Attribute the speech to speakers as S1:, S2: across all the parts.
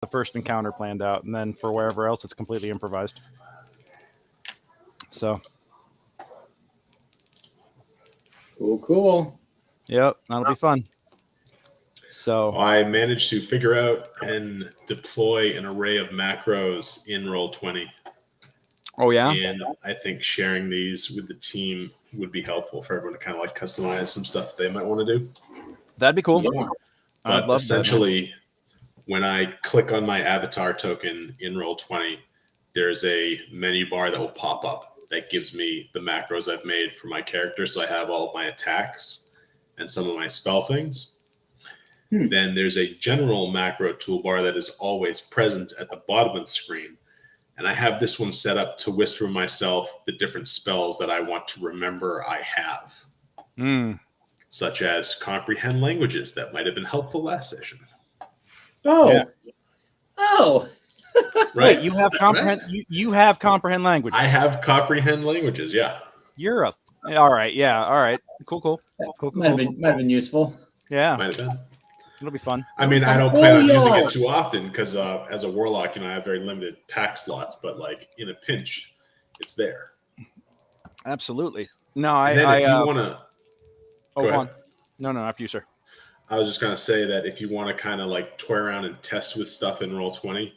S1: the first encounter planned out, and then for wherever else, it's completely improvised. So,
S2: Cool.
S1: yep, that'll be fun. So
S3: I managed to figure out and deploy an array of macros in Roll20.
S1: oh yeah,
S3: And I think sharing these with the team would be helpful for everyone to kind of like customize some stuff that they might want to do.
S1: that'd be cool.
S2: Yeah.
S1: I'd
S3: But
S1: love
S3: essentially, when I click on my avatar token in Roll20, there's a menu bar that will pop up that gives me the macros I've made for my character. So I have all of my attacks and some of my spell things. Then there's a general macro toolbar that is always present at the bottom of the screen. And I have this one set up to whisper myself the different spells that I want to remember I have, such as comprehend languages. That might have been helpful last session.
S2: Oh.
S1: Yeah.
S2: Oh.
S3: Right?
S1: Wait, you have comprehend.
S3: Right?
S1: You have comprehend language.
S3: I have comprehend languages. Yeah.
S1: You're a. All right. Yeah. All right. Cool.
S2: Might have been useful.
S1: Yeah.
S3: Might have been.
S1: It'll be fun.
S3: I mean, I don't plan on using it too often because as a warlock, I have very limited pack slots. But like in a pinch, it's there.
S1: Absolutely. No,
S3: And then if you want to,
S1: go on. No, after you, sir.
S3: I was just gonna say that if you want to kind of like toy around and test with stuff in Roll20,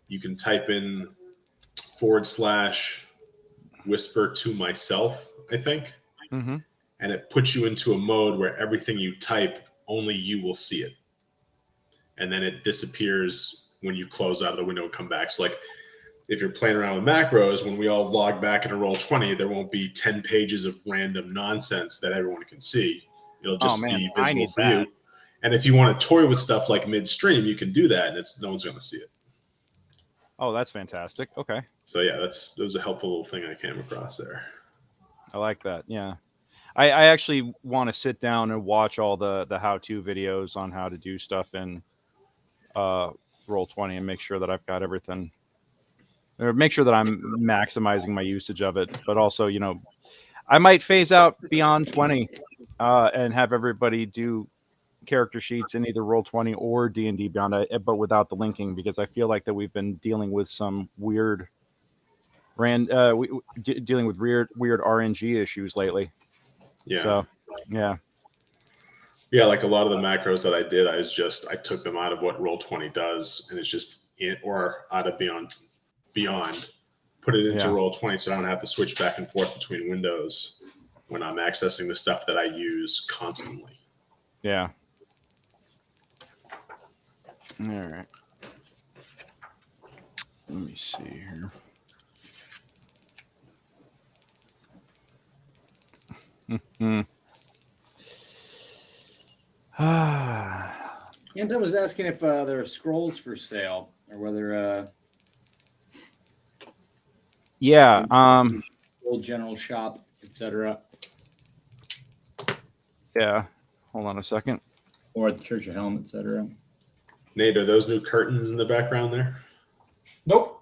S3: you can type in / whisper to myself, I think, and it puts you into a mode where everything you type, only you will see it. And then it disappears when you close out of the window and come back. So like if you're playing around with macros, when we all log back into Roll20, there won't be 10 pages of random nonsense that everyone can see. It'll just be visible for you. And if you want to toy with stuff like midstream, you can do that, and no one's going to see it.
S1: Oh, that's fantastic. Okay.
S3: So yeah, that was a helpful little thing I came across there.
S1: I like that. Yeah. I actually want to sit down and watch all the how-to videos on how to do stuff in Roll20 and make sure that I've got everything, or make sure that I'm maximizing my usage of it. But also, I might phase out beyond 20 and have everybody do character sheets in either Roll20 or D&D Beyond, but without the linking, because I feel like that we've been dealing with some weird dealing with weird RNG issues lately.
S3: Yeah.
S1: So, yeah.
S3: Yeah, like a lot of the macros that I did, I took them out of what Roll20 does, and it's just or out of Beyond, put it into Roll20 so I don't have to switch back and forth between windows when I'm accessing the stuff that I use constantly.
S1: Yeah. All right. Let me see here.
S2: Anton was asking if there are scrolls for sale or whether
S1: yeah,
S2: old general shop, etc.
S1: Yeah. Hold on a second.
S2: Or at the Church of Helm, etc.
S3: Nate, are those new curtains in the background there?
S4: Nope.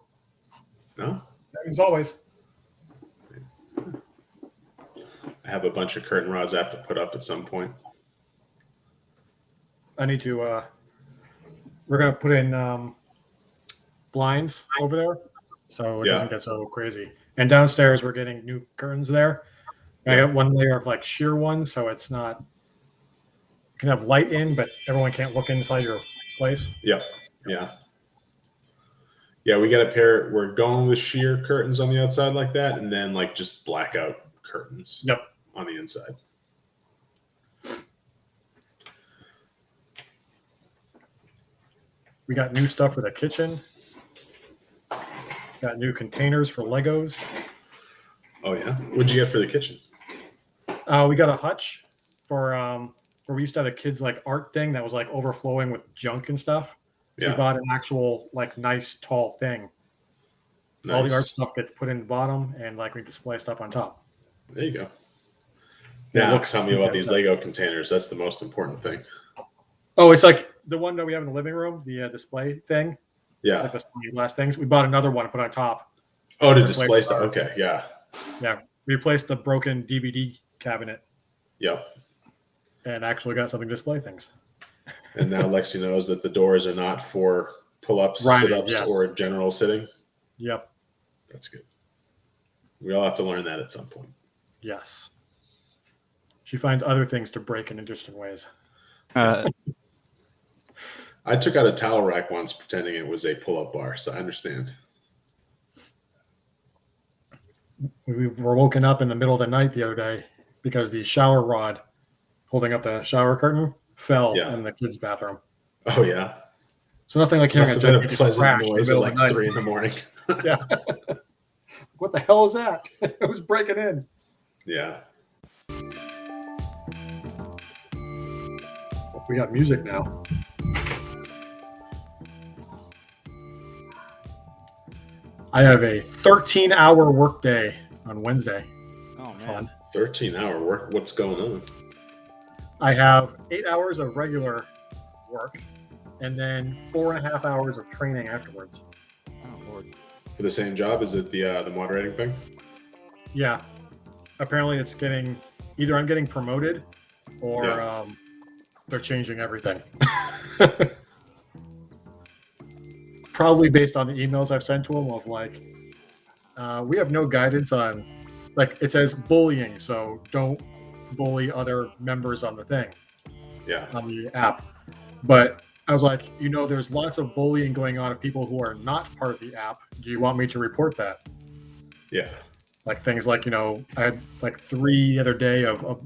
S3: No?
S4: As always.
S3: I have a bunch of curtain rods I have to put up at some point.
S4: I need to we're gonna put in blinds over there so it doesn't get so crazy. And downstairs we're getting new curtains there. I got one layer of like sheer ones, so it's not, you can have light in, but everyone can't look inside your place.
S3: Yeah. We got a pair. We're going with sheer curtains on the outside like that, and then like just blackout curtains.
S4: Yep.
S3: On the inside.
S4: We got new stuff for the kitchen. Got new containers for Legos.
S3: Oh yeah. What'd you get for the kitchen?
S4: We got a hutch for where we used to have the kids like art thing that was like overflowing with junk and stuff. So we bought an actual like nice tall thing. Nice. All the art stuff gets put in the bottom, and like we display stuff on top.
S3: There you go. Now, tell me about these Lego containers. That's the most important thing.
S4: Oh, it's like the one that we have in the living room, the display thing.
S3: Yeah.
S4: Like the glass things. We bought another one to put on top.
S3: Oh, to display stuff. Okay, yeah.
S4: Yeah. We replaced the broken DVD cabinet.
S3: Yep.
S4: And actually got something to display things.
S3: And now Lexi knows that the doors are not for Pull-ups,
S4: Right,
S3: sit-ups,
S4: yes.
S3: or general sitting.
S4: Yep.
S3: That's good. We all have to learn that at some point.
S4: Yes. She finds other things to break in interesting ways.
S1: Uh,
S3: I took out a towel rack once pretending it was a pull-up bar, so I understand.
S4: We were woken up in the middle of the night the other day because the shower rod holding up the shower curtain fell in the kids' bathroom.
S3: Oh, yeah?
S4: So nothing like hearing
S3: Must have been a pleasant
S4: crash in the
S3: noise at
S4: middle
S3: like
S4: of the night.
S3: 3 in the morning.
S4: Yeah. What the hell is that? It was breaking in.
S3: Yeah.
S4: We got music now. I have a 13-hour workday on Wednesday.
S1: oh man.
S4: Fun.
S3: 13-hour work. What's going on?
S4: I have 8 hours of regular work and then 4.5 hours of training afterwards.
S1: Oh Lord.
S3: For the same job? Is it the moderating thing?
S4: Yeah. Apparently it's getting, either I'm getting promoted or they're changing everything. Probably based on the emails I've sent to them of like, we have no guidance on, like it says bullying, so don't bully other members on the thing, on the app. But I was like, there's lots of bullying going on of people who are not part of the app. Do you want me to report that?
S3: Yeah.
S4: Like things like, I had like 3 the other day of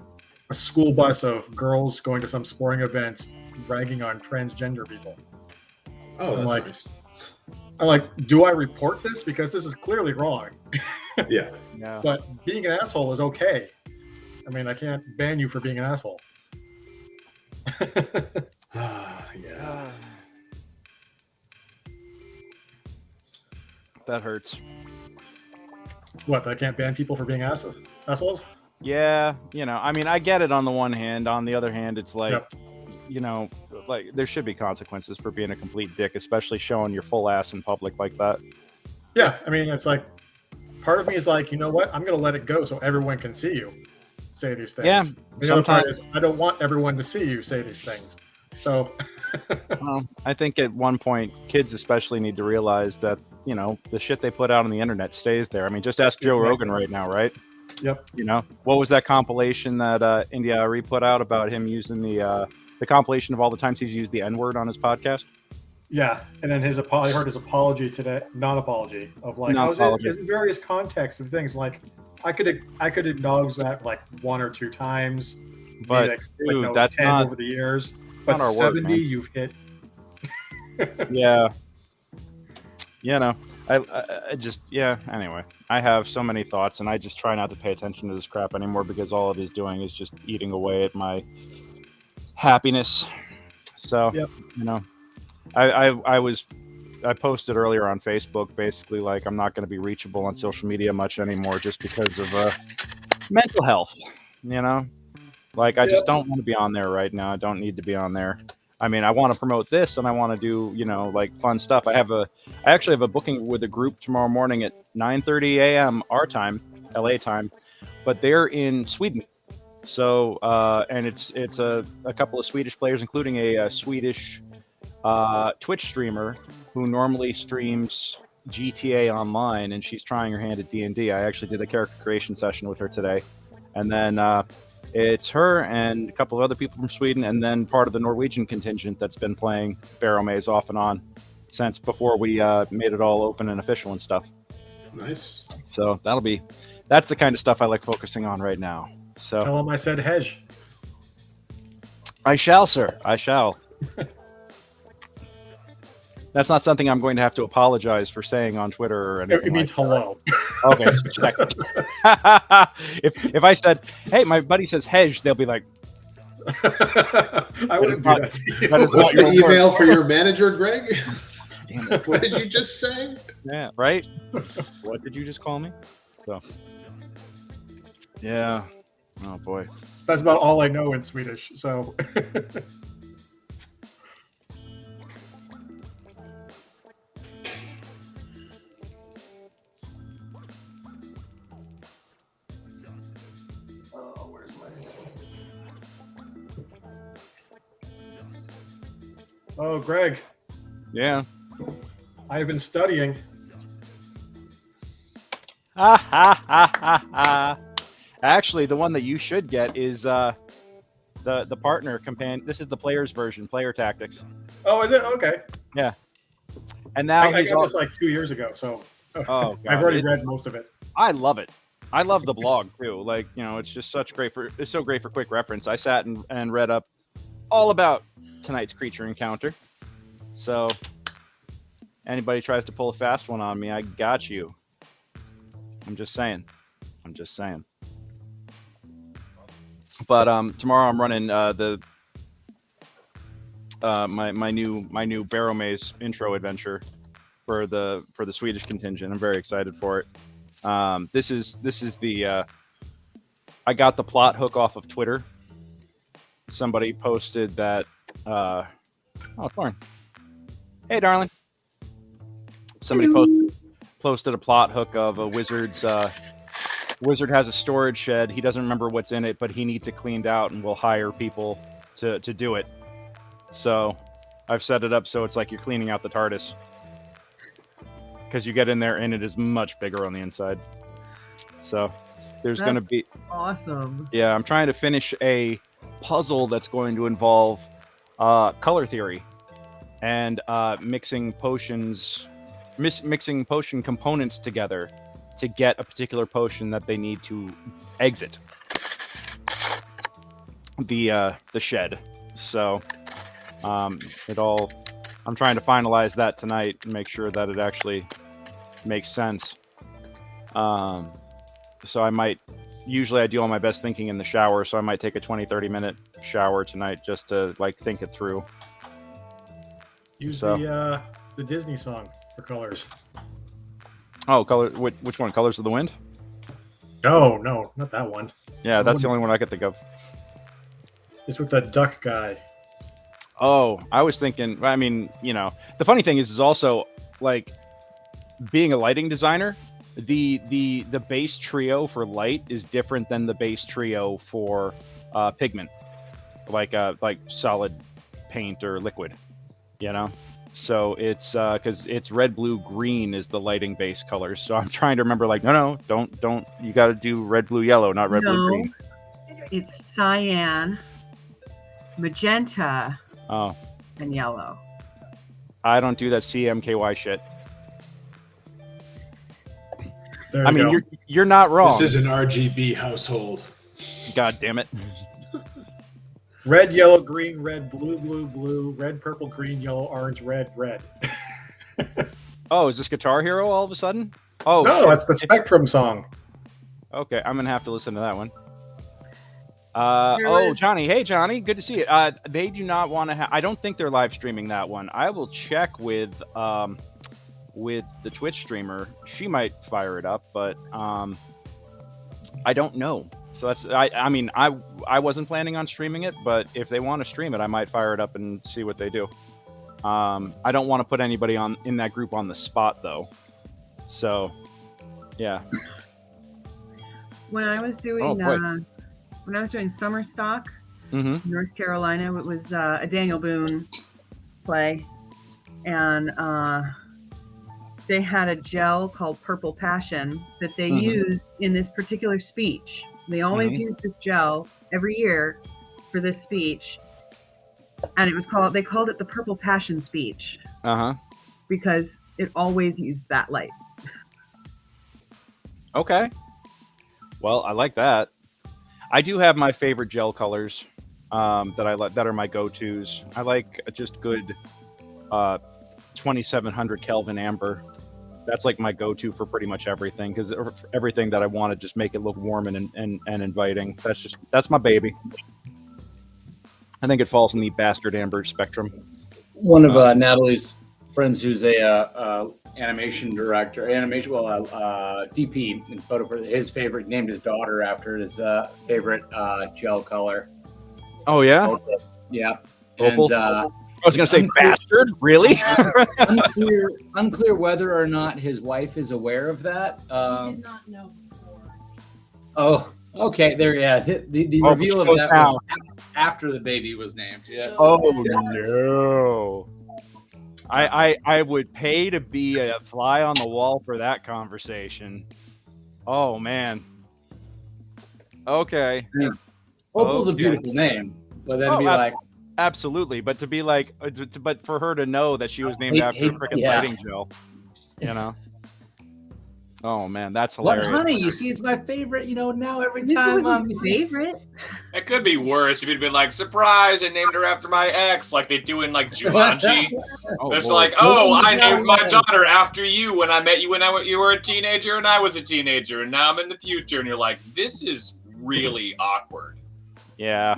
S4: a school bus of girls going to some sporting events ragging on transgender people.
S3: Oh, that's
S4: like,
S3: nice.
S4: I'm like, do I report this? Because this is clearly wrong.
S3: Yeah.
S1: Yeah.
S4: But being an asshole is okay. I mean, I can't ban you for being an asshole.
S3: Yeah.
S1: That hurts.
S4: What, I can't ban people for being assholes?
S1: Yeah, I mean, I get it on the one hand. On the other hand, it's like, like there should be consequences for being a complete dick, especially showing your full ass in public like that.
S4: Yeah, I mean, it's like, part of me is like, you know what? I'm going to let it go so everyone can see you say these things.
S1: Yeah,
S4: the other part is, I don't want everyone to see you say these things. So,
S1: well, I think at one point, kids especially need to realize that, the shit they put out on the internet stays there. I mean, just ask Joe Rogan right now, right?
S4: Yep.
S1: What was that compilation that India Ari put out about him using the compilation of all the times he's used the N-word on his podcast?
S4: Yeah, and then I heard his apology today, non-apology of like, there's various contexts of things. Like, I could acknowledge that like 1 or 2 times,
S1: but
S4: like,
S1: dude, that's
S4: 10
S1: not
S4: over the years. But
S1: not our
S4: 70,
S1: work, man.
S4: you've hit.
S1: Yeah. I just, anyway, I have so many thoughts and I just try not to pay attention to this crap anymore because all it is doing is just eating away at my happiness. So, I posted earlier on Facebook basically like I'm not going to be reachable on social media much anymore just because of mental health, Like, I just don't want to be on there right now. I don't need to be on there. I mean, I want to promote this and I want to do, like fun stuff. I actually have a booking with a group tomorrow morning at 9:30 a.m. our time, LA time, but they're in Sweden. So, and it's a couple of Swedish players, including a Swedish Twitch streamer who normally streams GTA online, and she's trying her hand at D&D. I actually did a character creation session with her today. And then it's her and a couple of other people from Sweden, and then part of the Norwegian contingent that's been playing Barrowmaze off and on since before we made it all open and official and stuff.
S3: Nice.
S1: So that's the kind of stuff I like focusing on right now. So
S4: Tell him I said hedge.
S1: I shall, sir. I shall. That's not something I'm going to have to apologize for saying on Twitter or anything.
S4: It means hello.
S1: Okay, just check. if I said, "Hey, my buddy says hedge," they'll be like,
S4: I wouldn't do that to you.
S3: What's the email for your manager, Greg?
S1: Damn it.
S3: What did you just say?
S1: Yeah, right? What did you just call me? So, yeah. Oh, boy.
S4: That's about all I know in Swedish, so... Oh, Greg.
S1: Yeah.
S4: I've been studying.
S1: Actually, the one that you should get is the partner companion. This is the player's version, player tactics.
S4: Oh, is it? Okay.
S1: Yeah. And now
S4: I got this like 2 years ago, so
S1: God,
S4: I've already read most of it.
S1: I love it. I love the blog too. Like, it's just it's so great for quick reference. I sat and read up all about tonight's creature encounter. So anybody tries to pull a fast one on me, I got you. I'm just saying. But tomorrow I'm running my new Barrowmaze intro adventure for the Swedish contingent. I'm very excited for it. This is the I got the plot hook off of Twitter. Somebody posted that oh, Lauren. Hey, darling. Somebody posted a plot hook of a wizard's wizard has a storage shed. He doesn't remember what's in it, but he needs it cleaned out and will hire people to do it. So I've set it up so it's like you're cleaning out the TARDIS. Because you get in there and it is much bigger on the inside. So there's going to be...
S5: Awesome.
S1: Yeah, I'm trying to finish a puzzle that's going to involve color theory and mixing potion components together to get a particular potion that they need to exit the shed. So I'm trying to finalize that tonight and make sure that it actually makes sense. So usually I do all my best thinking in the shower, so I might take a 20-30 minute shower tonight just to like think it through.
S4: Use the Disney song for colors.
S1: Oh, which one? Colors of the Wind?
S4: No, not that one.
S1: Yeah, that's the only one I could think of.
S4: It's with the duck guy.
S1: Oh, I was thinking, I mean, the funny thing is also like being a lighting designer, the base trio for light is different than the base trio for pigment, like solid paint or liquid, So it's because it's red, blue, green is the lighting base colors. So I'm trying to remember, like, no, don't. You got to do red, blue, yellow, not red, blue, green.
S5: It's cyan, magenta, and yellow.
S1: I don't do that CMKY shit.
S4: There you go.
S1: You're not wrong.
S3: This is an RGB household.
S1: God damn it.
S4: Red, yellow, green, red, blue, blue, blue, red, purple, green, yellow, orange, red, red.
S1: Oh, is this Guitar Hero all of a sudden? Oh,
S4: no,
S1: shit.
S4: that's the Spectrum song.
S1: Okay, I'm gonna have to listen to that one.
S5: Was...
S1: Johnny. Hey, Johnny. Good to see you. They do not want to I don't think they're live streaming that one. I will check with the Twitch streamer. She might fire it up, but I don't know. So that's I wasn't planning on streaming it, but if they want to stream it, I might fire it up and see what they do. I don't want to put anybody in that group on the spot though. So, yeah.
S5: When I was doing Summer Stock, North Carolina, it was a Daniel Boone play, and they had a gel called Purple Passion that they used in this particular speech. They always use this gel every year for this speech, and they called it the Purple Passion speech. Because it always used that light. Okay.
S1: Well, I like that. I do have my favorite gel colors that are my go-tos. I like just good 2700 Kelvin amber. That's like my go-to for pretty much everything, because everything that I want to just make it look warm and inviting. That's my baby. I think it falls in the bastard amber spectrum.
S2: One of Nathalie's friends, who's a animation director, DP in photo. His favorite, named his daughter after his favorite gel color.
S1: Oh yeah,
S2: Opal. Yeah.
S1: Opal?
S2: And
S1: I was going to say bastard. Really?
S2: unclear whether or not his wife is aware of that.
S6: Did not know before.
S2: Oh, okay. There, yeah. The reveal of that was after the baby was named. Yeah.
S1: Oh no. I would pay to be a fly on the wall for that conversation. Oh man. Okay.
S2: Yeah. Opal's a
S1: Okay.
S2: beautiful name, but then
S1: Oh,
S2: be like,
S1: absolutely. But to be like, but for her to know that she was named after a freaking
S2: yeah.
S1: lighting gel, you know. Oh man, that's
S2: what,
S1: hilarious.
S2: honey? You see, it's my favorite. Now every
S5: This
S2: time
S5: was my favorite.
S7: It could be worse if you'd been like, surprise, I named her after my ex, like they do in like Jumanji.
S1: Oh,
S7: It's
S1: boy.
S7: like, oh, I named my daughter after you when I met you when you were a teenager and I was a teenager and now I'm in the future. And you're like, this is really awkward.
S1: Yeah.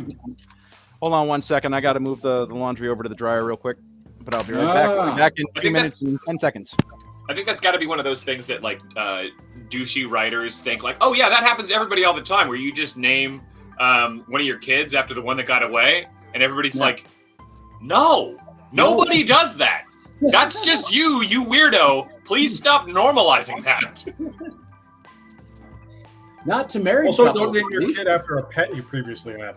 S1: Hold on 1 second. I got to move the laundry over to the dryer real quick. But I'll be right back. I'll be back in
S7: I
S1: 2
S7: think
S1: minutes and 10 seconds.
S7: I think that's got to be one of those things that like douchey writers think like, oh yeah, that happens to everybody all the time, where you just name one of your kids after the one that got away, and everybody's like, no, nobody does that. That's just you weirdo. Please stop normalizing that.
S2: Not to marry
S4: Also,
S2: couples.
S4: don't name your
S2: at least.
S4: kid after a pet you previously had.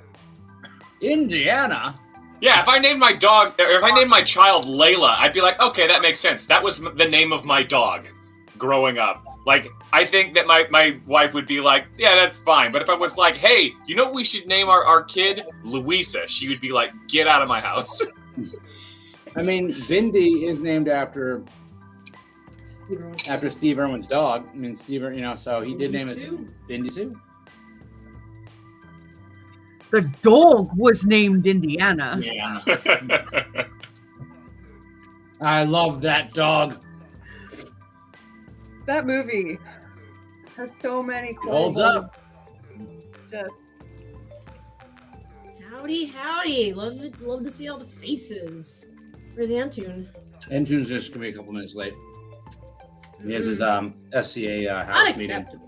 S2: Indiana.
S7: Yeah, if I named my dog, or if I named my child Layla, I'd be like, okay, that makes sense. That was the name of my dog growing up. Like, I think that my wife would be like, yeah, that's fine. But if I was like, hey, you know what we should name our kid? Louisa, she would be like, get out of my house.
S2: I mean, Bindi is named after Steve Irwin's dog. I mean, Steve, so he did name his Bindi Sue.
S5: The dog was named Indiana.
S2: Yeah. I love that dog.
S5: That movie has so many cool
S2: Holds up.
S5: Just
S6: Howdy. Love to see all the faces. Where's Anton?
S2: Anton's just gonna be a couple minutes late. He has his SCA house meeting.
S6: Unacceptable.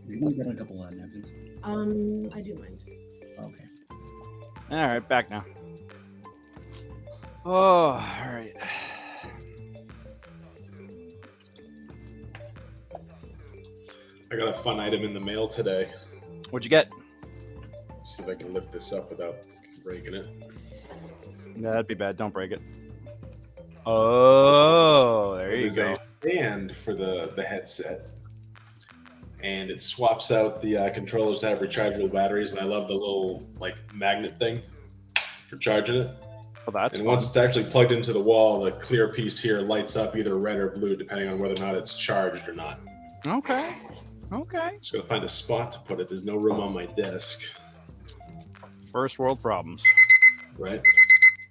S2: You want to get a couple of napkins?
S6: I do mind.
S2: Okay.
S1: All right, back now. Oh, all right.
S3: I got a fun item in the mail today.
S1: What'd you get?
S3: See if I can lift this up without breaking it.
S1: No, that'd be bad. Don't break it. Oh, there you
S3: There's
S1: go.
S3: a stand for the headset, and it swaps out the controllers to have rechargeable batteries. And I love the little like magnet thing for charging it.
S1: Well, that's
S3: And
S1: fun.
S3: once it's actually plugged into the wall, the clear piece here lights up either red or blue, depending on whether or not it's charged or not.
S1: Okay. Okay.
S3: Just gotta find a spot to put it. There's no room on my desk,
S1: First world problems.
S3: right?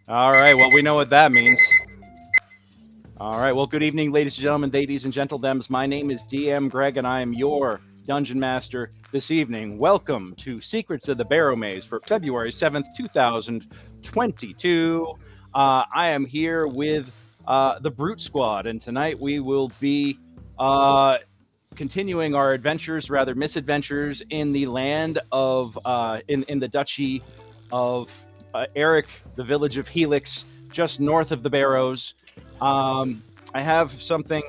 S1: All right. Well, we know what that means. All right. Well, good evening, ladies and gentlemen, ladies and gentledems. My name is DM Greg, and I am your Dungeon Master this evening. Welcome to Secrets of the Barrowmaze for February 7th, 2022. I am here with the Brute Squad, and tonight we will be continuing our adventures, rather misadventures, in the land of, in the Duchy of Eric, the village of Helix, just north of the Barrows. I have something.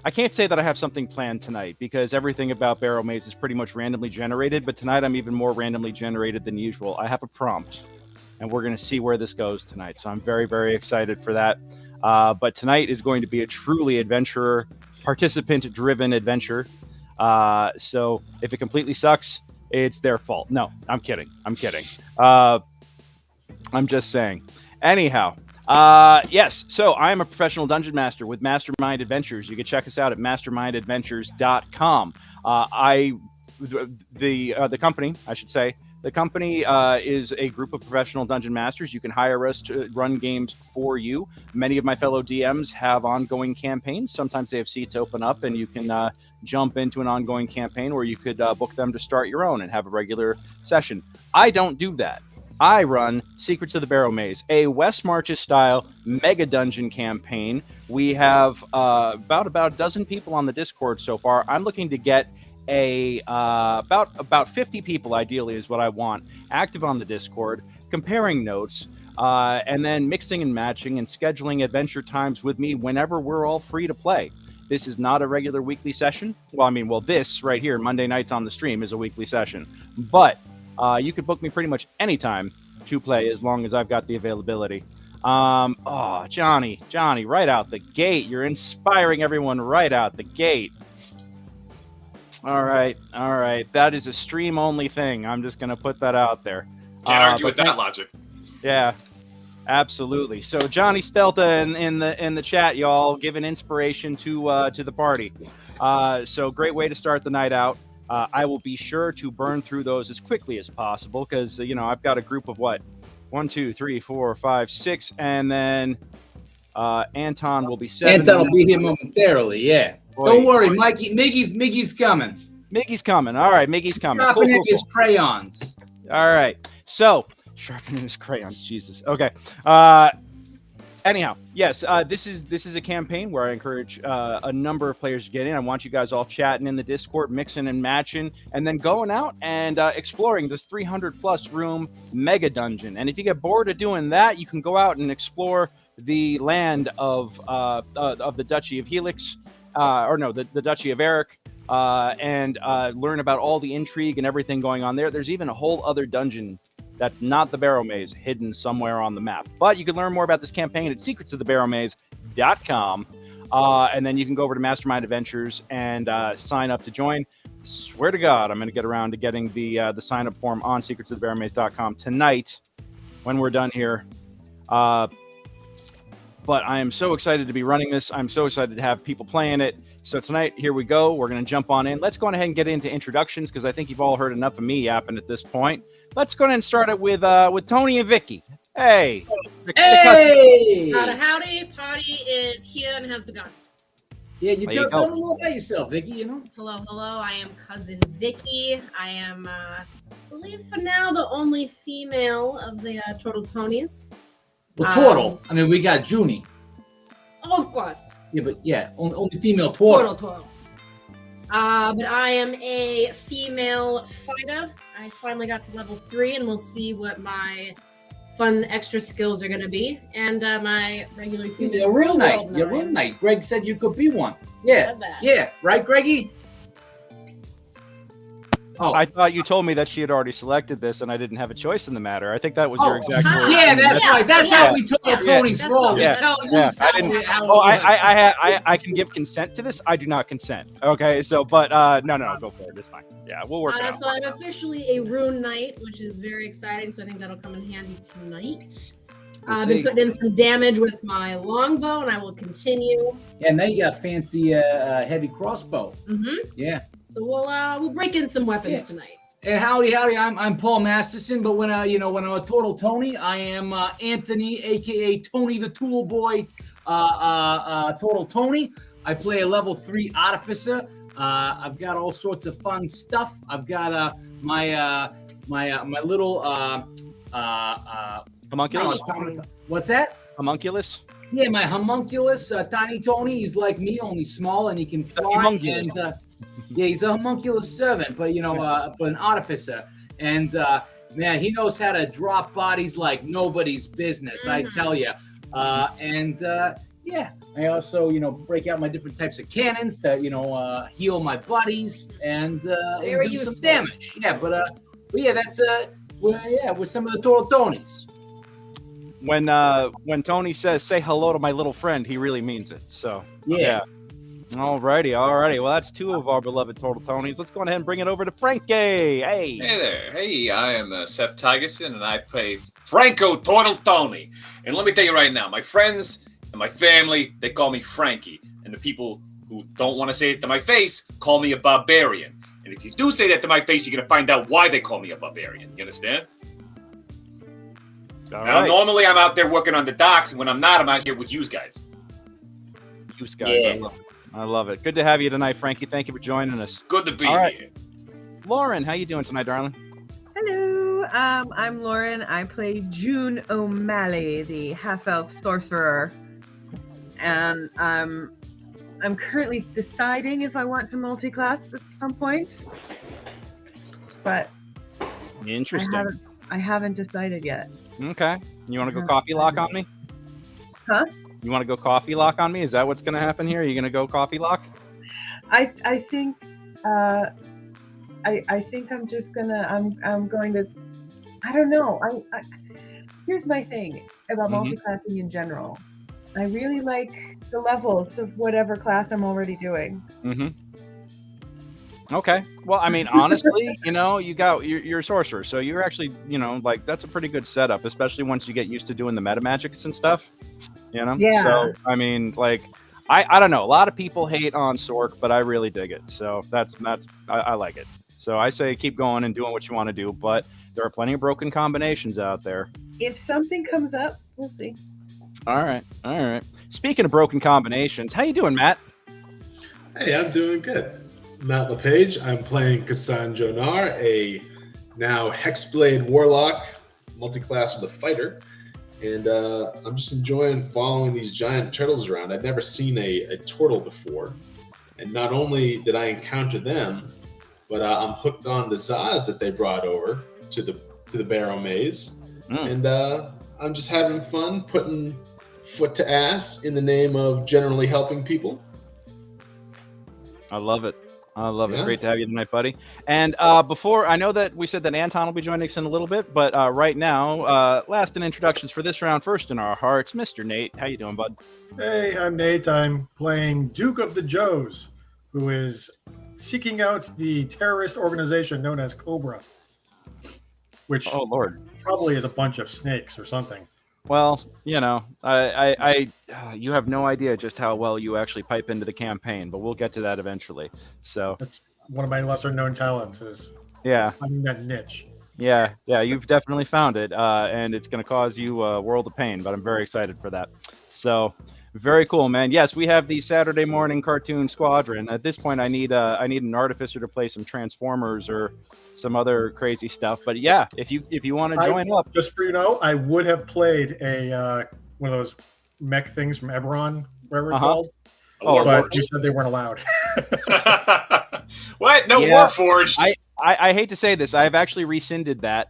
S1: I can't say that I have something planned tonight because everything about Barrowmaze is pretty much randomly generated, but tonight I'm even more randomly generated than usual. I have a prompt, and we're going to see where this goes tonight. So I'm very, very excited for that. But tonight is going to be a truly adventurer, participant-driven adventure. So if it completely sucks, it's their fault. No, I'm kidding. I'm just saying. Anyhow, yes, so I am a professional dungeon master with Mastermind Adventures. You can check us out at mastermindadventures.com. The company, I should say, the company is a group of professional dungeon masters. You can hire us to run games for you. Many of my fellow DMs have ongoing campaigns. Sometimes they have seats open up, and you can jump into an ongoing campaign where you could book them to start your own and have a regular session. I don't do that. I run Secrets of the Barrowmaze, a West Marches style mega dungeon campaign. We have about a dozen people on the Discord so far. I'm looking to get about 50 people, ideally, is what I want, active on the Discord, comparing notes, and then mixing and matching and scheduling adventure times with me whenever we're all free to play. This is not a regular weekly session. Well, this right here, Monday nights on the stream, is a weekly session. But you could book me pretty much anytime to play as long as I've got the availability. Oh, Johnny, right out the gate. You're inspiring everyone right out the gate. All right. That is a stream-only thing. I'm just going to put that out there.
S7: Can't argue with that logic.
S1: Yeah, absolutely. So Johnny Spelta in the chat, y'all, giving inspiration to the party. So great way to start the night out. I will be sure to burn through those as quickly as possible because I've got a group of 1, 2, 3, 4, 5, 6, and then Anton will be 7.
S2: Anton will be here momentarily. Yeah. Don't worry, Mikey. Miggy's coming.
S1: Miggy's coming. All right, Miggy's coming.
S2: Sharpening his crayons.
S1: All right. So sharpening his crayons. Jesus. Okay. Anyhow, yes, this is a campaign where I encourage a number of players to get in. I want you guys all chatting in the Discord, mixing and matching, and then going out and exploring this 300+ room mega dungeon. And if you get bored of doing that, you can go out and explore the land of the Duchy of Helix, the Duchy of Eric, and learn about all the intrigue and everything going on there. There's even a whole other dungeon that's not the Barrowmaze hidden somewhere on the map. But you can learn more about this campaign at secretsofthebarrowmaze.com. And then you can go over to Mastermind Adventures and sign up to join. Swear to God, I'm going to get around to getting the sign-up form on secretsofthebarrowmaze.com tonight when we're done here. But I am so excited to be running this. I'm so excited to have people playing it. So tonight, here we go. We're going to jump on in. Let's go ahead and get into introductions because I think you've all heard enough of me yapping at this point. Let's go ahead and start it with Tony and Vicki. Hey!
S2: Hey!
S6: Howdy. Party is here and has begun.
S2: Yeah, tell them a little about yourself, Vicki,
S6: Hello. I am cousin Vicki. I am, I believe for now, the only female of the Tortletonis.
S2: Well, Tortle. We got Junie.
S6: Oh, of course.
S2: Yeah, but only female Tortle.
S6: Tortles. But I am a female fighter. I finally got to level 3, and we'll see what my fun extra skills are going to be. And my regular human.
S2: You're a real knight. You're a real knight. Greg said you could be one. Yeah. Yeah. Right, Greggy?
S1: Oh, I thought you told me that she had already selected this, and I didn't have a choice in the matter. I think that was your exact word.
S2: Yeah, that's right. That's how we told Tony's role.
S1: I can give consent to this. I do not consent. Okay, so no, go for it. It's fine. Yeah, we'll work it out.
S6: So I'm officially a rune knight, which is very exciting. So I think that'll come in handy tonight. I've been putting in some damage with my longbow, and I will continue.
S2: Yeah, now you got fancy heavy crossbow.
S6: Mm-hmm.
S2: Yeah.
S6: So we'll break in some weapons tonight.
S2: And howdy. I'm Paul Masterson, but when I'm a Tortletoni, I am Anthony, aka Tony the Tool Boy, Tortletoni. I play a level 3 artificer. I've got all sorts of fun stuff. I've got my little
S1: homunculus.
S2: What's that?
S1: Homunculus.
S2: Yeah, my homunculus, Tiny Tony. He's like me, only small, and he can fly. Yeah, he's a homunculus servant, but for an artificer, and man, he knows how to drop bodies like nobody's business. I tell you, yeah, I also break out my different types of cannons to heal my buddies and do some damage. Yeah, but yeah, that's with some of the Tortletonis.
S1: When Tony says "say hello to my little friend," he really means it. So yeah. Alrighty. Well, that's 2 of our beloved Tortletonis. Let's go ahead and bring it over to Frankie. Hey
S7: there. Hey, I am Seth Thygesen, and I play Franco Tortletoni. And let me tell you right now, my friends and my family, they call me Frankie. And the people who don't want to say it to my face call me a barbarian. And if you do say that to my face, you're going to find out why they call me a barbarian. You understand? Now, normally I'm out there working on the docks, and when I'm not, I'm out here with you guys.
S1: You guys, yeah. I love it. Good to have you tonight, Frankie. Thank you for joining us.
S7: Good to be here.
S1: Lauren, how you doing tonight, darling?
S5: Hello. I'm Lauren. I play June O'Malley, the half-elf sorcerer. And I'm currently deciding if I want to multi-class at some point. But
S1: interesting.
S5: I haven't decided yet.
S1: Okay. You want to go coffee lock on me?
S5: Huh?
S1: You want to go coffee lock on me? Is that what's going to happen here? Are you going to go coffee lock?
S5: I think I think I'm just gonna I'm going to I don't know here's my thing about multi-classing in general. I really like the levels of whatever class I'm already doing.
S1: Okay. Well, I mean, honestly, you're a sorcerer, so you're actually, like that's a pretty good setup, especially once you get used to doing the meta magics and stuff.
S5: Yeah.
S1: So I mean, like, I don't know. A lot of people hate on Sork, but I really dig it. So I like it. So I say keep going and doing what you want to do, but there are plenty of broken combinations out there.
S5: If something comes up, we'll see.
S1: All right. Speaking of broken combinations, how you doing, Matt?
S3: Hey, I'm doing good. Matt LePage. I'm playing Casan Jonar, a now Hexblade Warlock, multi-class with a fighter. And I'm just enjoying following these giant turtles around. I'd never seen a turtle before. And not only did I encounter them, but I'm hooked on the Zaz that they brought over to the Barrowmaze. And I'm just having fun putting foot to ass in the name of generally helping people.
S1: I love it. Great to have you tonight, buddy. And before, I know that we said that Anton will be joining us in a little bit, but right now, last in introductions for this round, first in our hearts, Mr. Nate. How you doing, bud?
S4: Hey, I'm Nate. I'm playing Duke of the Joes, who is seeking out the terrorist organization known as Cobra, which probably is a bunch of snakes or something.
S1: Well, you have no idea just how well you actually pipe into the campaign, but we'll get to that eventually. So
S4: that's one of my lesser known talents is finding that niche.
S1: Yeah, you've definitely found it, and it's going to cause you a world of pain, but I'm very excited for that. So very cool, man. Yes, we have the Saturday morning cartoon squadron. At this point, I need an artificer to play some Transformers or some other crazy stuff. But yeah, if you want to join up,
S4: just for I would have played a one of those mech things from Eberron, whatever it's called. But you said they weren't allowed.
S7: What? No, Warforged.
S1: I hate to say this. I've actually rescinded that.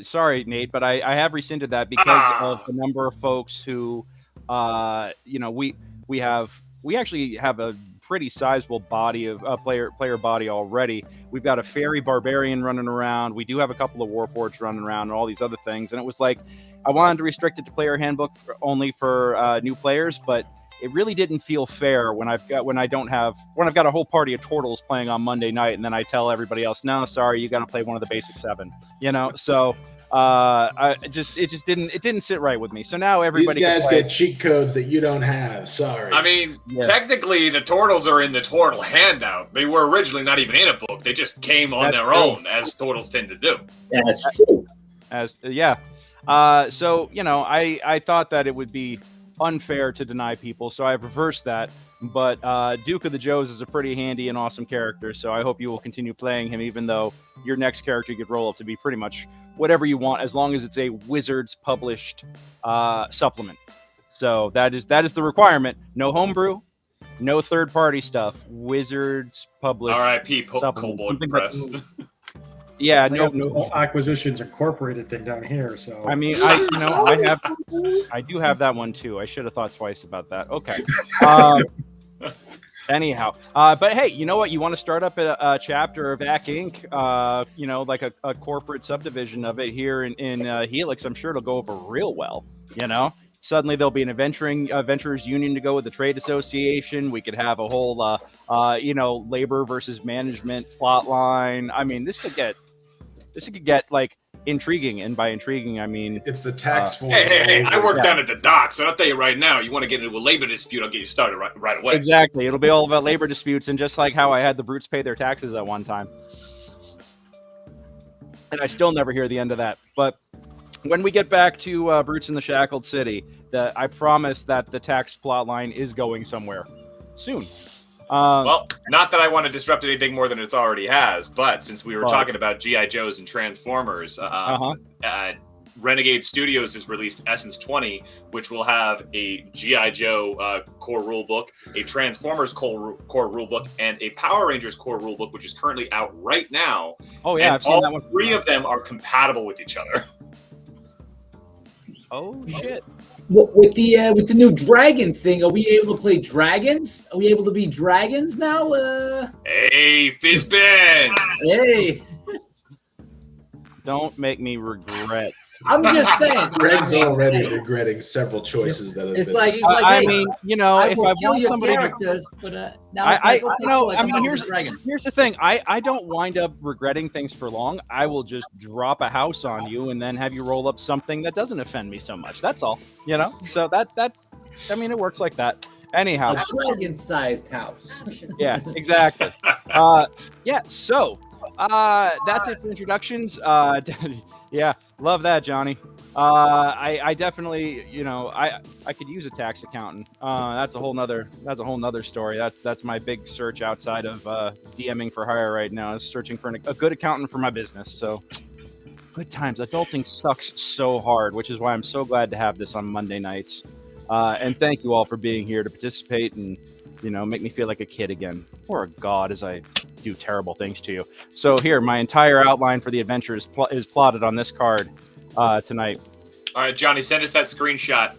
S1: Sorry, Nate, but I have rescinded that because of the number of folks who, we actually have a pretty sizable body of player body already. We've got a fairy barbarian running around. We do have a couple of Warforged running around and all these other things. And it was like, I wanted to restrict it to player handbook only for new players, but it really didn't feel fair when I've got a whole party of turtles playing on Monday night, and then I tell everybody else, no, sorry, you got to play one of the basic 7. So it didn't sit right with me. So now everybody
S3: these guys get cheat codes that you don't have. Sorry.
S7: I mean, technically, the turtles are in the turtle handout. They were originally not even in a book. They just came on their own, as turtles tend to do.
S2: That's true.
S1: So I thought that it would be unfair to deny people, so I've reversed that. But Duke of the Joes is a pretty handy and awesome character, so I hope you will continue playing him, even though your next character could roll up to be pretty much whatever you want, as long as it's a Wizards published supplement. So that is the requirement. No homebrew, no third party stuff. Wizards published.
S7: R.I.P. Kobold Press.
S1: Yeah,
S4: no Acquisitions Incorporated thing down here. So
S1: I mean, I do have that one too. I should have thought twice about that. Okay. Anyhow, but hey, you know what? You want to start up a chapter of Ack Inc. Like a corporate subdivision of it here in Helix. I'm sure it'll go over real well. Suddenly there'll be an adventurers union to go with the trade association. We could have a whole labor versus management plot line. I mean, this could get like intriguing, and by intriguing I mean
S3: it's the tax form.
S7: Hey! I work down at the docks, and I'll tell you right now, you want to get into a labor dispute, I'll get you started right away.
S1: Exactly, it'll be all about labor disputes, and just like how I had the brutes pay their taxes at one time, and I still never hear the end of that. But when we get back to Brutes in the Shackled City, I promise that the tax plot line is going somewhere soon.
S7: Well, not that I want to disrupt anything more than it already has, but since we were talking about G.I. Joes and Transformers, Renegade Studios has released Essence 20, which will have a G.I. Joe core rulebook, a Transformers core rulebook, and a Power Rangers core rulebook, which is currently out right now.
S1: Oh yeah,
S7: I've seen that one. 3 of them are compatible with each other.
S1: Oh shit.
S2: With the new dragon thing, are we able to play dragons? Are we able to be dragons now?
S7: Hey, Fizzbin!
S2: Hey!
S1: Don't make me regret
S2: I'm just saying.
S3: Greg's already regretting several choices that have
S2: It's
S3: been.
S2: like he's like,
S1: I
S2: hey,
S1: mean, you know,
S2: I
S1: if
S2: will
S1: I
S2: kill
S1: want
S2: your
S1: somebody to
S2: characters, but now it's like, okay,
S1: no,
S2: cool,
S1: I mean,
S2: here's a dragon.
S1: here's the thing. I don't wind up regretting things for long. I will just drop a house on you and then have you roll up something that doesn't offend me so much. That's all, you know? So that's, I mean, it works like that. Anyhow.
S2: A dragon-sized house.
S1: Yeah, exactly. Yeah, so that's it for introductions. Yeah, love that, Johnny. I definitely, you know, I could use a tax accountant. That's a whole nother story. That's my big search outside of DMing for hire right now, is searching for a good accountant for my business. So good times. Adulting sucks so hard, which is why I'm so glad to have this on Monday nights. And thank you all for being here to participate and, you know, make me feel like a kid again, or a god as I do terrible things to you. So here, my entire outline for the adventure is plotted on this card tonight.
S7: All right, Johnny, send us that screenshot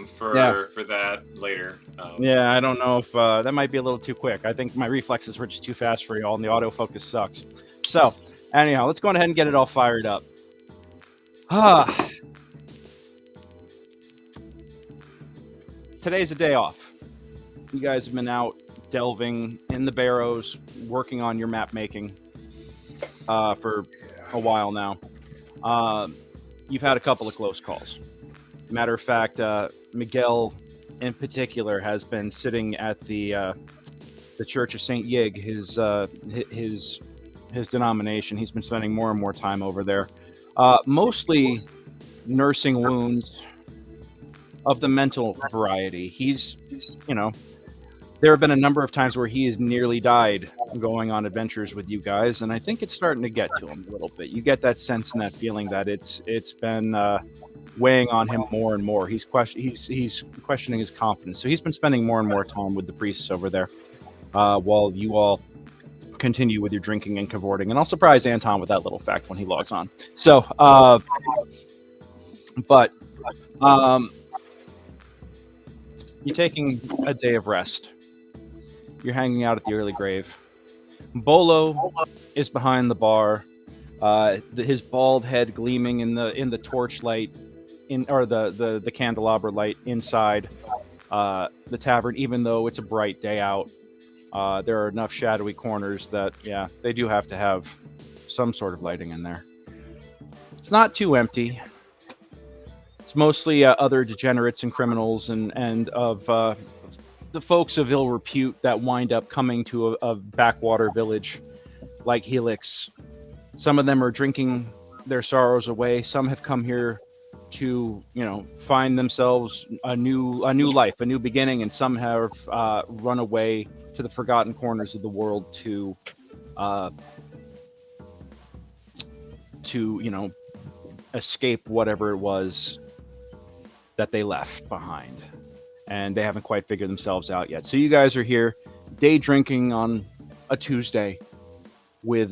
S7: for that later.
S1: Yeah, I don't know if that might be a little too quick. I think my reflexes were just too fast for y'all, and the autofocus sucks. So, anyhow, let's go ahead and get it all fired up. Today's a day off. You guys have been out delving in the barrows, working on your map making for a while now. You've had a couple of close calls. Matter of fact, Miguelle in particular has been sitting at the Church of St. Yig, his denomination. He's been spending more and more time over there, mostly nursing wounds of the mental variety. He's, you know, there have been a number of times where he has nearly died going on adventures with you guys, and I think it's starting to get to him a little bit. You get that sense and that feeling that it's been weighing on him more and more. He's questioning his confidence, so he's been spending more and more time with the priests over there, while you all continue with your drinking and cavorting. And I'll surprise Anton with that little fact when he logs on. So, you're taking a day of rest. You're hanging out at the early grave. Bolo is behind the bar, his bald head gleaming in the torchlight, or the candelabra light inside the tavern. Even though it's a bright day out, there are enough shadowy corners that, yeah, they do have to have some sort of lighting in there. It's not too empty. It's mostly other degenerates and criminals and of the folks of ill repute that wind up coming to a backwater village like Helix. Some of them are drinking their sorrows away. Some have come here to, you know, find themselves a new life, a new beginning, and some have run away to the forgotten corners of the world to you know, escape whatever it was that they left behind, and they haven't quite figured themselves out yet. So you guys are here day drinking on a Tuesday with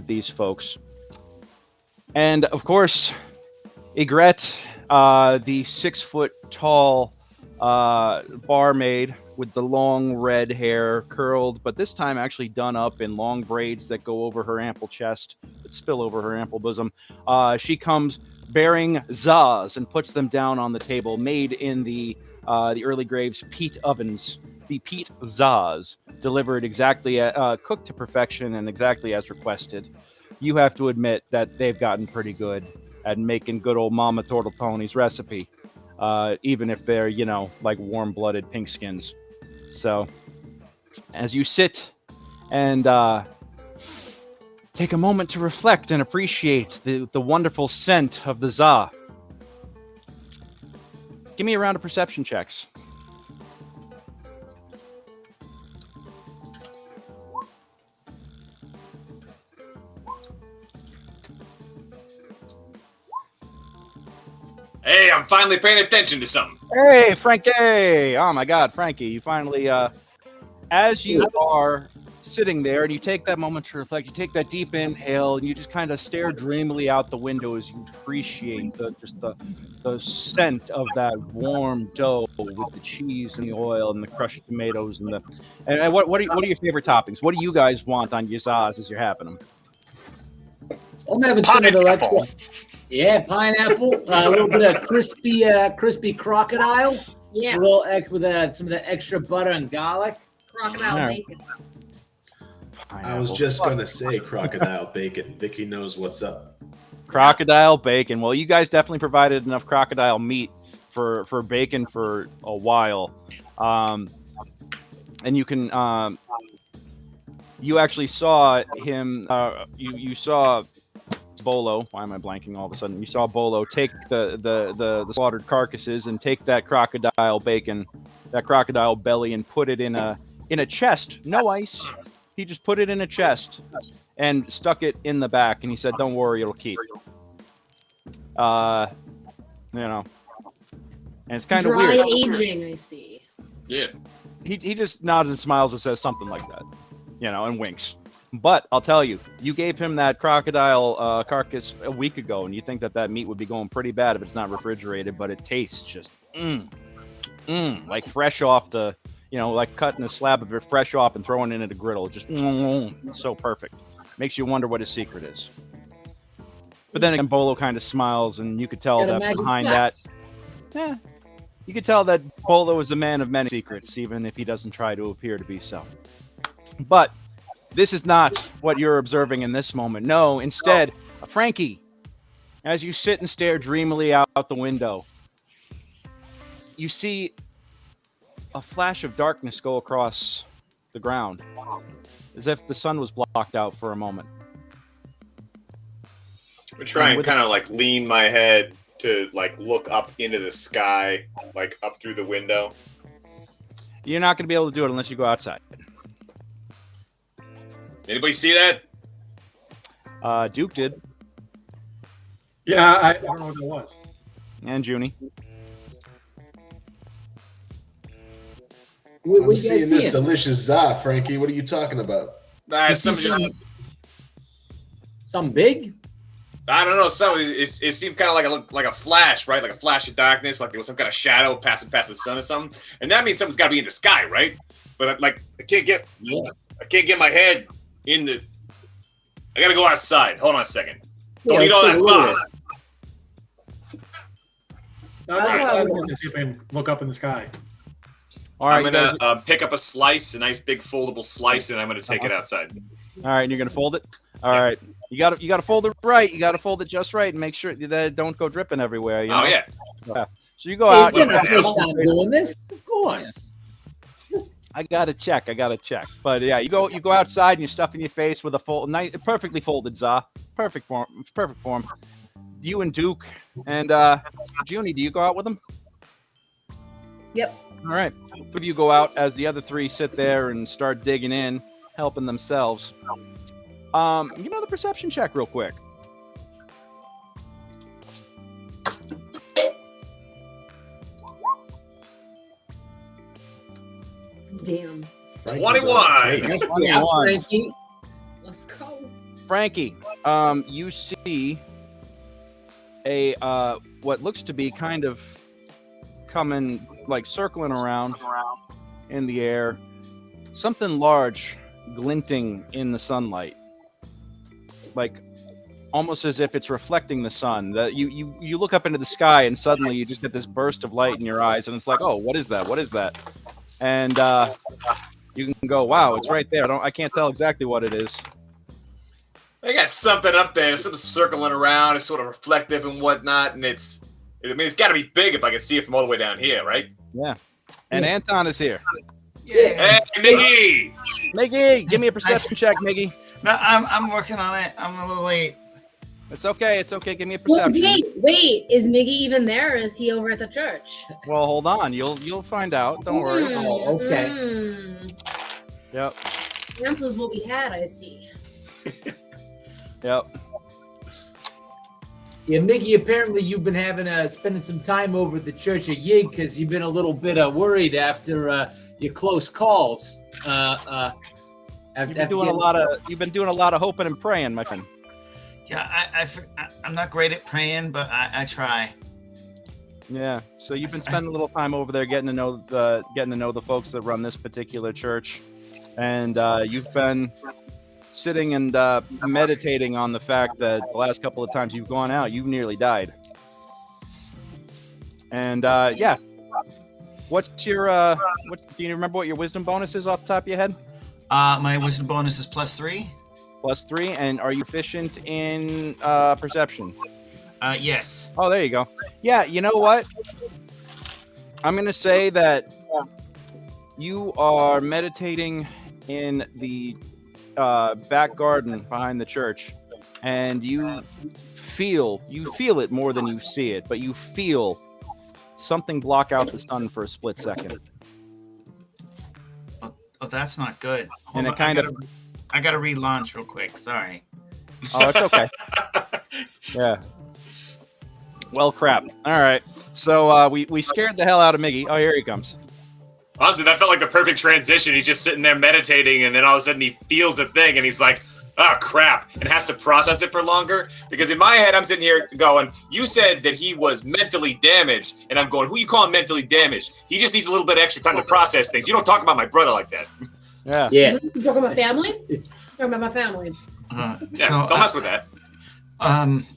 S1: these folks, and of course Eckart, the 6 foot tall barmaid with the long red hair, curled, but this time actually done up in long braids that go over her ample chest, that spill over her ample bosom. She comes bearing zaz and puts them down on the table, made in the early graves peat ovens. The peat zaz, delivered exactly, cooked to perfection and exactly as requested. You have to admit that they've gotten pretty good at making good old Mama Tortletoni's recipe, even if they're, you know, like warm-blooded pink skins. So, as you sit and take a moment to reflect and appreciate the wonderful scent of the za, give me a round of perception checks.
S7: Hey, I'm finally paying attention to something.
S1: Hey, Frankie! Oh my God, Frankie! You finally, as you are sitting there, and you take that moment to reflect, you take that deep inhale, and you just kind of stare dreamily out the window as you appreciate the scent of that warm dough with the cheese and the oil and the crushed tomatoes and what are your favorite toppings? What do you guys want on your zaz as you're having them?
S2: I'm having some of the extra. Yeah, pineapple. A little bit of crispy crocodile.
S6: Yeah,
S2: A little with some of the extra butter and garlic.
S6: crocodile
S1: Yeah.
S6: bacon.
S3: I was just gonna say crocodile bacon. Vicky knows what's up.
S1: Crocodile bacon. Well, you guys definitely provided enough crocodile meat for bacon for a while. And you can you actually saw him you saw Bolo. Why am I blanking all of a sudden? You saw Bolo take the slaughtered carcasses and take that crocodile bacon, that crocodile belly, and put it in a chest. No ice. He just put it in a chest and stuck it in the back, and he said, "Don't worry, it'll keep." You know, and it's kind of
S6: Dry
S1: weird.
S6: aging, I see.
S7: Yeah.
S1: He just nods and smiles and says something like that, you know, and winks. But I'll tell you, you gave him that crocodile carcass a week ago, and you think that meat would be going pretty bad if it's not refrigerated, but it tastes just like fresh off the, you know, like cutting a slab of it fresh off and throwing it in a griddle. Just so perfect. Makes you wonder what his secret is. But then again, Bolo kind of smiles, and you could tell
S6: Got a
S1: that
S6: magic
S1: behind
S6: box.
S1: that, you could tell that Bolo is a man of many secrets, even if he doesn't try to appear to be so. But this is not what you're observing in this moment. No, instead, Frankie, as you sit and stare dreamily out the window, you see a flash of darkness go across the ground, as if the sun was blocked out for a moment.
S7: I'm trying to kind of like lean my head to like look up into the sky, like up through the window.
S1: You're not going to be able to do it unless you go outside.
S7: Anybody see that?
S1: Duke did,
S4: Yeah, I don't know what that was.
S1: and Junie.
S2: What
S3: I'm
S2: you
S3: seeing
S2: guys
S3: this
S2: seeing?
S3: delicious za, Frankie. What are you talking about?
S2: Something big?
S7: I don't know. It seemed kind of like a flash, right? Like a flash of darkness, like there was some kind of shadow passing past the sun or something. And that means something's got to be in the sky, right? But I can't get my head in the. I gotta go outside. Hold on a second. Don't eat all that sauce.
S4: No, outside looking to see if I can look up in the sky.
S1: All right,
S7: I'm gonna pick up a slice, a nice big foldable slice, and I'm gonna take it outside.
S1: All right, and you're gonna fold it. All right, you got to fold it right. You got to fold it just right and make sure that it don't go dripping everywhere. You know?
S7: Oh yeah.
S1: So you go out.
S2: It's not the first time doing this, of course.
S1: I gotta check. But yeah, you go outside and you're stuffing your face with a nice, perfectly folded za. Perfect form. You and Duke and Junie, do you go out with them?
S5: Yep.
S1: All right. Three of you go out as the other three sit there and start digging in, helping themselves. Give another perception check real quick.
S6: Damn.
S7: 21.
S2: Yeah, Frankie.
S6: Let's go.
S1: Frankie, you see a what looks to be kind of coming, like circling around in the air, something large glinting in the sunlight, like almost as if it's reflecting the sun. That you look up into the sky and suddenly you just get this burst of light in your eyes, and it's like, oh, what is that? And you can go, wow, it's right there. I can't tell exactly what it is.
S7: I got something up there, something circling around. It's sort of reflective and whatnot, and it's got to be big if I can see it from all the way down here, right?
S1: Yeah. And Anton is here.
S7: Hey, Miggy!
S1: Miggy, give me a perception check, Miggy.
S8: No, I'm working on it. I'm a little late.
S1: It's okay. Give me a
S6: Well,
S1: perception.
S6: wait. Is Miggy even there, or is he over at the church?
S1: Well, hold on. You'll find out. Don't worry.
S2: Oh, okay.
S1: Yep.
S6: Answers will be had, I see.
S1: Yep.
S2: Yeah, Mickey, apparently you've been spending some time over at the Church of Yig because you've been a little bit worried after your close calls.
S1: You've been doing a lot of hoping and praying, my friend.
S8: Yeah, I'm not great at praying, but I try.
S1: Yeah. So you've been spending a little time over there getting to know the folks that run this particular church, and you've been sitting and meditating on the fact that the last couple of times you've gone out, you've nearly died. And yeah, what's your do you remember what your wisdom bonus is off the top of your head?
S8: My wisdom bonus is +3.
S1: +3, and are you efficient in perception?
S8: Yes.
S1: Oh, there you go. Yeah, you know what? I'm gonna say that you are meditating in the back garden behind the church, and you feel it more than you see it, but you feel something block out the sun for a split second.
S8: Oh, that's not good.
S1: And
S8: Hold
S1: it kind
S8: on, I gotta relaunch real quick. Sorry.
S1: Oh, it's okay. Yeah. Well, crap. All right. So we scared the hell out of Miggy. Oh, here he comes.
S7: Honestly, that felt like the perfect transition. He's just sitting there meditating, and then all of a sudden he feels the thing, and he's like, oh, crap, and has to process it for longer. Because in my head, I'm sitting here going, you said that he was mentally damaged, and I'm going, who you calling mentally damaged? He just needs a little bit of extra time to process things. You don't talk about my brother like that.
S1: Yeah.
S2: Yeah.
S6: You talking about family? Talking about my family.
S7: Yeah,
S8: So,
S7: don't mess with that.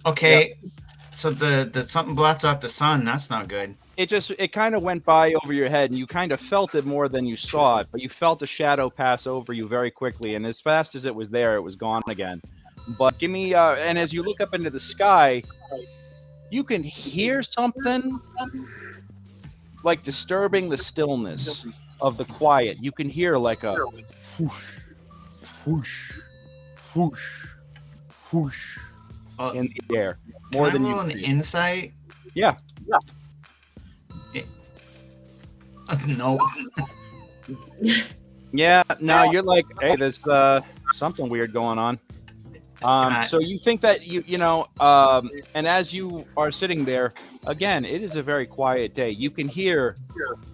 S8: okay. Yeah. So the something blots out the sun. That's not good.
S1: It kind of went by over your head, and you kind of felt it more than you saw it, but you felt a shadow pass over you very quickly, and as fast as it was there, it was gone again. But give me, and as you look up into the sky, you can hear something like disturbing the stillness of the quiet. You can hear like a whoosh, whoosh, whoosh, whoosh in the air. More than you
S8: roll an insight?
S1: Yeah.
S8: No.
S1: Yeah, no, you're like, hey, there's something weird going on. So you think that you know, and as you are sitting there, again, it is a very quiet day. You can hear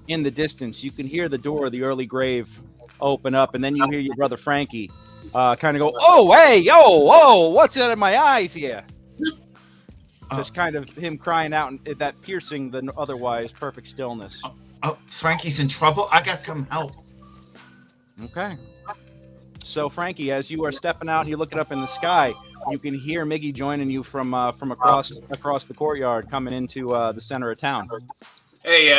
S1: in the distance, you can hear the door of the early grave open up, and then you hear your brother Frankie kind of go, oh, hey, yo, whoa, what's that in my eyes here? Just kind of him crying out, and that piercing the otherwise perfect stillness.
S8: Oh, Frankie's in trouble. I gotta come help.
S1: Okay. So Frankie, as you are stepping out, you're looking up in the sky. You can hear Miggy joining you from across the courtyard, coming into the center of town.
S7: Hey,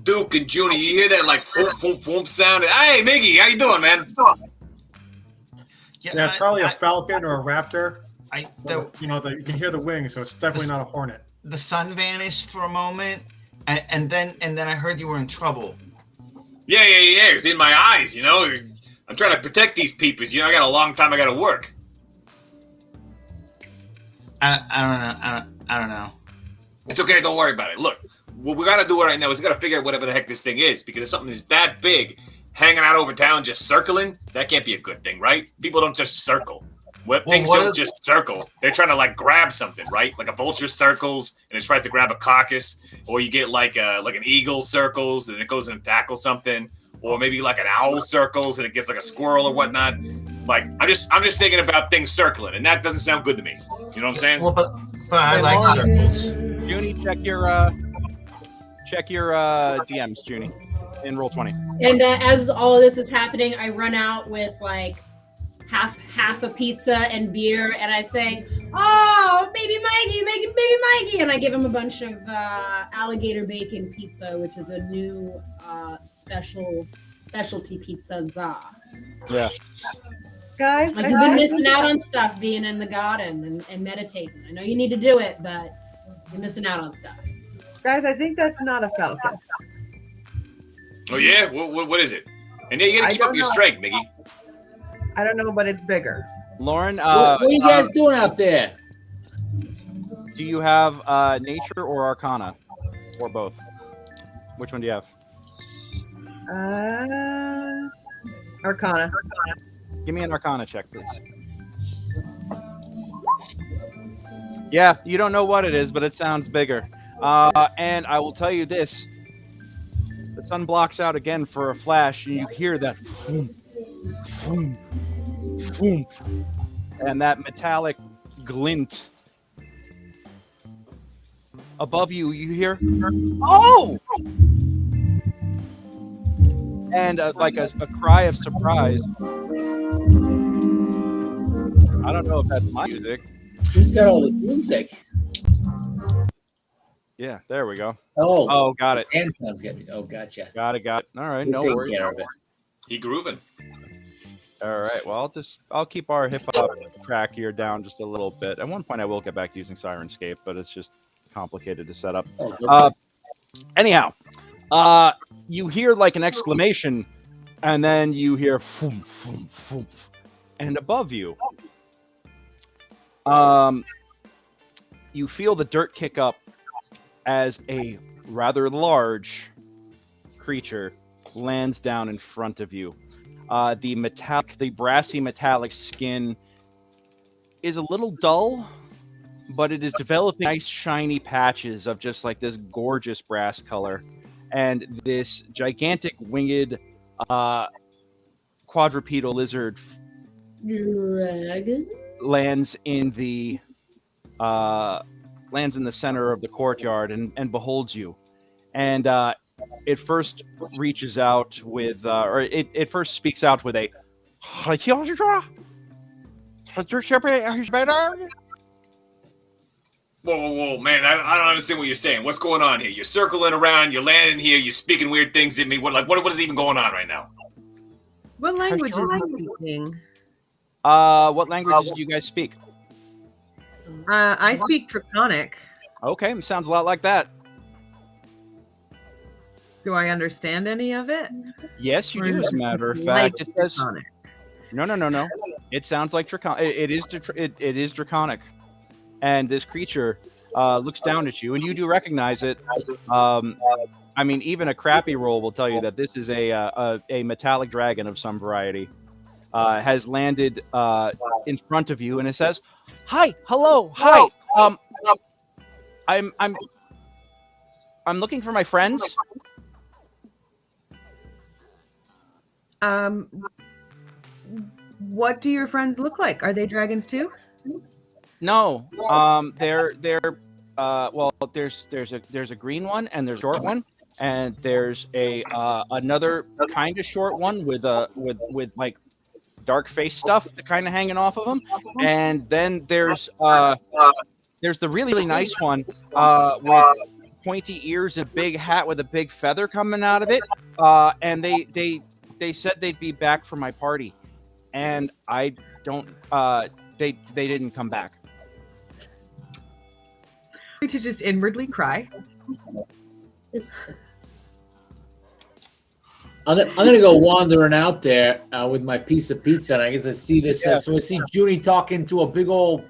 S7: Duke and Junie, you hear that like foom foom foom sound? Hey, Miggy, how you doing, man?
S4: Yeah, it's probably a falcon or a raptor.
S8: You
S4: you can hear the wings, so it's definitely not a hornet.
S8: The sun vanished for a moment, and then I heard you were in trouble.
S7: Yeah. It's in my eyes, you know. I'm trying to protect these peepers. You know, I got a long time I got to work.
S8: I don't know.
S7: It's okay. Don't worry about it. Look, what we got to do right now is we got to figure out whatever the heck this thing is, because if something is that big, hanging out over town, just circling, that can't be a good thing, right? People don't just circle. Things don't just circle. They're trying to like grab something, right? Like a vulture circles and it tries to grab a carcass, or you get like an eagle circles and it goes and tackles something, or maybe like an owl circles and it gets like a squirrel or whatnot. Like I'm just thinking about things circling, and that doesn't sound good to me. You know what I'm saying?
S8: Well, but I like circles.
S1: Junie, check your DMs, Junie, in roll 20.
S6: And as all of this is happening, I run out with like half a pizza and beer, and I say, "Oh, baby Mikey," and I give him a bunch of alligator bacon pizza, which is a new specialty pizza.
S1: Yeah.
S5: Guys,
S6: Like you've been missing out on stuff being in the garden and meditating. I know you need to do it, but you're missing out on stuff.
S5: Guys, I think that's not a falcon.
S7: Oh yeah, what is it? And you gotta keep up your strength, Miggy.
S5: I don't know, but it's bigger.
S1: Lauren,
S2: What are you guys doing out there?
S1: do you have nature or arcana, or both? Which one do you have?
S5: Arcana.
S1: Give me an arcana check, please. Yeah, you don't know what it is, but it sounds bigger. And I will tell you this. The sun blocks out again for a flash, and you hear that boom, boom, boom, and that metallic glint. Above you, you hear, oh! And like a cry of surprise. I don't know if that's my music.
S2: Who's got all this music?
S1: Yeah, there we go.
S2: Oh,
S1: got it.
S2: Anton's got it. Oh, gotcha.
S1: Got it. All right,
S2: He's
S1: no
S2: taking
S1: worries.
S2: care of it.
S7: He grooving.
S1: All right, well, I'll keep our hip hop track here down just a little bit. At one point, I will get back to using Sirenscape, but it's just complicated to set up. Anyhow, you hear like an exclamation, and then you hear foom, foom, foom, and above you, you feel the dirt kick up as a rather large creature lands down in front of you. The brassy metallic skin is a little dull, but it is developing nice shiny patches of just like this gorgeous brass color. And this gigantic winged quadrupedal lizard
S6: Dragon?
S1: lands in the center of the courtyard and beholds you. And it first reaches out with, or it first speaks out with a
S7: Whoa, man! I don't understand what you're saying. What's going on here? You're circling around. You're landing here. You're speaking weird things at me. What is even going on right now?
S5: What language are you speaking?
S1: What languages do you guys speak?
S5: I speak Draconic.
S1: Okay, sounds a lot like that.
S5: Do I understand any of it?
S1: Yes, you do. As a matter of
S5: Like
S1: fact, it says
S5: Draconic.
S1: no. It sounds like Draconic. It is Draconic, and this creature looks down at you, and you do recognize it. I mean, even a crappy roll will tell you that this is a metallic dragon of some variety. Has landed in front of you, and it says, "Hi, hello, hi. I'm looking for my friends."
S5: What do your friends look like? Are they dragons too?
S1: No, they're well, there's a green one and there's a short one, and there's another kind of short one with like dark face stuff kind of hanging off of them, and then there's the really nice one with pointy ears and big hat with a big feather coming out of it, and they said they'd be back for my party, and I don't. They didn't come back.
S5: To just inwardly cry.
S2: I'm gonna go wandering out there with my piece of pizza, and I guess I see this.
S1: Yeah.
S2: So I see Junie talking to a big old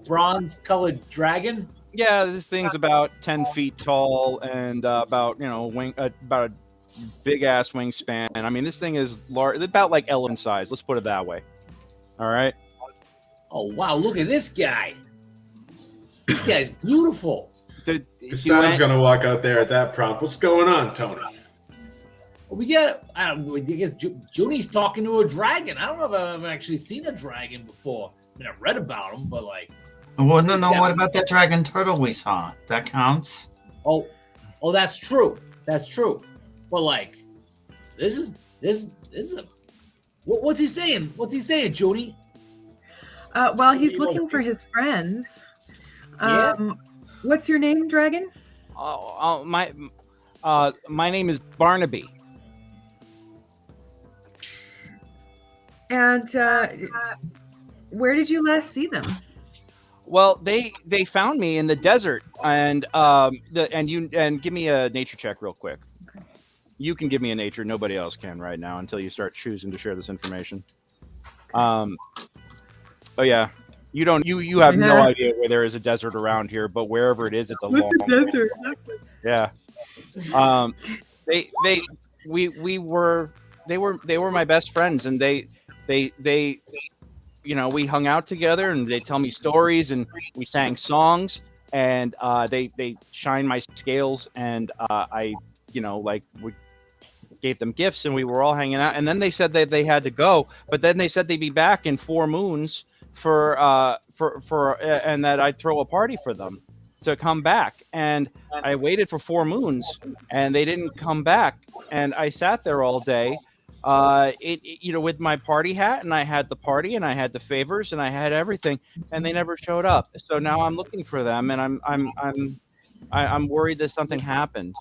S2: bronze-colored dragon.
S1: Yeah, this thing's about 10 feet tall and about a big ass wingspan. I mean, this thing is large, about like elephant size. Let's put it that way. All right.
S2: Oh wow! Look at this guy. This guy's beautiful.
S3: Casan's gonna walk out there at that prompt. What's going on, Tony?
S2: We get. I guess Junie's talking to a dragon. I don't know if I've actually seen a dragon before. I mean, I've read about them, but like.
S8: Well, no. What about that dragon turtle we saw? That counts.
S2: Oh, that's true. That's true. But like, this is a. What's he saying? What's he saying, Junie?
S5: Well, he's looking for his friends. What's your name, dragon?
S1: My name is Barnaby.
S5: And where did you last see them?
S1: Well, they found me in the desert, and give me a nature check real quick.
S5: Okay.
S1: You can give me a nature. Nobody else can right now until you start choosing to share this information. Oh yeah, you don't. You have no idea where there is a desert around here, but wherever it is, it's a long
S5: desert?
S1: Yeah. They were my best friends, and they we hung out together, and they tell me stories, and we sang songs, and they shined my scales, and we gave them gifts, and we were all hanging out. And then they said that they had to go, but then they said they'd be back in 4 moons and that I'd throw a party for them to come back. And I waited for 4 moons, and they didn't come back, and I sat there all day with my party hat, and I had the party, and I had the favors, and I had everything, and they never showed up. So now I'm looking for them, and I'm worried that something happened.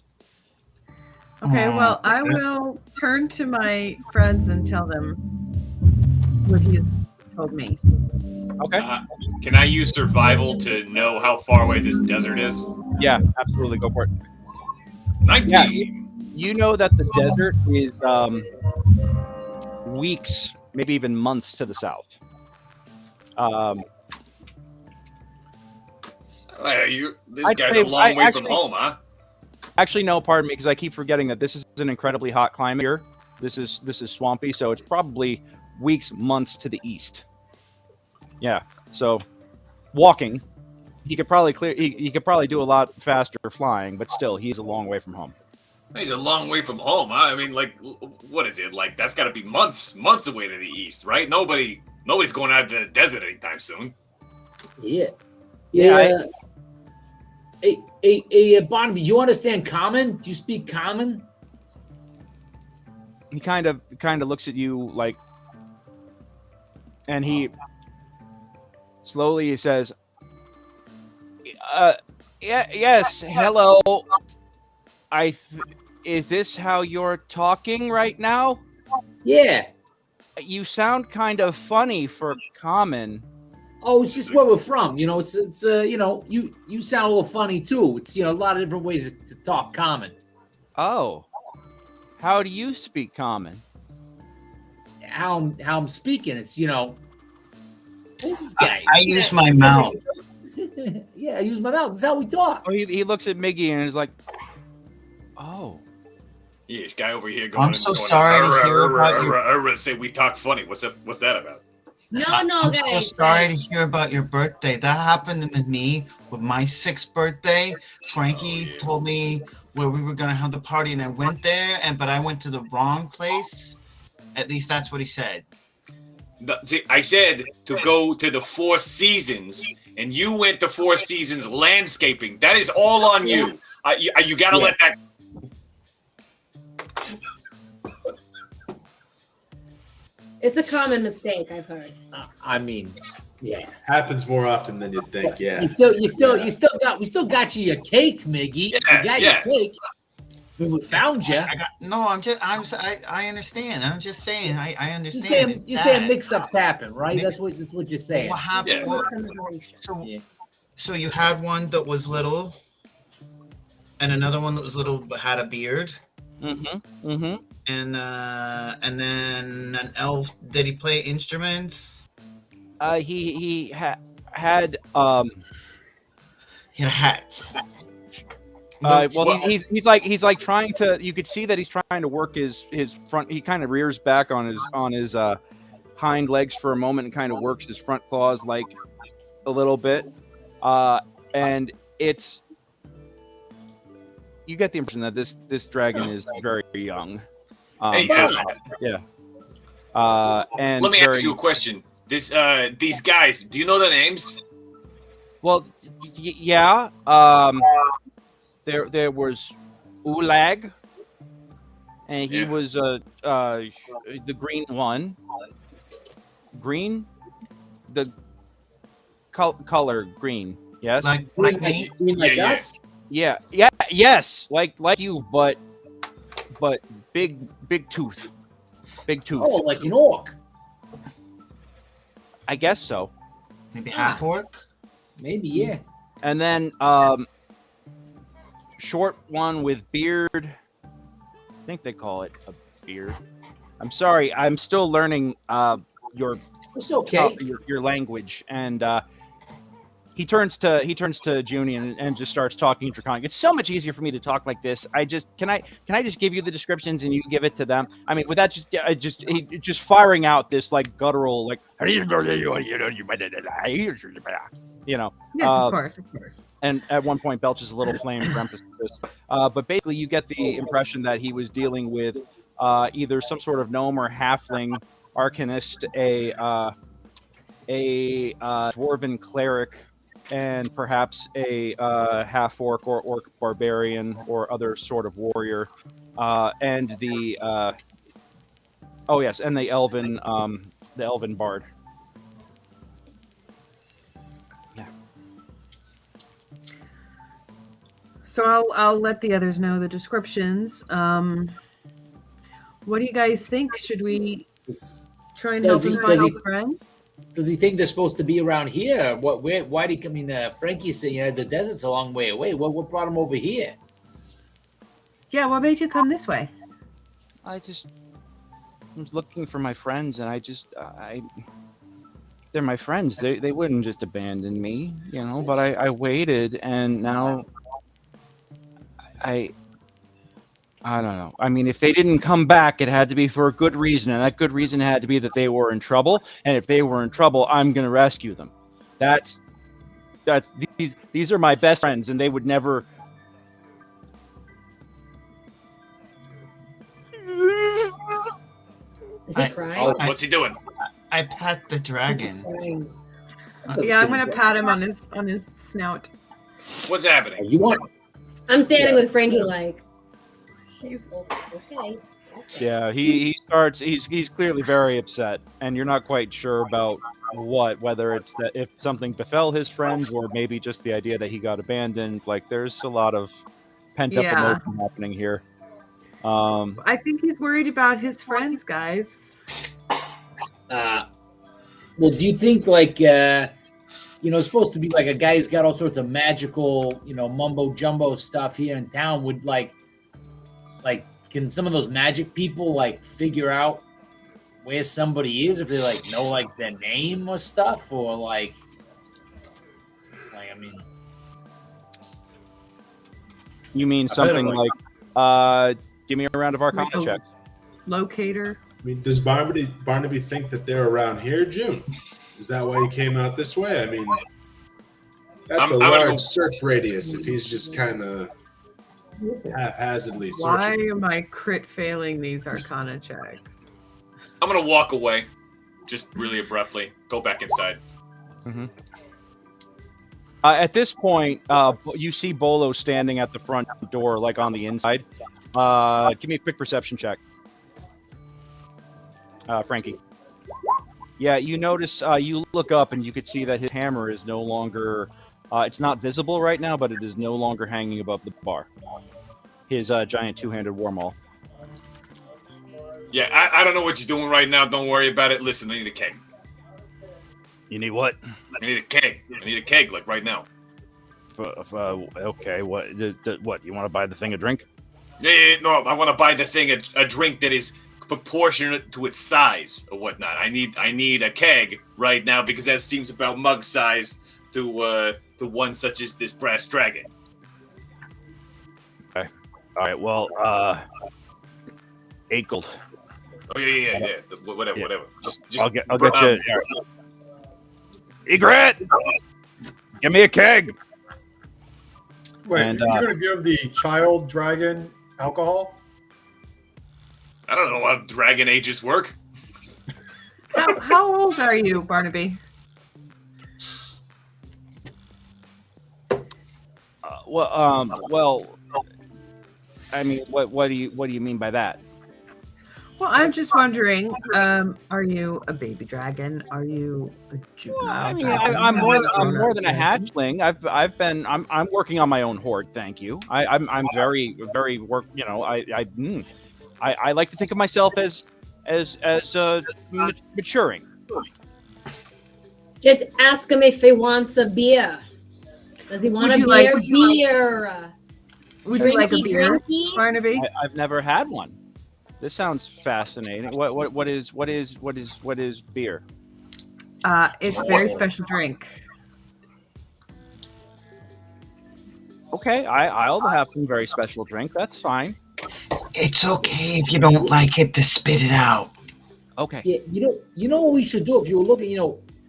S5: Okay, well, I will turn to my friends and tell them what he has told me.
S1: Okay.
S7: Can I use survival to know how far away this desert is?
S1: Yeah, absolutely. Go for it.
S7: 19.
S1: Yeah, you know that the desert is weeks, maybe even months to the south.
S7: This guy's a long way from home, huh?
S1: Actually, no, pardon me, because I keep forgetting that this is an incredibly hot climate here. This is swampy, so it's probably weeks, months to the east. Yeah, so walking, he could probably he could probably do a lot faster flying, but still, he's a long way from home.
S7: He's a long way from home, huh? I mean, like, what is it? Like, that's got to be months away to the east, right? Nobody's going out to the desert anytime soon.
S2: Yeah. Hey, Barnaby, you understand Common? Do you speak Common?
S1: He kind of looks at you like, and he slowly says, yes, hello. Is this how you're talking right now?
S2: Yeah.
S1: You sound kind of funny for Common.
S2: Oh, it's just where we're from. It's you sound a little funny too. It's a lot of different ways to talk Common.
S1: Oh. How do you speak Common?
S2: How I'm speaking, it's this guy.
S8: I use my mouth.
S2: Yeah, I use my mouth. That's how we talk.
S1: Oh, he looks at Miggy and is like, oh.
S7: Yeah, this guy over here going.
S8: I'm so sorry to hear about your.
S7: Say we talk funny. What's that about?
S6: No,
S8: I'm
S6: guys.
S8: so sorry to hear about your birthday. That happened with me with my 6th birthday. Frankie told me where we were gonna have the party, and I went there, but I went to the wrong place. At least that's what he said.
S7: See, I said to go to the Four Seasons, and you went to Four Seasons landscaping. That is all on you. You gotta let that.
S6: It's a common mistake, I've heard.
S2: I mean, yeah,
S3: happens more often than you'd think. Yeah,
S2: we still got you your cake, Miggy.
S7: Yeah,
S2: we got your cake. We found you.
S8: I understand. I'm just saying. I understand.
S2: You're saying mix-ups happen, right? That's what you're saying.
S8: What happened?
S7: Yeah.
S8: So you had one that was little, and another one that was little but had a beard.
S1: Mm-hmm. Mm-hmm.
S8: And then an elf. Did he play instruments?
S1: He had
S8: He had a hat.
S1: Well, he's like trying to. You could see that he's trying to work his front. He kind of rears back on his hind legs for a moment and kind of works his front claws like a little bit. And it's, you get the impression that this dragon is very young. Yeah. And
S7: let me ask you a question. These guys, do you know their names?
S1: Well, yeah. There was Ulag, and he was the green one. Green, the color green. Yes.
S8: Like me.
S2: Like us?
S1: Yeah. Yes. Like you, but big tooth. Big tooth.
S2: Oh, like an orc.
S1: I guess so.
S8: Maybe half orc.
S2: Maybe, yeah.
S1: And then short one with beard. I think they call it a beard. I'm sorry, I'm still learning your
S2: It's okay.
S1: your language, and he turns to Junie and just starts talking Draconic. It's so much easier for me to talk like this. Can I just give you the descriptions and you give it to them? I mean, without just firing out this like guttural like
S5: Yes, of course.
S1: And at one point belches a little flame for emphasis. But basically, you get the impression that he was dealing with either some sort of gnome or halfling arcanist, a dwarven cleric, and perhaps a half orc or orc barbarian or other sort of warrior, and the Oh yes, and the elven bard.
S5: So I'll let the others know the descriptions. What do you guys think? Should we try and help him find his friends?
S2: Does he think they're supposed to be around here? What? Where? Why did he? I mean, Frankie said, the desert's a long way away. What brought him over here?
S5: Yeah, what made you come this way?
S1: I was looking for my friends, and they're my friends. They wouldn't just abandon me, But I waited, and now I don't know. I mean, if they didn't come back, it had to be for a good reason, and that good reason had to be that they were in trouble. And if they were in trouble, I'm going to rescue them. These are my best friends, and they would never.
S6: Is he crying?
S7: What's he doing?
S8: I pet the dragon.
S5: Yeah, I'm gonna pat him on his snout.
S7: What's happening?
S2: You want?
S6: I'm standing with Frankie like. He's okay.
S1: Yeah, he starts. He's clearly very upset, and you're not quite sure about whether it's that if something befell his friends, or maybe just the idea that he got abandoned. Like, there's a lot of pent up emotion happening here.
S5: I think he's worried about his friends, guys.
S2: Well, do you think it's supposed to be like a guy who's got all sorts of magical, mumbo jumbo stuff here in town? Would like, can some of those magic people figure out where somebody is if they know their name or stuff, or I mean,
S1: you mean something give me a round of Arcana checks.
S5: Locator.
S3: I mean, does Barnaby think that they're around here, June? Is that why he came out this way? I mean, that's a large search radius if he's just kind of haphazardly searching.
S5: Why am I crit failing these Arcana checks?
S7: I'm going to walk away, just really abruptly. Go back inside.
S1: Mm-hmm. At this point, you see Bolo standing at the front door, on the inside. Give me a quick perception check. Frankie. Yeah, you notice, you look up and you could see that his hammer is no longer, it's not visible right now, but it is no longer hanging above the bar. His giant two-handed war maul.
S7: Yeah, I don't know what you're doing right now. Don't worry about it. Listen, I need a keg.
S1: You need what?
S7: I need a keg. I need a keg, right now.
S1: Okay, what? You want to buy the thing a drink?
S7: Yeah, no, I want to buy the thing a drink that is proportionate to its size or whatnot. I need a keg right now because that seems about mug size to one such as this brass dragon.
S1: Okay. All right. Well, 8 gold.
S7: Oh yeah. Whatever. Just
S1: I'll get you. Egret, give me a keg.
S4: Wait, you're gonna give the child dragon alcohol?
S7: I don't know how dragon ages work.
S5: How old are you, Barnaby?
S1: Well, I mean, what do you mean by that?
S5: Well, I'm just wondering, are you a baby dragon? Are you a juvenile dragon?
S1: I'm more than a hatchling. I'm working on my own horde. Thank you. I'm very work. I like to think of myself as maturing.
S6: Just ask him if he wants a beer. Does he want a beer?
S5: Would you like a beer, Barnaby?
S1: I've never had one. This sounds fascinating. What is beer?
S5: It's a very special drink.
S1: Okay, I'll have some very special drink. That's fine.
S8: It's okay if you don't like it to spit it out.
S1: Okay.
S2: Yeah, you know what we should do if you were looking.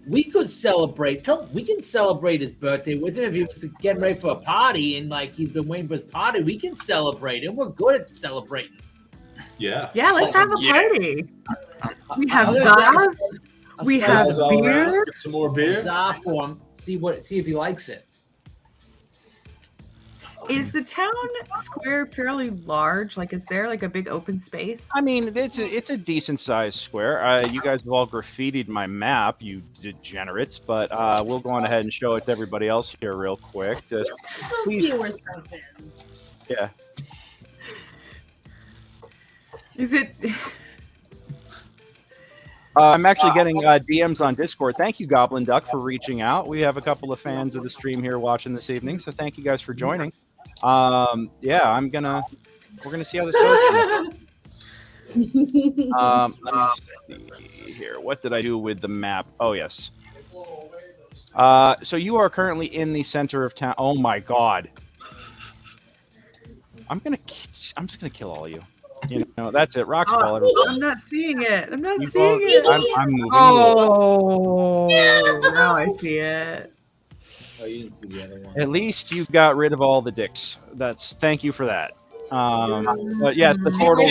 S2: We could celebrate. We can celebrate his birthday with him if he was getting ready for a party and he's been waiting for his party. We can celebrate, and we're good at celebrating.
S3: Yeah.
S5: Yeah, let's have a party. We have Zaz. We have beer.
S3: Get some more beer.
S2: Zaz for him. See if he likes it.
S5: Is the town square fairly large? Like, is there like a big open space?
S1: I mean, it's a decent sized square. You guys have all graffitied my map, you degenerates, but we'll go on ahead and show it to everybody else here real quick. Just,
S6: Let's go see where stuff is.
S1: yeah.
S5: Is it?
S1: I'm actually getting DMs on Discord. Thank you, Goblin Duck, for reaching out. We have a couple of fans of the stream here watching this evening, so thank you guys for joining. Yeah, we're gonna see how this goes. Let me see here. What did I do with the map? Oh yes. So you are currently in the center of town. Oh my God. I'm just gonna kill all of you. You know, that's it. Rock fall, everybody.
S5: I'm not seeing it. I'm not
S1: You
S5: seeing
S1: both-
S5: it.
S1: I'm moving.
S5: Oh, now I see it.
S2: Oh, you didn't see the other one.
S1: At least you got rid of all the dicks. Thank you for that. But yes, the portal.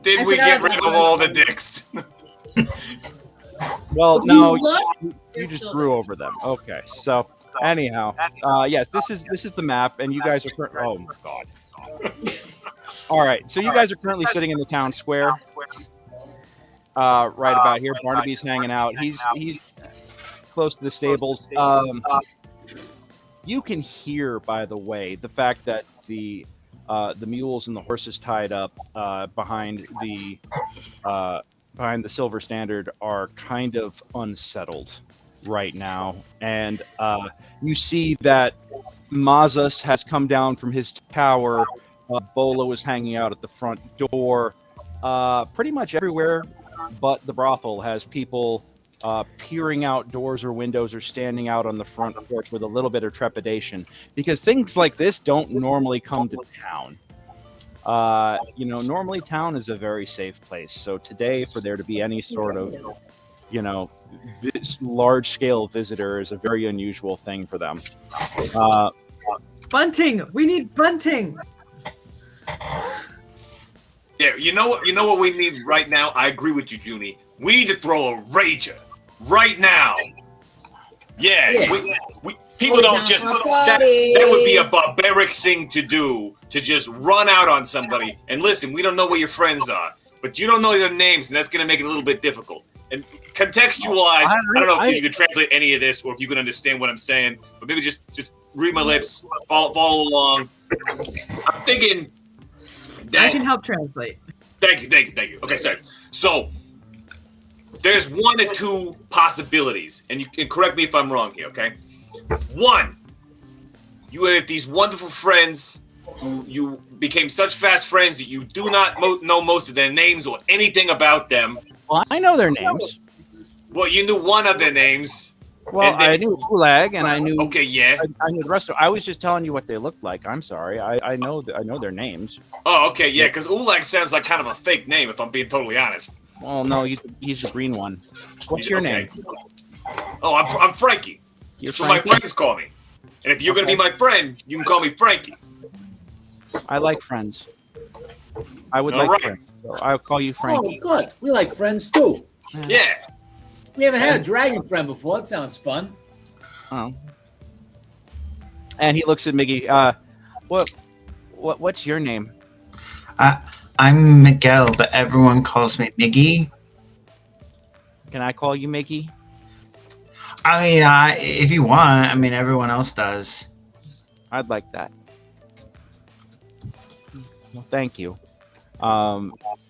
S7: Did we get rid of all the dicks?
S1: Well, no,
S6: Look,
S1: you
S6: they're
S1: just
S6: still
S1: grew over them. Okay, so anyhow, yes, this is the map, and you guys are oh my God. All right, so you guys are currently sitting in the town square, right about here. Barnaby's hanging out. He's close to the stables. You can hear, by the way, the fact that the mules and the horses tied up behind the Silver Standard are kind of unsettled right now, and you see that Mazas has come down from his tower. Bolo is hanging out at the front door. Pretty much everywhere but the brothel has people peering out doors or windows or standing out on the front porch with a little bit of trepidation, because things like this don't normally come to town. Normally town is a very safe place. So today, for there to be any sort of, large-scale visitor is a very unusual thing for them.
S5: Bunting. We need bunting.
S7: Yeah, you know what we need right now? I agree with you, Junie. We need to throw a rager right now. Yeah. People don't just that would be a barbaric thing to do, to just run out on somebody. And listen, we don't know where your friends are, but you don't know their names, and that's going to make it a little bit difficult. And contextualize. I don't know if you can translate any of this or if you can understand what I'm saying, but maybe just read my lips, follow along. I'm thinking.
S5: I can help translate.
S7: Thank you. Okay, sorry. So there's one or two possibilities, and you can correct me if I'm wrong here, okay? One, you have these wonderful friends who you became such fast friends that you do not know most of their names or anything about them.
S1: Well, I know their names.
S7: Well, you knew one of their names.
S1: Well, I knew Ulag, and I knew.
S7: Okay, yeah.
S1: I knew the rest of. I was just telling you what they looked like. I'm sorry. I know their names.
S7: Oh, okay, yeah. Because Ulag sounds like kind of a fake name, if I'm being totally honest.
S1: Well, no, he's the green one. What's your name?
S7: Oh, I'm Frankie. That's what my friends call me. And if you're gonna be my friend, you can call me Frankie.
S1: I like friends. I would like friends. So I'll call you Frankie.
S2: Oh, good. We like friends too.
S7: Yeah.
S2: We haven't had a dragon friend before. That sounds fun.
S1: Oh. And he looks at Miggy. What's your name?
S8: I'm Miguelle, but everyone calls me Miggy.
S1: Can I call you Miggy?
S8: I mean, if you want. I mean, everyone else does.
S1: I'd like that. Well, thank you.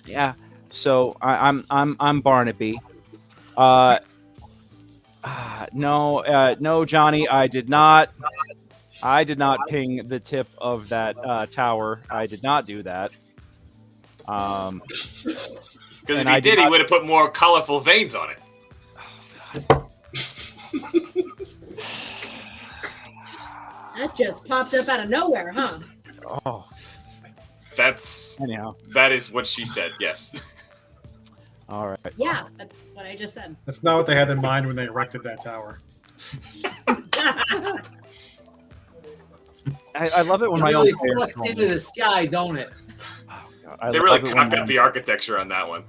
S1: Yeah. So I'm Barnaby. No, Johnny, I did not ping the tip of that tower. I did not do that.
S7: Because if he did, he would have put more colorful veins on it.
S6: That just popped up out of nowhere, huh?
S1: Oh.
S7: That is what she said, yes.
S1: All right.
S6: Yeah, that's what I just said.
S4: That's not what they had in mind when they erected that tower.
S1: I love it when my
S2: really
S1: own
S2: thrust into the sky, don't it?
S1: Oh,
S7: they really cocked up the architecture on that one.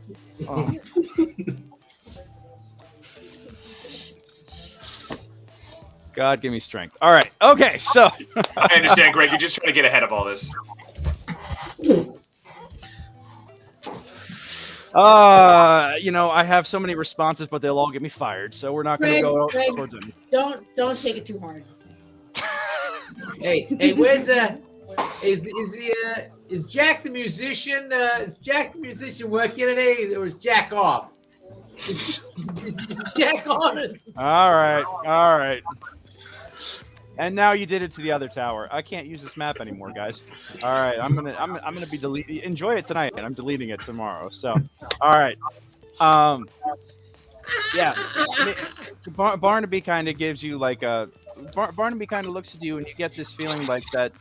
S1: Oh. God, give me strength. All right. Okay. So
S7: I understand, Greg. You're just trying to get ahead of all this.
S1: I have so many responses, but they'll all get me fired. So we're not going to go towards them.
S6: Don't take it too hard.
S2: Hey, where's is Jack the musician? Is Jack the musician working today, or is Jack off? Is Jack on?
S1: All right. And now you did it to the other tower. I can't use this map anymore, guys. All right, I'm gonna be deleting. Enjoy it tonight, and I'm deleting it tomorrow. So, all right. Yeah. Barnaby kind of gives you like a. Barnaby kind of looks at you, and you get this feeling like that.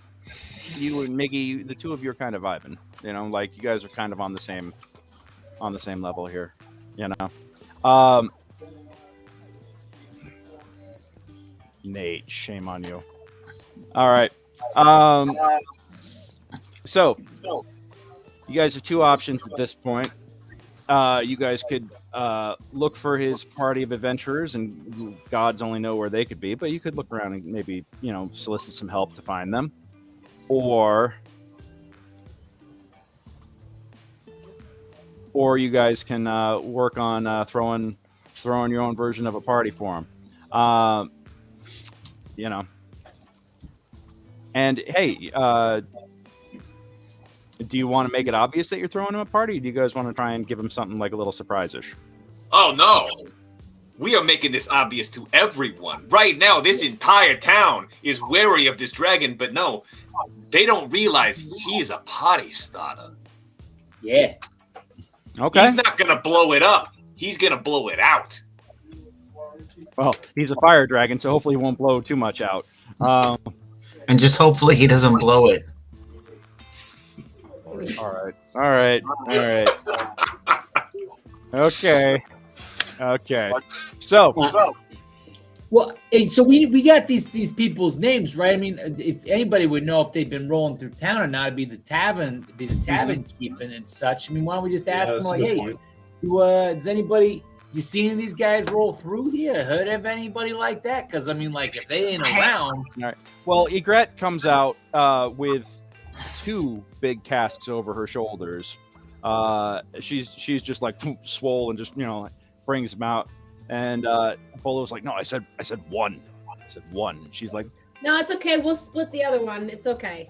S1: You and Miggy, the two of you are kind of vibing. You know, like you guys are kind of on the same level here. You know. Nate, shame on you. All right. So you guys have two options at this point. You guys could look for his party of adventurers, and gods only know where they could be, but you could look around and maybe, solicit some help to find them. Or you guys can work on throwing your own version of a party for him. And hey, do you want to make it obvious that you're throwing him a party? Or do you guys want to try and give him something like a little surprise-ish?
S7: Oh, no. We are making this obvious to everyone. Right now, this entire town is wary of this dragon, but no, they don't realize he's a party starter.
S2: Yeah.
S1: Okay.
S7: He's not going to blow it up. He's going to blow it out.
S1: Well, he's a fire dragon, so hopefully he won't blow too much out.
S8: And just hopefully he doesn't blow it.
S1: All right. Okay. So,
S2: well, so we got these people's names, right? I mean, if anybody would know if they've been rolling through town or not, it'd be the tavern keeping and such. I mean, why don't we just ask them, like, hey, does anybody? You seen these guys roll through here? Heard of anybody like that? Because I mean, like, if they ain't around.
S1: All right. Well, Eckart comes out with two big casks over her shoulders. She's just like swole and just brings them out. And Bolo's like, no, I said one. I said one. She's like,
S6: no, it's okay. We'll split the other one. It's okay.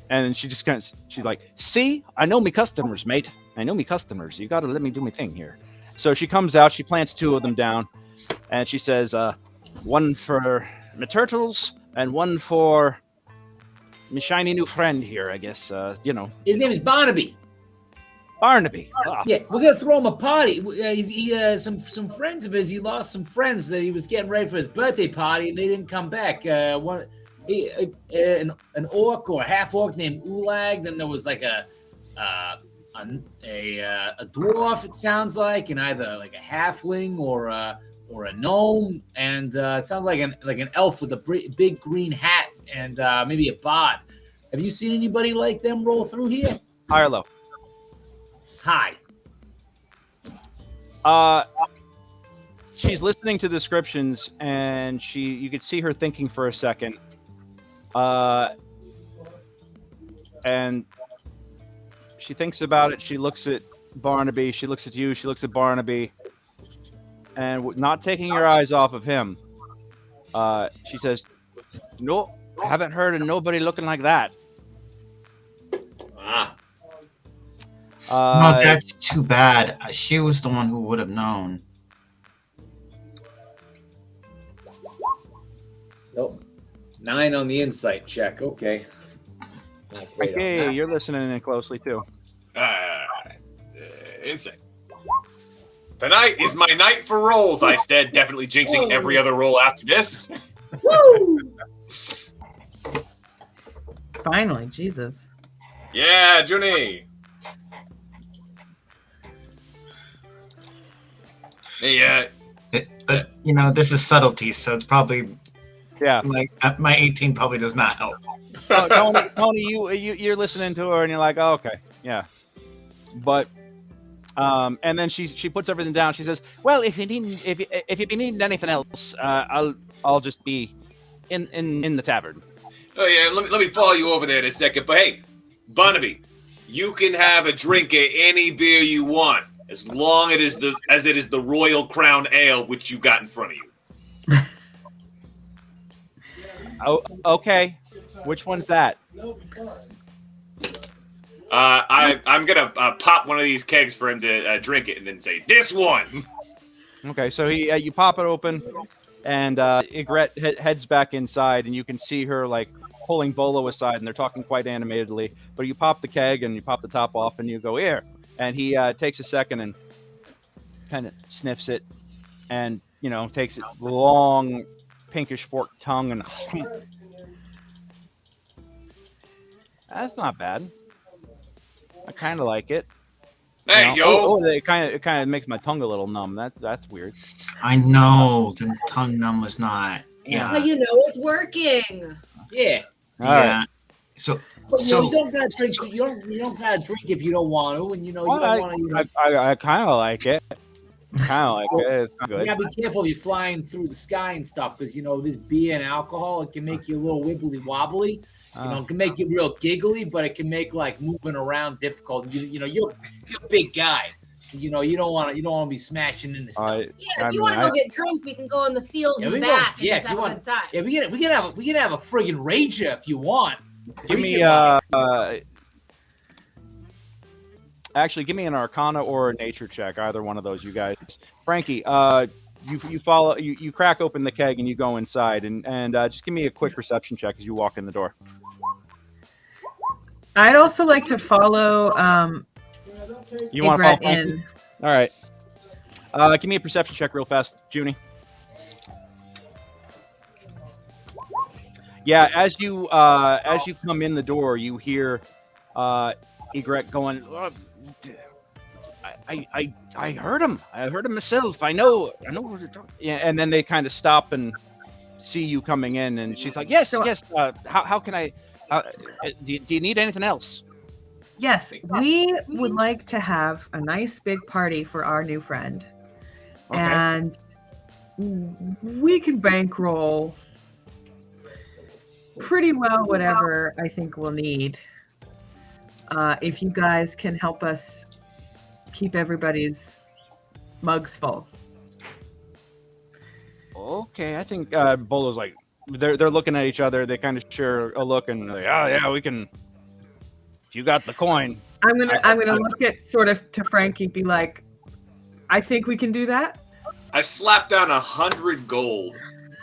S1: And she just she's like, see, I know me customers, mate. I know me customers. You got to let me do my thing here. So she comes out, she plants two of them down, and she says, one for my turtles and one for my shiny new friend here, I guess.
S2: His name is Barnaby.
S1: Barnaby.
S2: Yeah, we're going to throw him a party. Some friends of his, he lost some friends that he was getting ready for his birthday party, and they didn't come back. An orc or a half-orc named Ulag, then there was like a dwarf, it sounds like, and either like a halfling or a gnome, and it sounds like an elf with a big green hat and maybe a bard. Have you seen anybody like them roll through here?
S1: High or low?
S2: High.
S1: She's listening to the descriptions, and you could see her thinking for a second, and she thinks about it. She looks at Barnaby. She looks at you. She looks at Barnaby. And not taking her eyes off of him, she says, no, haven't heard of nobody looking like that.
S8: No, that's too bad. She was the one who would have known.
S2: Nope. 9 on the insight check. Okay.
S1: Okay, you're listening in closely too.
S7: Insight. Tonight is my night for rolls, I said, definitely jinxing every other roll after this.
S5: Woo! Finally, Jesus.
S7: Yeah, Junie. Hey,
S8: but this is subtlety, so it's probably like my 18 probably does not help.
S1: Tony, you're listening to her and you're like, oh, okay, yeah. But And then she puts everything down. She says, "Well, if you need anything else, I'll just be in the tavern."
S7: Oh yeah, let me follow you over there in a second. But hey, Barnaby, you can have a drink of any beer you want, as long as it is the Royal Crown Ale which you got in front of you.
S1: Oh, okay. Which one's that?
S7: I'm gonna pop one of these kegs for him to drink it, and then say, "This one."
S1: Okay, so you pop it open, and Eckart heads back inside, and you can see her like pulling Bolo aside, and they're talking quite animatedly. But you pop the keg and you pop the top off, and you go here, and he takes a second and kind of sniffs it, and takes it long, pinkish forked tongue, and that's not bad. I kind of like it.
S7: There you go.
S1: Oh, it kind of makes my tongue a little numb. That's weird.
S8: I know the tongue numb was not. Yeah.
S6: But it's working.
S2: Yeah.
S1: All right.
S8: Yeah. So
S2: you don't gotta drink. You don't gotta drink if you don't want to, and you don't want to.
S1: I kind of like it. It's not
S2: You
S1: good.
S2: gotta be careful if you're flying through the sky and stuff, because this beer and alcohol, it can make you a little wibbly wobbly. It can make you real giggly, but it can make like moving around difficult. You're a big guy. You don't want to be smashing into stuff.
S6: Yeah, if you want to go get drunk, we can go in the field and back and just have a good time.
S2: Yeah, we can have a friggin' rager if you want.
S1: Give me actually give me an Arcana or a Nature check, either one of those, you guys. Frankie, you crack open the keg and you go inside, and just give me a quick perception check as you walk in the door.
S5: I'd also like to follow.
S1: You want to follow
S5: Eckart
S1: Frankie?
S5: in.
S1: All right. Give me a perception check real fast, Junie. Yeah, as you come in the door, you hear Eckart going, "Oh, I heard him. I heard him myself. I know what you're talking." Yeah, and then they kind of stop and see you coming in, and she's like, "Yes, yes. How can I? Do you need anything else?"
S5: Yes, we would like to have a nice big party for our new friend, and we can bankroll pretty well whatever I think we'll need. If you guys can help us keep everybody's mugs full.
S1: Okay, I think Bolo's like, they're looking at each other. They kind of share a look, and they're like, "Oh yeah, we can. If you got the coin."
S5: I'm gonna look at sort of to Frankie, be like, "I think we can do that."
S7: I slapped down 100 gold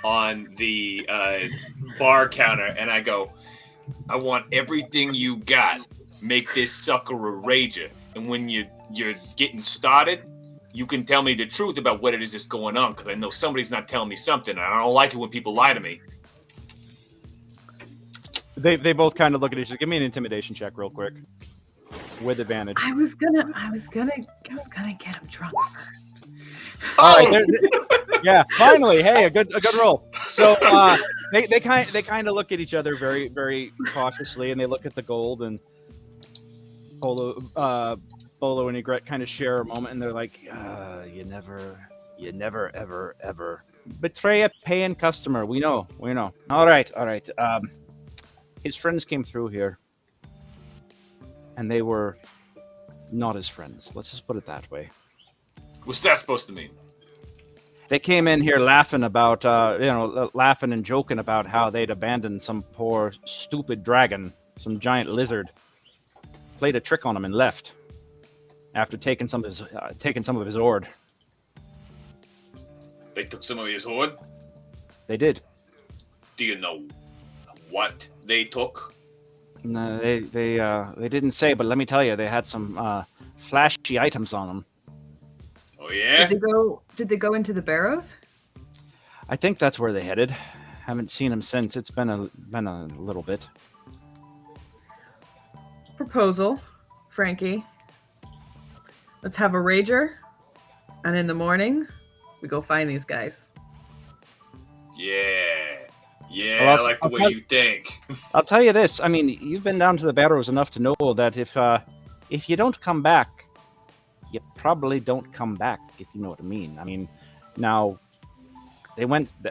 S7: on the bar counter, and I go, "I want everything you got. Make this sucker a rager, and when you're getting started, you can tell me the truth about what it is that's going on, because I know somebody's not telling me something, and I don't like it when people lie to me."
S1: They both kind of look at each other. Give me an intimidation check real quick, with advantage.
S5: I was gonna get him drunk first.
S1: All right, yeah, finally, hey, a good roll. So they kind of look at each other very, very cautiously, and they look at the gold, and Bolo and Eckart kind of share a moment, and they're like, "You never, ever betray a paying customer. We know. All right. His friends came through here, and they were not his friends. Let's just put it that way."
S7: What's that supposed to mean?
S1: They came in here laughing about, laughing and joking about how they'd abandoned some poor, stupid dragon, some giant lizard. Played a trick on him and left after taking some of his hoard.
S7: They took some of his hoard?
S1: They did.
S7: Do you know what they took?
S1: No, they didn't say, but let me tell you, they had some flashy items on them.
S7: Oh yeah?
S5: Did they go into the barrows?
S1: I think that's where they headed. Haven't seen them since. It's been a little bit.
S5: Proposal, Frankie. Let's have a rager, and in the morning, we go find these guys.
S7: Yeah,
S1: Well,
S7: I like the way you think.
S1: I'll tell you this. I mean, you've been down to the barrows enough to know that if you don't come back you probably don't come back, if you know what I mean. I mean, now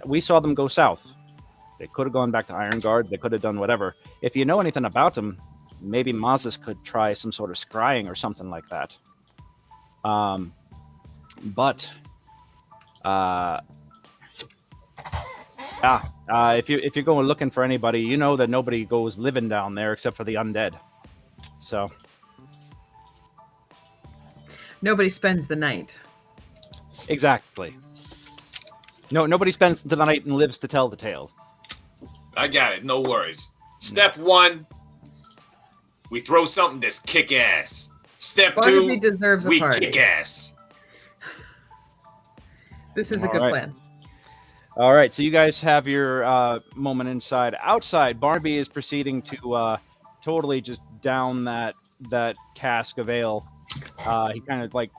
S1: we saw them go south. They could have gone back to Iron Guard. They could have done whatever. If you know anything about them, maybe Mazes could try some sort of scrying or something like that. If you're going looking for anybody, you know that nobody goes living down there except for the undead. So
S5: Nobody spends the night.
S1: exactly. No, nobody spends the night and lives to tell the tale.
S7: I got it. No worries. Step 1, we throw something that's kick ass. Step
S5: Barnaby
S7: 2,
S5: deserves a
S7: we
S5: party.
S7: kick ass.
S5: This is a
S1: All
S5: good
S1: right.
S5: plan.
S1: All right, so you guys have your moment inside. Outside, Barnaby is proceeding to totally just down that cask of ale. He kind of like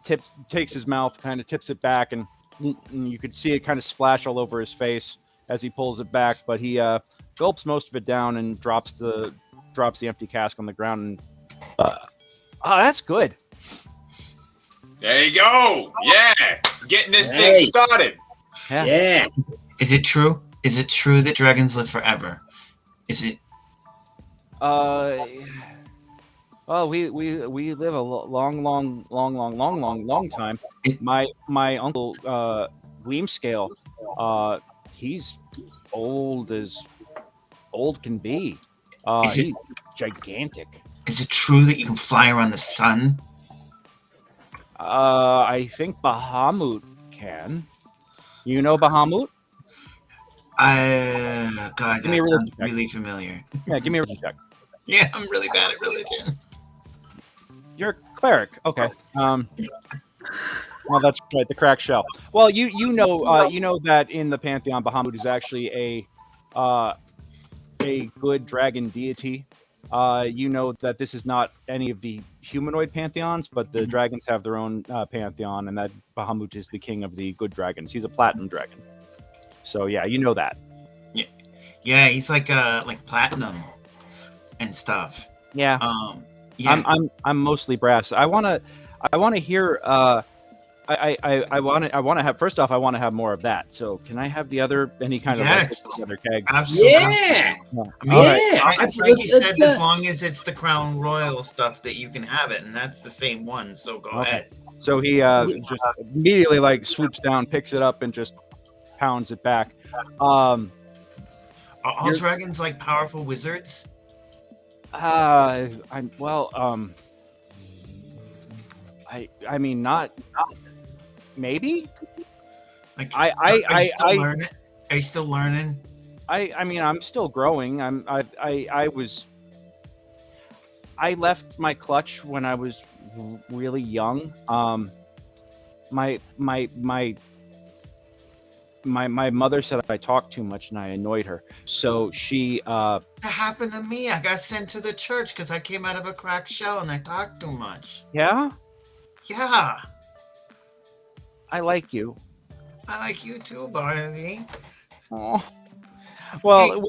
S1: takes his mouth, kind of tips it back, and you could see it kind of splash all over his face as he pulls it back. But he gulps most of it down and drops the empty cask on the ground. And that's good.
S7: There you go. Yeah. Getting this thing started.
S2: Yeah.
S8: Is it true? Is it true that dragons live forever? Is it?
S1: Well, we live a long time. My uncle Gleamscale, he's old as old can be. He's gigantic.
S8: Is it true that you can fly around the sun?
S1: I think Bahamut can. You know Bahamut?
S8: God,
S1: Give me a
S8: that
S1: religion
S8: sounds
S1: check.
S8: really familiar.
S1: Yeah, give me a religion check.
S8: Yeah, I'm really bad at religion.
S1: You're a cleric. Okay. Well, that's right. The cracked shell. Well, you know that in the pantheon, Bahamut is actually a good dragon deity. You know that this is not any of the humanoid pantheons, but the dragons have their own pantheon, and that Bahamut is the king of the good dragons. He's a platinum dragon. So yeah, you know that.
S8: Yeah, he's like platinum and stuff.
S1: Yeah.
S8: Yeah.
S1: I'm mostly brass. I want to hear. I want to have. First off, I want to have more of that. So can I have the other? Any kind
S8: Yes.
S1: of other keg?
S8: Absolutely.
S2: Yeah.
S1: All right.
S8: Frankie said as long as it's the Crown Royal stuff that you can have it, and that's the same one. So go ahead.
S1: So he just immediately like swoops down, picks it up, and just pounds it back.
S8: Are all dragons like powerful wizards?
S1: I mean, not maybe.
S8: Like,
S1: Are
S8: you still learning?
S1: I mean, I'm still growing. I left my clutch when I was really young. My mother said I talked too much and I annoyed her. So she
S8: That happened to me. I got sent to the church because I came out of a cracked shell and I talked too much.
S1: Yeah,
S8: Yeah.
S1: I like you.
S8: I like you too, Barnaby.
S1: Oh. Well,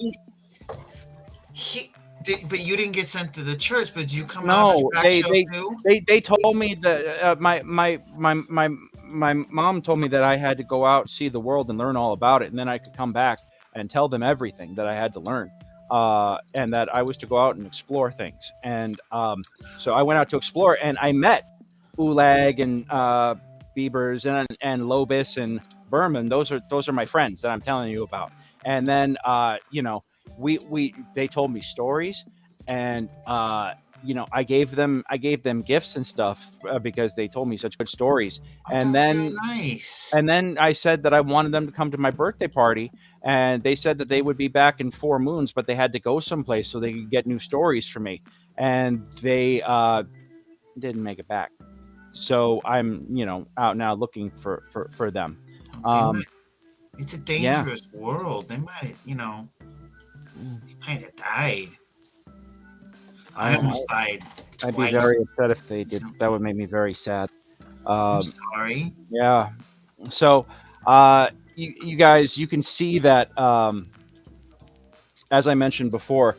S8: But you didn't get sent to the church, but you come
S1: no,
S8: out of a cracked shell too?
S1: they told me that my mom told me that I had to go out, see the world, and learn all about it, and then I could come back and tell them everything that I had to learn, and that I was to go out and explore things. And so I went out to explore, and I met Ulag and Beavers and Lobis and Berman. Those are my friends that I'm telling you about. And then they told me stories, and I gave them gifts and stuff because they told me such good stories. And then
S8: nice.
S1: And then I said that I wanted them to come to my birthday party, and they said that they would be back in 4 moons, but they had to go someplace so they could get new stories for me. And they didn't make it back. So I'm out now looking for them.
S8: It's a dangerous world. They might have died. I almost died twice.
S1: I'd be very upset if they did. That would make me very sad.
S8: I'm sorry.
S1: Yeah. So, you guys, you can see that, as I mentioned before,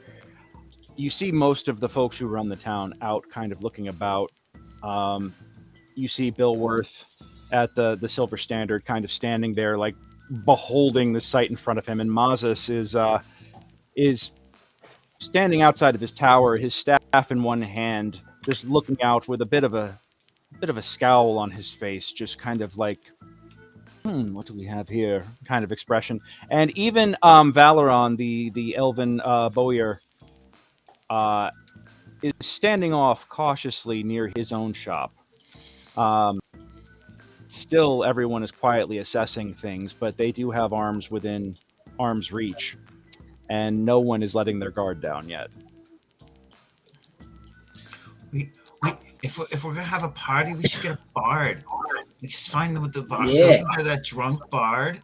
S1: you see most of the folks who run the town out kind of looking about. you see Bill Worth at the Silver Standard, kind of standing there, like beholding the sight in front of him, and Mazas is standing outside of his tower, his staff in one hand, just looking out with a bit of a scowl on his face, just kind of like, what do we have here? Kind of expression. And even Valeron, the elven bowyer, is standing off cautiously near his own shop. Still, everyone is quietly assessing things, but they do have arms within arm's reach, and no one is letting their guard down yet.
S8: If we're gonna have a party, we should get a bard. We just find them with the bard.
S2: Yeah.
S8: That drunk bard.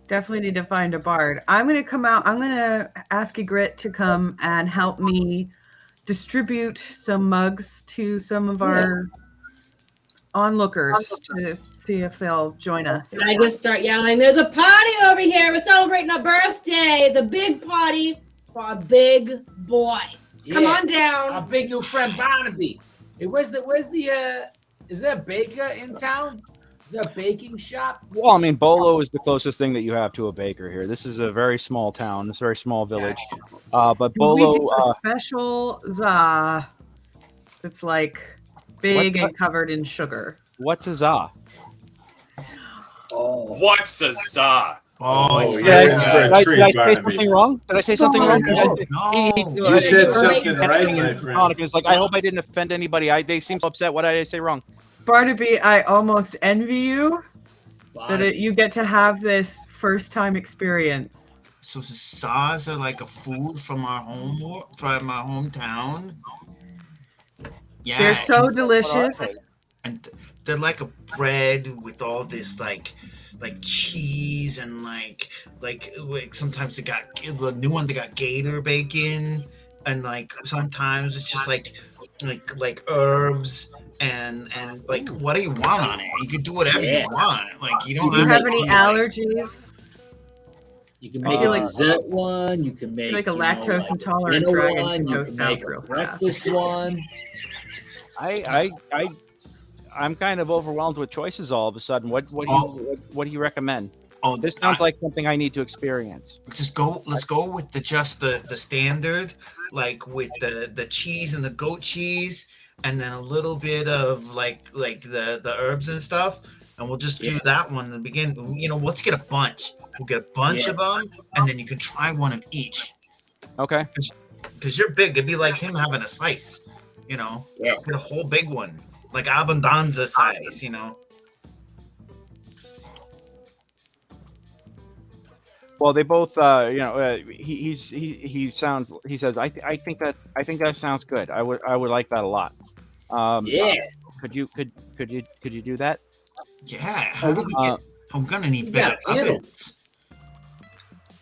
S5: Definitely need to find a bard. I'm going to come out. I'm going to ask Ygritte to come and help me distribute some mugs to some of our onlookers to see if they'll join us.
S6: And I just start yelling, "There's a party over here. We're celebrating a birthday. It's a big party for a big boy. Come on down."
S9: Our big new friend Barnaby. Hey, where's the is there a baker in town? Is there a baking shop?
S1: Well, I mean, Bolo is the closest thing that you have to a baker here. This is a very small town. It's a very small village. But Bolo,
S5: we do a special za that's like big and covered in sugar.
S1: What's a za?
S2: Oh,
S7: What's a za?
S8: Oh,
S1: Did
S3: yeah.
S1: I say something wrong? Did I say something wrong?
S8: No.
S2: you said something right, my friend.
S1: It's like, I hope I didn't offend anybody. They seem so upset. What did I say wrong?
S5: Barnaby, I almost envy you that you get to have this first time experience.
S8: So the saws are like a food from our hometown. Yeah,
S5: They're so delicious.
S8: and they're like a bread with all this like cheese and like sometimes they got the new one. They got gator bacon, and like sometimes it's just like herbs and like what do you want on it? You can do whatever you want. Like you don't
S5: Do you have any allergies?
S9: You can make a dessert one. You can make
S5: Like a lactose intolerant
S9: dinner
S5: dragon
S9: one.
S5: can
S9: You
S5: go
S9: can
S5: south
S9: make a
S5: real fast.
S9: breakfast one.
S1: I'm kind of overwhelmed with choices all of a sudden. What do you recommend?
S8: Oh,
S1: This sounds like something I need to experience.
S8: let's go with the standard, like with the cheese and the goat cheese, and then a little bit of like the herbs and stuff, and we'll just do that one in the beginning. You know, let's get a bunch. We'll get a bunch of them, and then you can try one of each.
S1: Okay.
S8: Because you're big, it'd be like him having a slice. You know, get a whole big one, like Abundanza size. You know.
S1: Well, they both, he says, I think that sounds good. I would like that a lot. Could you do that?
S8: Yeah. I'm gonna need bigger ovens.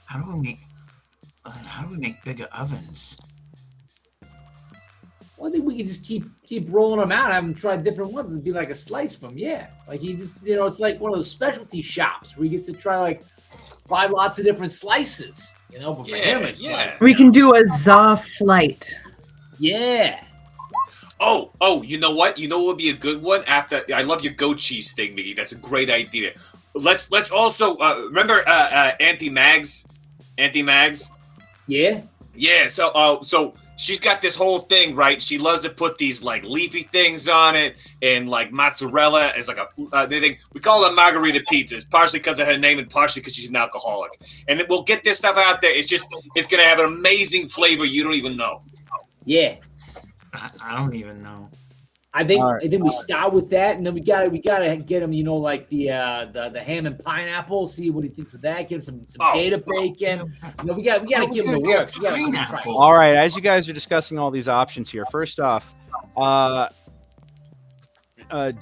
S8: How do we make bigger ovens?
S9: Well, I think we can just keep rolling them out, have them try different ones, and be like a slice from. Yeah, like he just it's like one of those specialty shops where he gets to try like buy lots of different slices. But for him, it's like
S5: We can do a za flight.
S9: yeah.
S7: Oh, you know what? You know what would be a good one? I love your goat cheese thing, Mickey. That's a great idea. Let's also remember Auntie Mags? Auntie Mags?
S9: Yeah.
S7: Yeah, so she's got this whole thing, right? She loves to put these like leafy things on it and like mozzarella. It's like we call them margarita pizzas, partially because of her name and partially because she's an alcoholic. And then we'll get this stuff out there. It's gonna have an amazing flavor you don't even know.
S9: Yeah.
S8: I don't even know.
S9: I think we start with that, and then we gotta get him, like the ham and pineapple. See what he thinks of that. Give him some gator bacon. We gotta give him the works. We gotta try.
S1: All right, as you guys are discussing all these options here, first off,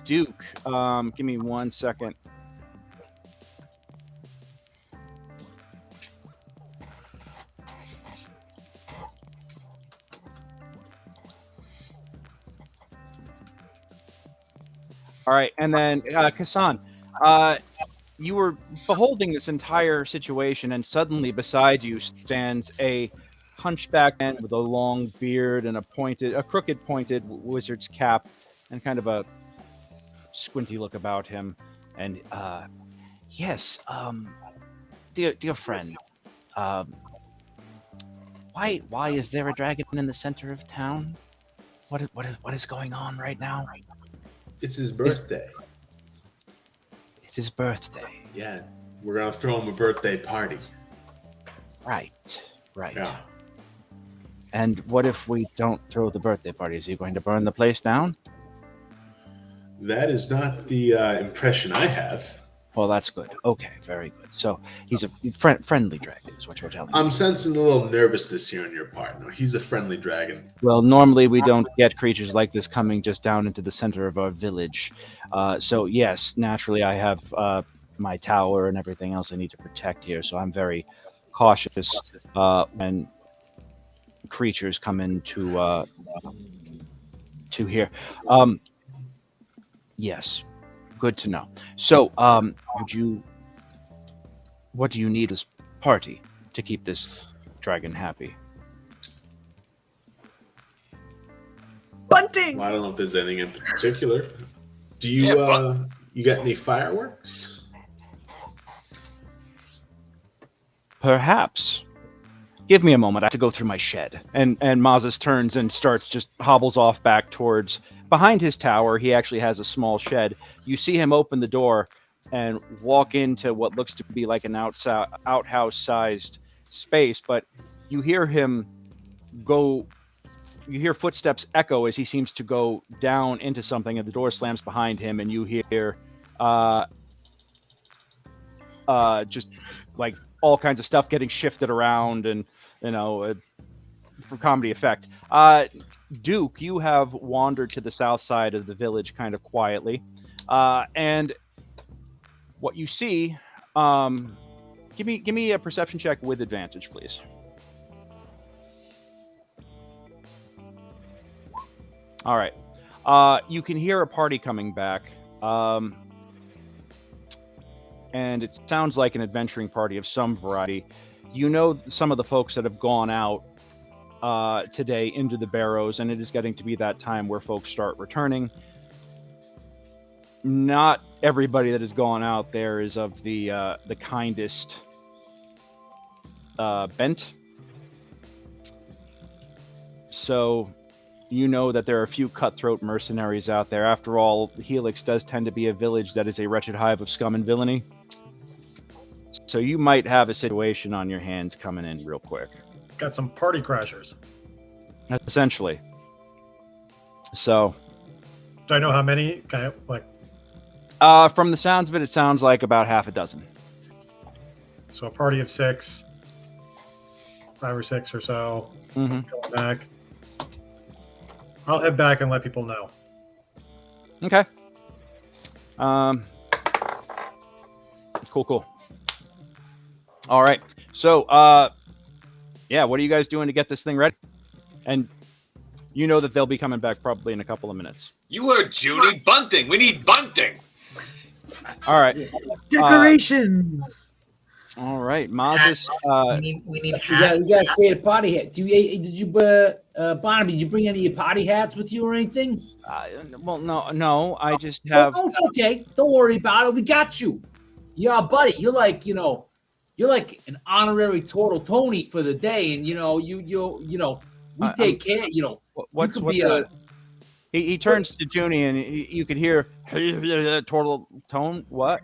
S1: Duke, give me 1 second. All right, and then Casan, you were beholding this entire situation, and suddenly beside you stands a hunchback man with a long beard and a crooked pointed wizard's cap, and kind of a squinty look about him. And yes, dear friend, why is there a dragon in the center of town? What is going on right now?
S3: It's his birthday.
S1: It's his birthday.
S3: Yeah, we're gonna throw him a birthday party.
S1: Right.
S3: Yeah.
S1: And what if we don't throw the birthday party? Is he going to burn the place down?
S3: That is not the impression I have.
S1: Well, that's good. Okay, very good. So he's a friendly dragon, is what you're telling me.
S3: I'm sensing a little nervousness here on your part. No, he's a friendly dragon.
S1: Well, normally we don't get creatures like this coming just down into the center of our village. So yes, naturally I have my tower and everything else I need to protect here. So I'm very cautious when creatures come into to here. Yes. Good to know. So, what do you need as party to keep this dragon happy?
S5: Bunting.
S3: Well, I don't know if there's anything in particular. Do you you got any fireworks?
S1: Perhaps. Give me a moment. I have to go through my shed. And Mazes turns and just hobbles off back towards behind his tower. He actually has a small shed. You see him open the door and walk into what looks to be like an outhouse-sized space, but you hear him go. You hear footsteps echo as he seems to go down into something, and the door slams behind him, and you hear just like all kinds of stuff getting shifted around, and for comedy effect. Duke, you have wandered to the south side of the village kind of quietly, and what you see, give me a perception check with advantage, please. All right. You can hear a party coming back, and it sounds like an adventuring party of some variety. You know some of the folks that have gone out today into the barrows, and it is getting to be that time where folks start returning. Not everybody that has gone out there is of the kindest bent. So you know that there are a few cutthroat mercenaries out there. After all, Helix does tend to be a village that is a wretched hive of scum and villainy. So you might have a situation on your hands coming in real quick.
S4: Got some party crashers.
S1: Essentially. So.
S4: Do I know how many?
S1: From the sounds of it, it sounds like about half a dozen.
S4: So a party of 6, 5 or 6 or so.
S1: Mm-hmm.
S4: Going back. I'll head back and let people know.
S1: Okay. Cool. All right. So, yeah, what are you guys doing to get this thing ready? And you know that they'll be coming back probably in a couple of minutes.
S7: You heard Judy. Bunting. We need bunting.
S1: All right.
S5: Decorations.
S1: All right. Mazes.
S8: We need
S9: We gotta create a party hat. Barnaby, did you bring any of your party hats with you or anything?
S1: Well, no. I just have.
S9: Oh, it's okay. Don't worry about it. We got you. You're our buddy. You're like an honorary Tortletoni for the day, and we take care.
S1: What's he turns to Junie, and you could hear Tortletone. What?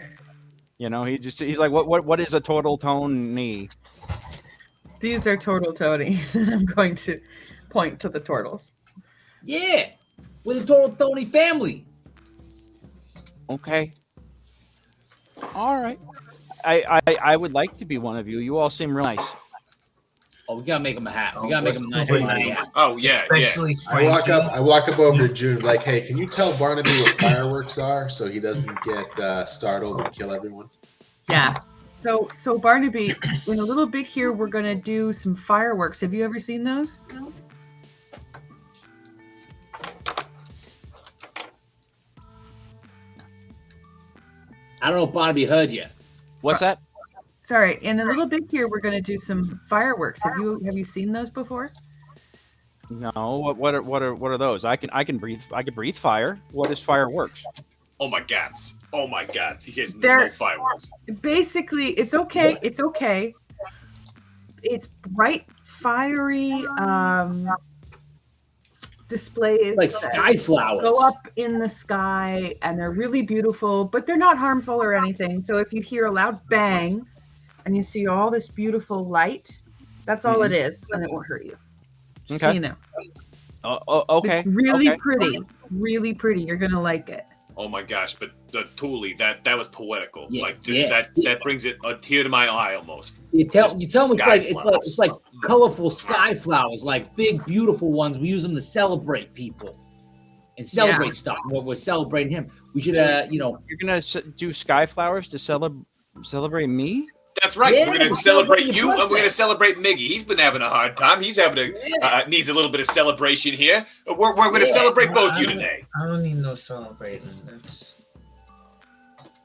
S1: He's like, what is a Tortletoni?
S5: These are Tortletoni. And I'm going to point to the turtles.
S9: Yeah, we're the Tortletoni family.
S1: Okay. All right. I would like to be one of you. You all seem real nice.
S9: Oh, we gotta make him a hat. We gotta make him a nice hat.
S7: Oh yeah,
S8: Especially
S3: I walk up over to June, like, hey, can you tell Barnaby what fireworks are so he doesn't get startled and kill everyone?
S5: Yeah. So Barnaby, in a little bit here, we're gonna do some fireworks. Have you ever seen those?
S9: I don't know if Barnaby heard you.
S1: What's that?
S5: Sorry, in a little bit here, we're gonna do some fireworks. Have you seen those before?
S1: No, what are those? I can breathe fire. What is fireworks?
S7: Oh my gods! Oh my gods! He has
S5: They're-
S7: no fireworks.
S5: Basically, it's okay. It's okay. It's bright, fiery displays.
S9: It's like
S5: that
S9: sky flowers.
S5: Go up in the sky, and they're really beautiful, but they're not harmful or anything. So if you hear a loud bang, and you see all this beautiful light, that's all it is, and it won't hurt you. Just so
S1: Okay.
S5: you know.
S1: Okay.
S5: It's really
S1: okay.
S5: pretty. Really pretty. You're gonna like it.
S7: Oh my gosh! But the Thule, that was poetical.
S9: Yeah,
S7: like just
S9: yeah.
S7: that brings it a tear to my eye almost.
S9: You tell
S7: Just
S9: me
S7: sky
S9: it's like colorful sky flowers, like big beautiful ones. We use them to celebrate people and celebrate stuff. When we're celebrating him, we should
S1: You're gonna do sky flowers to celebrate me?
S7: That's right.
S9: Yeah,
S7: we're gonna
S9: we're
S7: celebrate
S9: celebrating
S7: you,
S9: your
S7: and we're gonna
S9: birthday.
S7: celebrate Miggy. He's been having a hard time. He's having needs a little bit of celebration here. We're gonna celebrate both you today.
S8: I don't need no celebrating. That's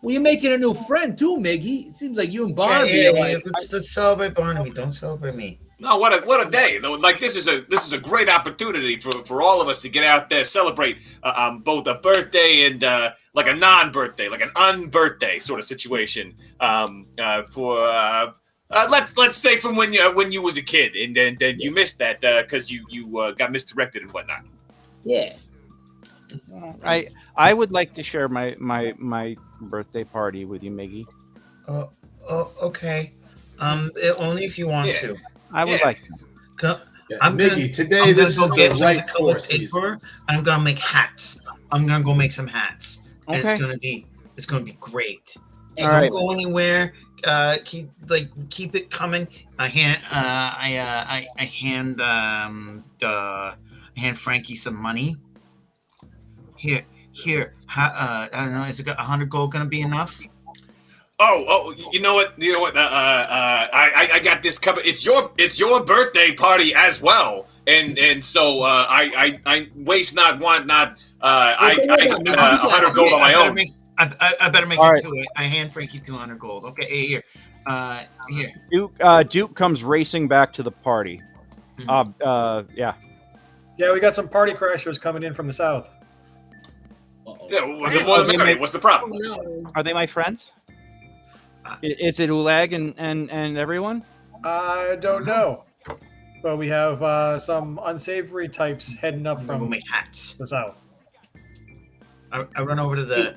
S9: Well, you're making a new friend too, Miggy. It seems like you and
S8: yeah,
S9: Barnaby
S8: yeah,
S9: are
S8: yeah.
S9: like.
S8: Let's celebrate Barnaby. Don't celebrate me.
S7: No, what a day! Though, like this is a great opportunity for all of us to get out there, celebrate both a birthday and like a non-birthday, like an unbirthday sort of situation. Let's say from when you was a kid and then you missed that because you got misdirected and whatnot.
S9: Yeah.
S1: I would like to share my birthday party with you, Miggy.
S8: Oh, okay. Only if you want
S7: Yeah.
S8: to.
S1: I would
S7: Yeah.
S1: like to.
S8: I'm
S3: Miggy,
S8: gonna-
S3: today
S8: I'm
S3: this
S8: gonna
S3: is
S8: go
S3: the
S8: get some
S3: right
S8: colored
S3: course.
S8: paper, and I'm gonna make hats. I'm gonna go make some hats. And
S1: Okay.
S8: it's gonna be great.
S1: All
S8: Don't
S1: right.
S8: go anywhere. Keep it coming. I hand Frankie some money. Here. I don't know. Is it 100 gold gonna be enough?
S7: Oh, you know what? I got this covered. It's your birthday party as well, and so I waste not, want not. I got 100 gold on my own.
S8: I better make
S1: All
S8: it
S1: right.
S8: to it. I hand Frankie 200 gold. Okay, here. Here.
S1: Duke comes racing back to the party. Yeah.
S4: Yeah, we got some party crashers coming in from the south.
S7: Yeah, well, the more the merrier. What's the problem?
S6: No.
S1: Are they my friends? Is it Ulag and everyone?
S4: I don't know. But we have some unsavory types heading up
S8: I'm gonna go
S4: from
S8: make hats.
S4: the south.
S8: I run over to the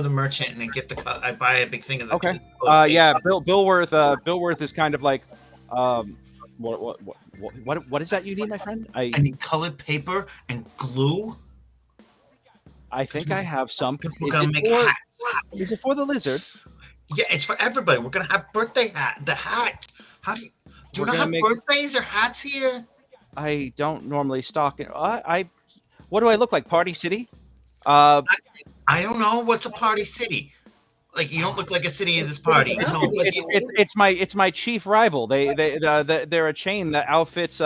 S8: merchant and I get I buy a big thing of the.
S1: Okay.
S8: colored
S1: Yeah.
S8: paper.
S1: Billworth is kind of like, what is that you need, my friend?
S8: I need colored paper and glue.
S1: I think I have some.
S8: We're gonna make hats.
S1: Is it for the lizard?
S8: Yeah, it's for everybody. We're gonna have birthday hat. The hat. How do you
S1: We're
S8: not
S1: gonna
S8: have
S1: make-
S8: birthdays or hats here?
S1: I don't normally stock it. What do I look like? Party City?
S8: I don't know. What's a party city? Like you don't look like a city in this party. No,
S1: It's my chief rival. They're a chain that outfits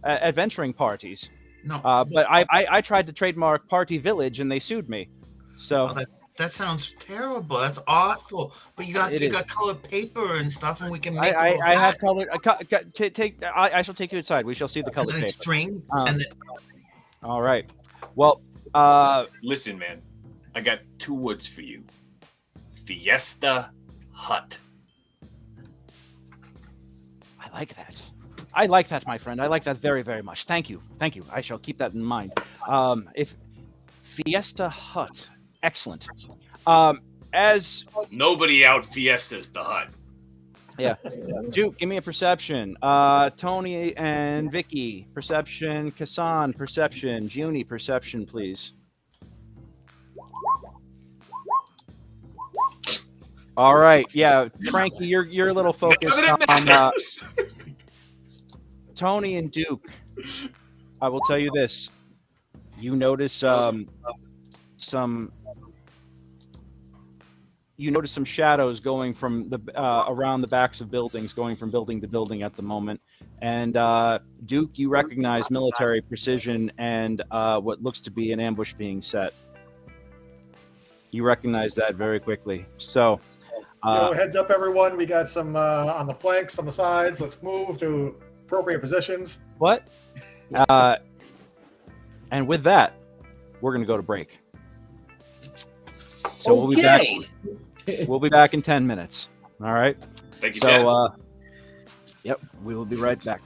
S1: adventuring parties.
S8: no.
S1: But I tried to trademark Party Village and they sued me. So
S8: Oh, that sounds terrible. That's awful. But you got
S1: It
S8: you
S1: is.
S8: got colored paper and stuff, and we can make.
S1: I have colored. I shall take you inside. We shall see the
S8: and
S1: colored
S8: then
S1: paper.
S8: string
S1: Um,
S8: and then,
S1: All right. Well,
S7: Listen, man, I got 2 words for you: Fiesta Hut.
S1: I like that. I like that, my friend. I like that very, very much. Thank you. Thank you. I shall keep that in mind. If Fiesta Hut, excellent. As
S7: Nobody out fiestas the hut.
S1: Duke, give me a perception. Tony and Vicki, perception. Casan, perception. Junie, perception, please. All right. Yeah, Frankie, you're a little focused
S7: None of it
S1: on
S7: matters.
S1: Tony and Duke. I will tell you this. You notice some shadows going from the around the backs of buildings, going from building to building at the moment. And Duke, you recognize military precision and what looks to be an ambush being set. You recognize that very quickly. So,
S4: Heads up, everyone. We got some on the flanks, on the sides. Let's move to appropriate positions.
S1: what? And with that, we're going to go to break. So we'll be back. We'll be back in 10 minutes. All right.
S7: Thank you, Chad.
S1: Yep, we will be right back.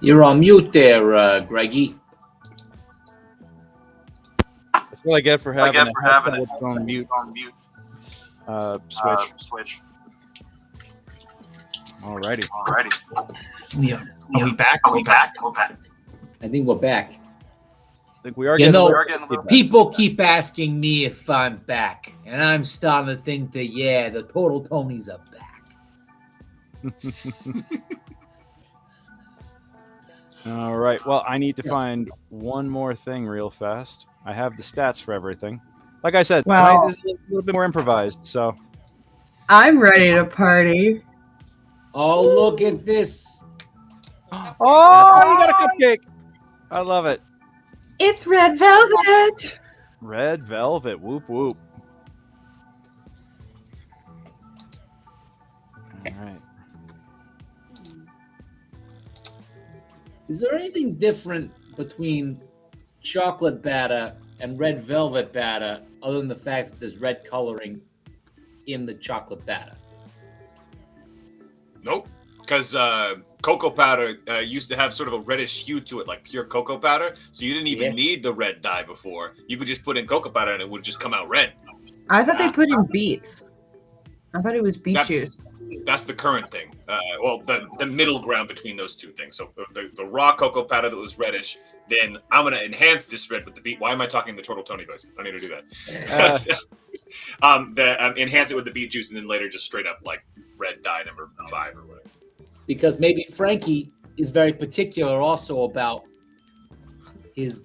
S9: You're on mute there, Greggy.
S1: That's what I get for having a headset with its own mute switch. Alrighty.
S8: Yeah. Are we back? Are we back?
S9: I think we're back.
S1: I think we are
S9: You
S1: getting
S9: know,
S1: a little feedback.
S9: people keep asking me if I'm back, and I'm starting to think that, yeah, the Tortletonis are back.
S1: All right. Well, I need to find one more thing real fast. I have the stats for everything. Like I said,
S5: Well-
S1: tonight is a little bit more improvised. So,
S5: I'm ready to party.
S9: Oh, look at this.
S1: oh, you got a cupcake! I love it.
S5: It's red velvet.
S1: Red velvet. Whoop whoop. All right.
S9: Is there anything different between chocolate batter and red velvet batter other than the fact that there's red coloring in the chocolate batter?
S7: Nope. Because cocoa powder used to have sort of a reddish hue to it, like pure cocoa powder. So you didn't even need the red dye before. You could just put in cocoa powder and it would just come out red.
S5: I thought they put in beets. I thought it was beet juice.
S7: That's the current thing. Well, the middle ground between those two things. So the raw cocoa powder that was reddish, then I'm going to enhance this red with the beet. Why am I talking the Tortletoni voice? I don't need to do that. Enhance it with the beet juice and then later just straight up like red dye number 5 or whatever.
S9: Because maybe Frankie is very particular also about his,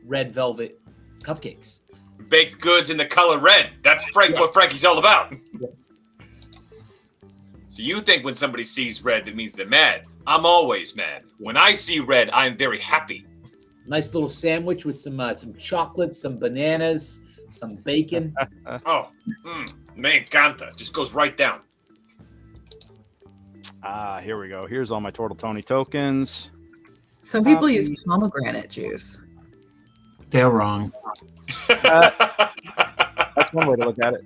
S9: red velvet cupcakes.
S7: Baked goods in the color red. That's what Frankie's all about. So you think when somebody sees red, that means they're mad. I'm always mad. When I see red, I'm very happy.
S9: Nice little sandwich with some chocolate, some bananas, some bacon.
S7: Me encanta. Just goes right down.
S1: Here we go. Here's all my Tortletoni tokens.
S5: Some people use pomegranate juice.
S8: They're wrong.
S1: That's one way to look at it.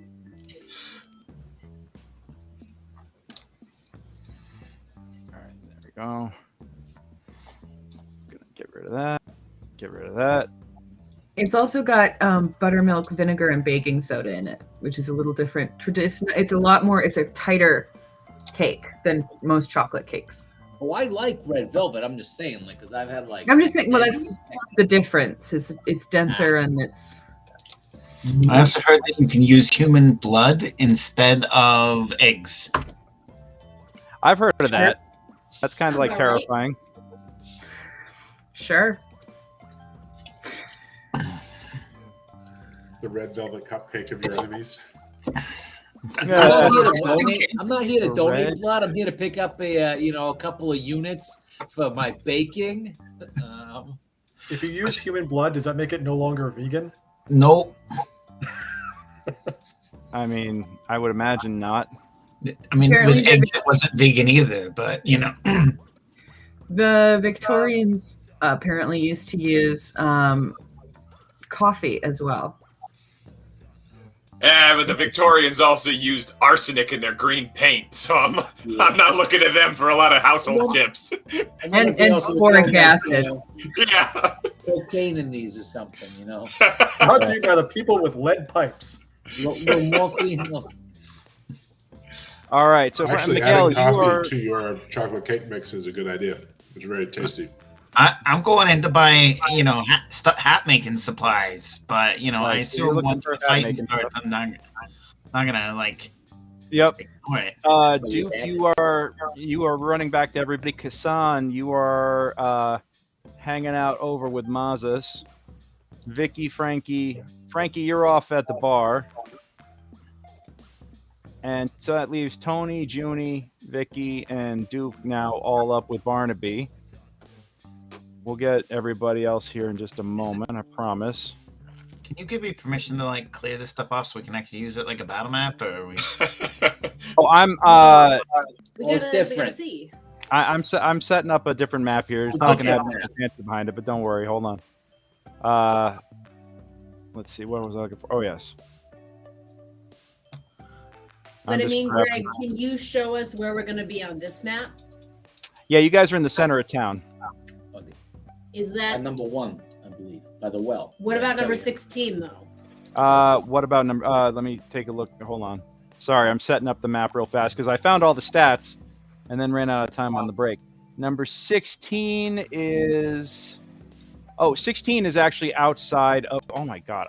S1: All right, there we go. Gonna get rid of that. Get rid of that.
S5: It's also got buttermilk, vinegar, and baking soda in it, which is a little different. It's a lot more. It's a tighter cake than most chocolate cakes.
S9: Oh, I like red velvet. I'm just saying, because I've had
S5: I'm just saying. Well, that's the difference. It's denser and it's.
S8: I also heard that you can use human blood instead of eggs.
S1: I've heard of that. That's kind of like
S6: All right.
S1: terrifying.
S5: Sure.
S3: The red velvet cupcake of your enemies.
S9: I'm not here to donate blood. I'm here to pick up a couple of units for my baking.
S4: If you use human blood, does that make it no longer vegan?
S8: Nope.
S1: I mean, I would imagine not.
S8: I mean,
S5: Apparently
S8: with eggs, it wasn't vegan either, but
S5: The Victorians apparently used to use coffee as well.
S7: Yeah, but the Victorians also used arsenic in their green paint, so I'm not looking at them for a lot of household tips.
S5: And boric acid.
S7: Yeah.
S9: Cocaine in these or something,
S4: Brought to you by the people with lead pipes.
S9: Little morphine.
S1: All right, so
S3: Actually,
S1: Miguelle,
S3: adding coffee
S1: you are.
S3: to your chocolate cake mix is a good idea. It's very tasty.
S8: I'm going in to buy, hat making supplies, but I
S1: Right, so you're
S8: assume
S1: looking
S8: once
S1: for
S8: the
S1: hat
S8: fighting
S1: making
S8: starts, I'm not gonna
S1: Yep.
S8: ignore it.
S1: Duke, you are running back to everybody. Casan, you are hanging out over with Mazas. Vicki, Frankie, you're off at the bar. And so that leaves Tony, Junie, Vicki, and Duke now all up with Barnaby. We'll get everybody else here in just a moment, I promise.
S8: Can you give me permission to clear this stuff off so we can actually use it like a battle map, or are we?
S1: Oh, I'm
S9: It's different.
S1: I'm setting up a different map here. It's not gonna have any fancy behind it, but don't worry. Hold on. Let's see. What was I looking for? Oh yes.
S6: But I mean,
S1: grabbing-
S6: Greg, can you show us where we're going to be on this map?
S1: Yeah, you guys are in the center of town.
S6: Is that
S9: number 1, I believe, by the well.
S6: what about number
S9: there
S6: 16 though?
S1: What about number? Let me take a look. Hold on. Sorry, I'm setting up the map real fast because I found all the stats and then ran out of time on the break. Number 16 is. Oh, 16 is actually outside of. Oh my God!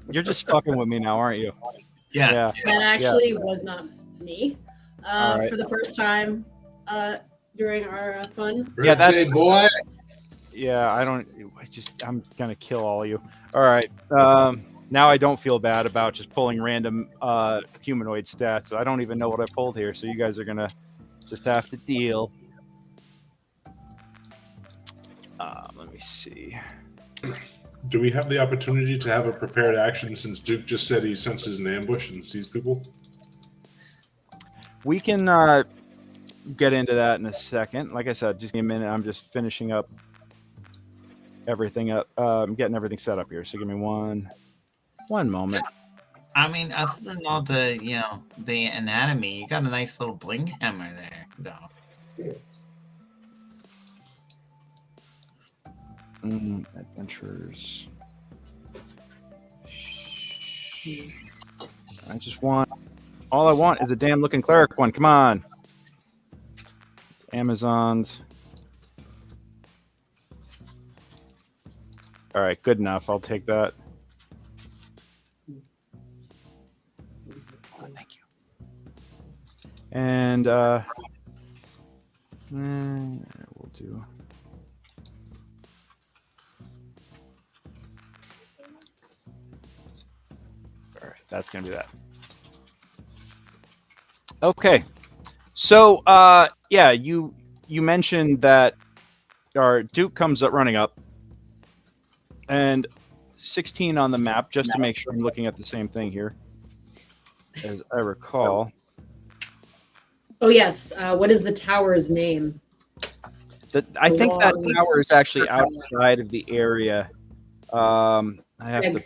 S1: You're just fucking with me now, aren't you?
S8: Yeah.
S6: That actually was not me.
S1: Right.
S6: For the first time during our fun.
S1: Yeah, that's
S3: Birthday boy.
S1: Yeah, I'm gonna kill all of you. All right. Now I don't feel bad about just pulling random humanoid stats. I don't even know what I pulled here, so you guys are gonna just have to deal. Let me see.
S3: Do we have the opportunity to have a prepared action since Duke just said he senses an ambush and sees people?
S1: We can get into that in a second. Like I said, just give me a minute. I'm just finishing up everything up. I'm getting everything set up here. So give me one moment.
S8: I mean, other than all the, the anatomy, you got a nice little bling hammer there, though.
S1: Adventures. All I want is a damn looking cleric one. Come on. It's Amazon's. All right, good enough. I'll take that. Thank you. And we'll do. All right, that's gonna be that. Okay, so yeah, you mentioned that our Duke comes up running up, and 16 on the map, just to make sure I'm looking at the same thing here, as I recall.
S6: Oh yes. What is the tower's name?
S1: I think that tower is actually outside of the area. I have to.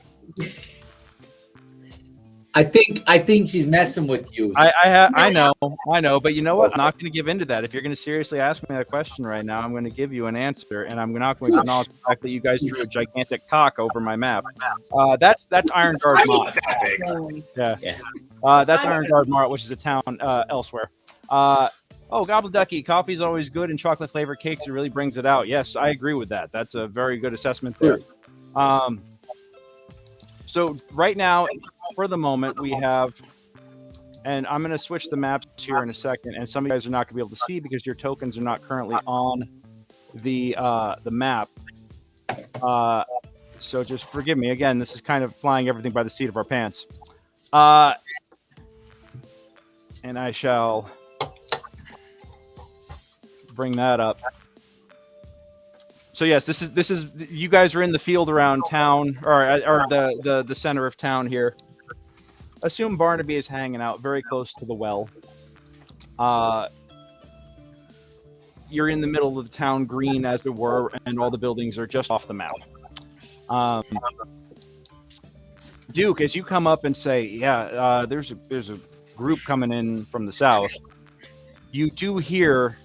S9: I think she's messing with you.
S1: I know, but you know what? I'm not going to give in to that. If you're going to seriously ask me that question right now, I'm going to give you an answer, and I'm not going to acknowledge the fact that you guys drew a gigantic cock over my map. That's Iron Guard Mart. Yeah. That's Iron Guard Mart, which is a town elsewhere. Gobble Ducky, coffee's always good, and chocolate flavored cakes, it really brings it out. Yes, I agree with that. That's a very good assessment there. So right now, for the moment, we have, and I'm going to switch the maps here in a second, and some of you guys are not going to be able to see because your tokens are not currently on the map. So just forgive me. Again, this is kind of flying everything by the seat of our pants. And I shall bring that up. So yes, this is you guys are in the field around town, or the center of town here. Assume Barnaby is hanging out very close to the well. You're in the middle of the town green, as it were, and all the buildings are just off the map. Duke, as you come up and say, "Yeah, there's a group coming in from the south," you do hear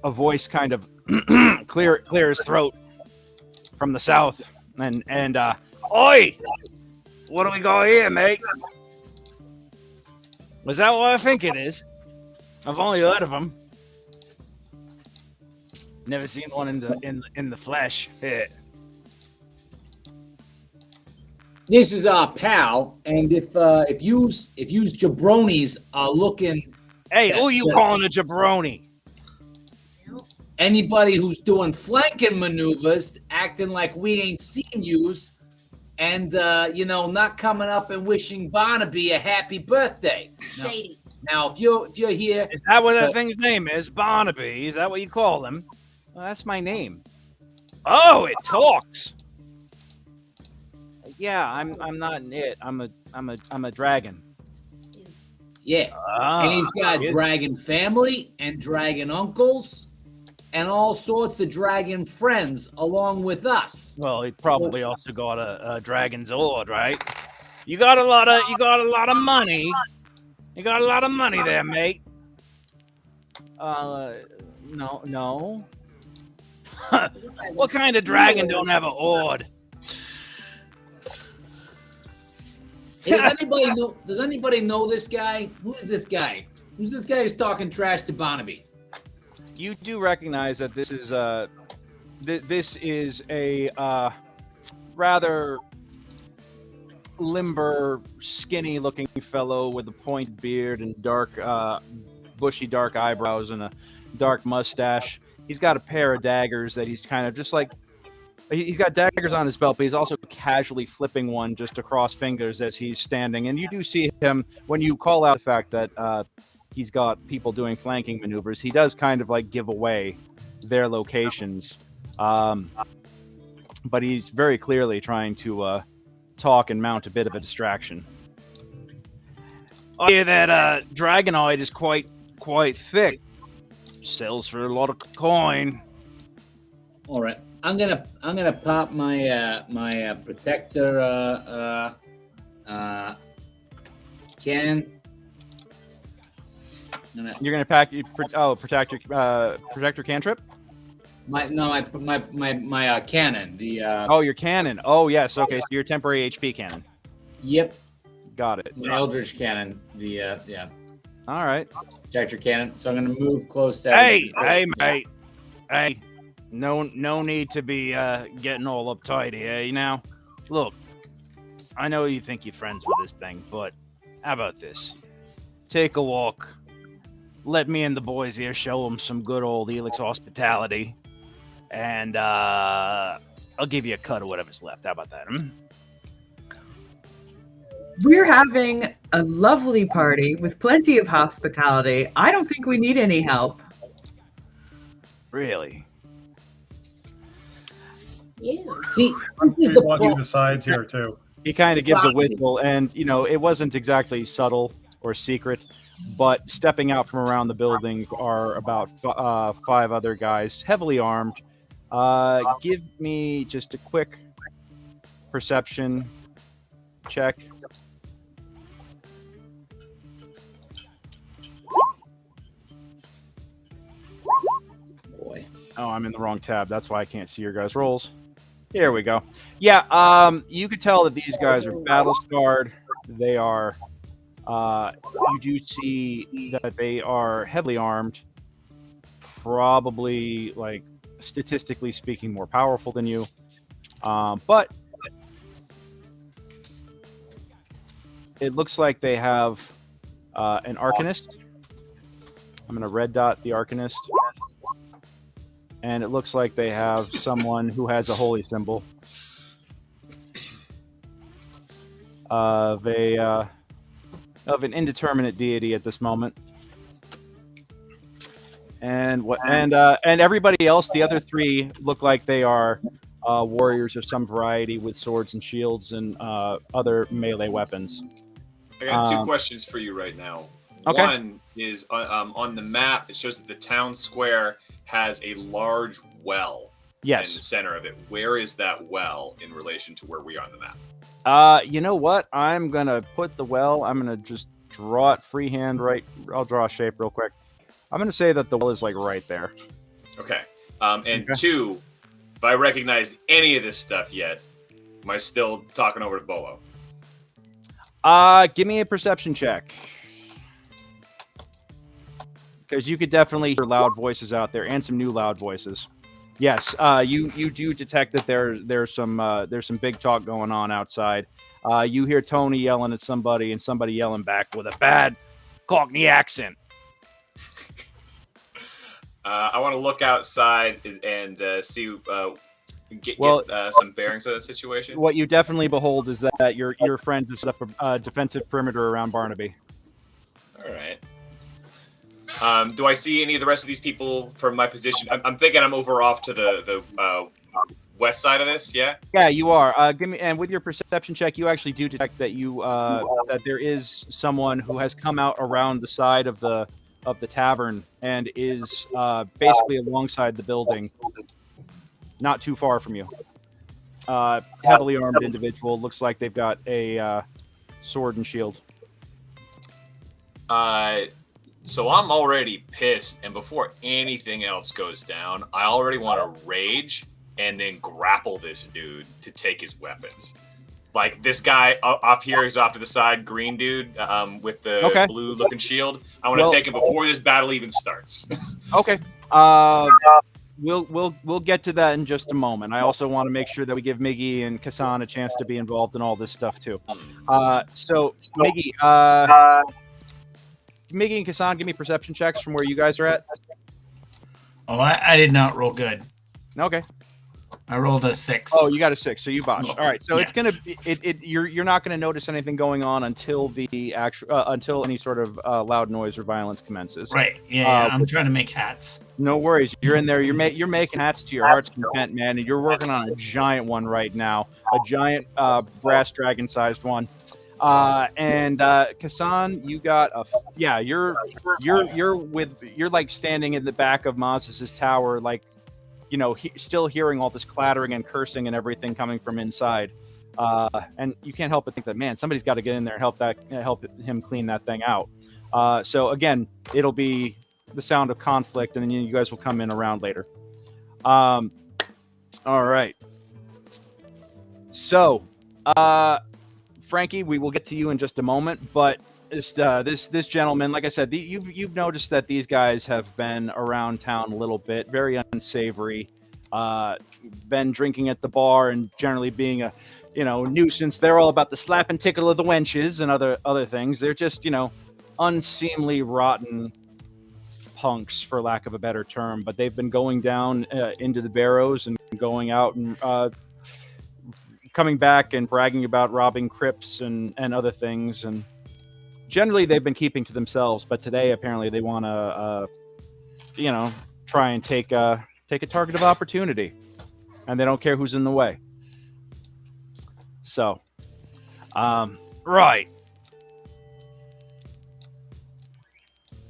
S1: a voice kind of clear his throat from the south, and oi, what do we got here, mate? Was that what I think it is? I've only heard of them. Never seen one in the flesh. Yeah.
S9: This is our pal, and if you's jabronis are looking,
S1: hey, who you calling a jabroni?
S9: Anybody who's doing flanking maneuvers, acting like we ain't seen yous, and not coming up and wishing Barnaby a happy birthday.
S6: Shady.
S9: Now, if you're here,
S1: is that what that thing's name is? Barnaby? Is that what you call him? Well, that's my name. Oh, it talks. Yeah, I'm not it. I'm a dragon.
S9: Yeah, and he's got dragon family and dragon uncles and all sorts of dragon friends along with us.
S1: Well, he probably also got a dragon's ord, right? You got a lot of money. You got a lot of money there, mate. No.
S6: This guy's
S1: What kind of dragon don't have a horde?
S9: Hey, does anybody know this guy? Who is this guy? Who's this guy who's talking trash to Barnaby?
S1: You do recognize that this is this is a rather limber, skinny-looking fellow with a pointed beard and dark, bushy, dark eyebrows and a dark mustache. He's got a pair of daggers that he's kind of just like. He's got daggers on his belt, but he's also casually flipping one just across fingers as he's standing. And you do see him when you call out the fact that he's got people doing flanking maneuvers. He does kind of like give away their locations, but he's very clearly trying to talk and mount a bit of a distraction. I hear that dragonoid is quite thick. Sells for a lot of coin.
S9: All right, I'm gonna pop my my protector cannon.
S1: You're gonna protect your cantrip.
S9: My cannon.
S1: Your cannon. Oh yes, okay. So your temporary HP cannon.
S9: Yep.
S1: Got it.
S9: My Eldritch cannon. Yeah.
S1: All right.
S9: Protector cannon. So I'm gonna move close to.
S1: Hey, mate. Hey, no need to be getting all uptight here. You know, look, I know you think you're friends with this thing, but how about this? Take a walk. Let me and the boys here show them some good old Elix hospitality, and I'll give you a cut of whatever's left. How about that?
S5: We're having a lovely party with plenty of hospitality. I don't think we need any help.
S1: Really?
S6: Yeah.
S9: See,
S4: He's walking the sides here too.
S1: He kind of gives a whistle, and it wasn't exactly subtle or secret, but stepping out from around the buildings are about 5 other guys, heavily armed. Give me just a quick perception check.
S9: Boy.
S1: Oh, I'm in the wrong tab. That's why I can't see your guys' rolls. Here we go. Yeah, you could tell that these guys are battle scarred. They are. You do see that they are heavily armed, probably, like, statistically speaking, more powerful than you. But it looks like they have an Arcanist. I'm going to red dot the Arcanist. And it looks like they have someone who has a holy symbol of an indeterminate deity at this moment. And everybody else, the other 3 look like they are warriors of some variety with swords and shields and other melee weapons.
S7: I got 2 questions for you right now.
S1: Okay.
S7: One is on the map. It shows that the town square has a large well in the center of it. Where is that well in relation to where we are on the map?
S1: You know what? I'm gonna put the well. I'm gonna just draw it freehand. Right. I'll draw a shape real quick. I'm gonna say that the well is like right there.
S7: Okay. And 2, if I recognize any of this stuff yet, am I still talking over to Bolo?
S1: Give me a perception check. Because you could definitely hear loud voices out there and some new loud voices. Yes, you do detect that there's some big talk going on outside. You hear Tony yelling at somebody and somebody yelling back with a bad Cockney accent.
S7: I want to look outside and see get some bearings of the situation.
S1: What you definitely behold is that your friends have set up a defensive perimeter around Barnaby.
S7: All right. Do I see any of the rest of these people from my position? I'm thinking I'm over off to the west side of this. Yeah.
S1: Yeah, you are. And with your perception check, you actually do detect that that there is someone who has come out around the side of the tavern and is basically alongside the building, not too far from you. Heavily armed individual. Looks like they've got a sword and shield.
S7: So I'm already pissed, and before anything else goes down, I already want to rage and then grapple this dude to take his weapons. Like this guy up here is off to the side, green dude with the blue-looking shield. I want to take him before this battle even starts.
S1: Okay. We'll get to that in just a moment. I also want to make sure that we give Miggy and Casan a chance to be involved in all this stuff too. So Miggy, Miggy and Casan, give me perception checks from where you guys are at.
S8: Oh, I did not roll good.
S1: Okay.
S8: I rolled a 6.
S1: Oh, you got a 6, so you botched. All right, so it's gonna you're not gonna notice anything going on until the until any sort of loud noise or violence commences.
S8: Right. Yeah. I'm trying to make hats.
S1: No worries. You're in there. You're making hats to your heart's content, man, and you're working on a giant one right now, a giant brass dragon-sized one. And Casan, you got a you're like standing in the back of Maz's tower, like, you know, still hearing all this clattering and cursing and everything coming from inside. And you can't help but think that, man, somebody's got to get in there and help him clean that thing out. So again, it'll be the sound of conflict, and then you guys will come in around later. All right. So, Frankie, we will get to you in just a moment, but this gentleman, like I said, you've noticed that these guys have been around town a little bit, very unsavory, been drinking at the bar and generally being a, you know, nuisance. They're all about the slap and tickle of the wenches and other things. They're just, you know, unseemly, rotten punks, for lack of a better term. But they've been going down into the barrows and going out and coming back and bragging about robbing crypts and other things. And generally they've been keeping to themselves, but today apparently they want to, you know, try and take a target of opportunity, and they don't care who's in the way. So, right.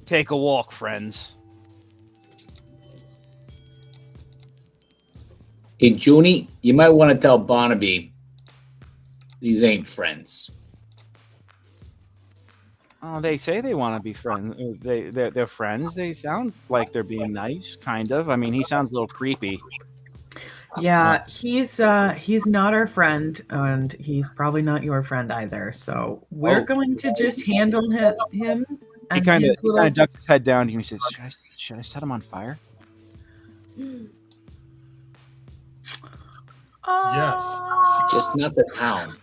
S1: Take a walk, friends.
S2: Hey, Junie, you might want to tell Barnaby these ain't friends.
S1: Oh, they say they want to be friends. They're friends. They sound like they're being nice, kind of. I mean, he sounds a little creepy.
S5: Yeah, he's not our friend, and he's probably not your friend either. So we're going to just handle him.
S1: He kind of ducks his head down and he says, "Should I set him on fire?"
S4: Yes.
S2: Just not the town.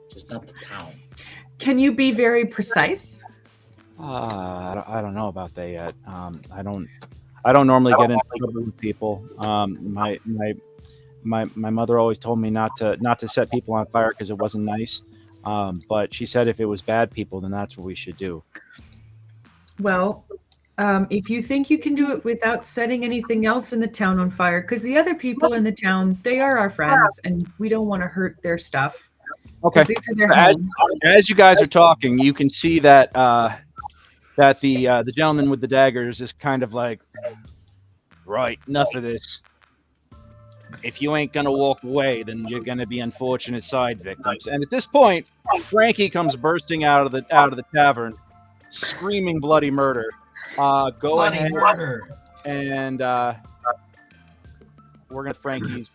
S2: Just not the town.
S5: Can you be very precise?
S1: I don't know about that yet. I don't normally get into trouble with people. My mother always told me not to set people on fire because it wasn't nice. But she said if it was bad people, then that's what we should do.
S5: Well, if you think you can do it without setting anything else in the town on fire, because the other people in the town, they are our friends, and we don't want to hurt their stuff.
S1: Okay.
S5: These are their homes.
S1: As you guys are talking, you can see that the gentleman with the daggers is kind of like, right, enough of this. If you ain't gonna walk away, then you're gonna be unfortunate side victims. And at this point, Frankie comes bursting out of the tavern, screaming bloody murder. Go
S8: Bloody
S1: ahead
S8: murder.
S1: and we're gonna Frankie's.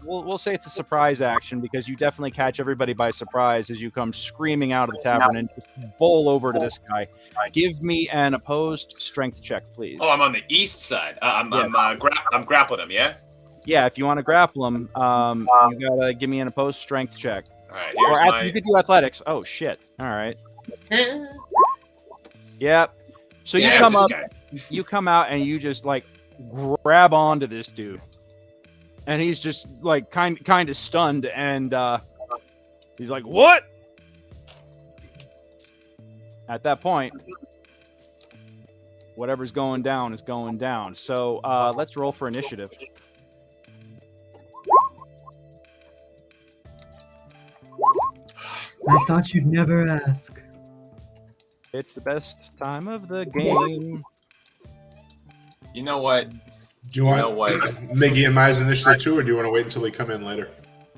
S1: We'll say it's a surprise action because you definitely catch everybody by surprise as you come screaming out of the tavern and just bowl over to this guy. Give me an opposed strength check, please.
S7: Oh, I'm on the east side. I'm grappling him. Yeah.
S1: Yeah, if you want to grapple him, you gotta give me an opposed strength check.
S7: All right.
S1: Or you could do athletics. Oh shit! All right. Yep. So you come up, you come out, and you just like grab onto this dude, and he's just like kind of stunned, and he's like, "What?" At that point, whatever's going down is going down. So let's roll for initiative.
S5: I thought you'd never ask.
S1: It's the best time of the game.
S7: You know what?
S3: Do you want Miggy and Mize initiative too, or do you want to wait until they come in later?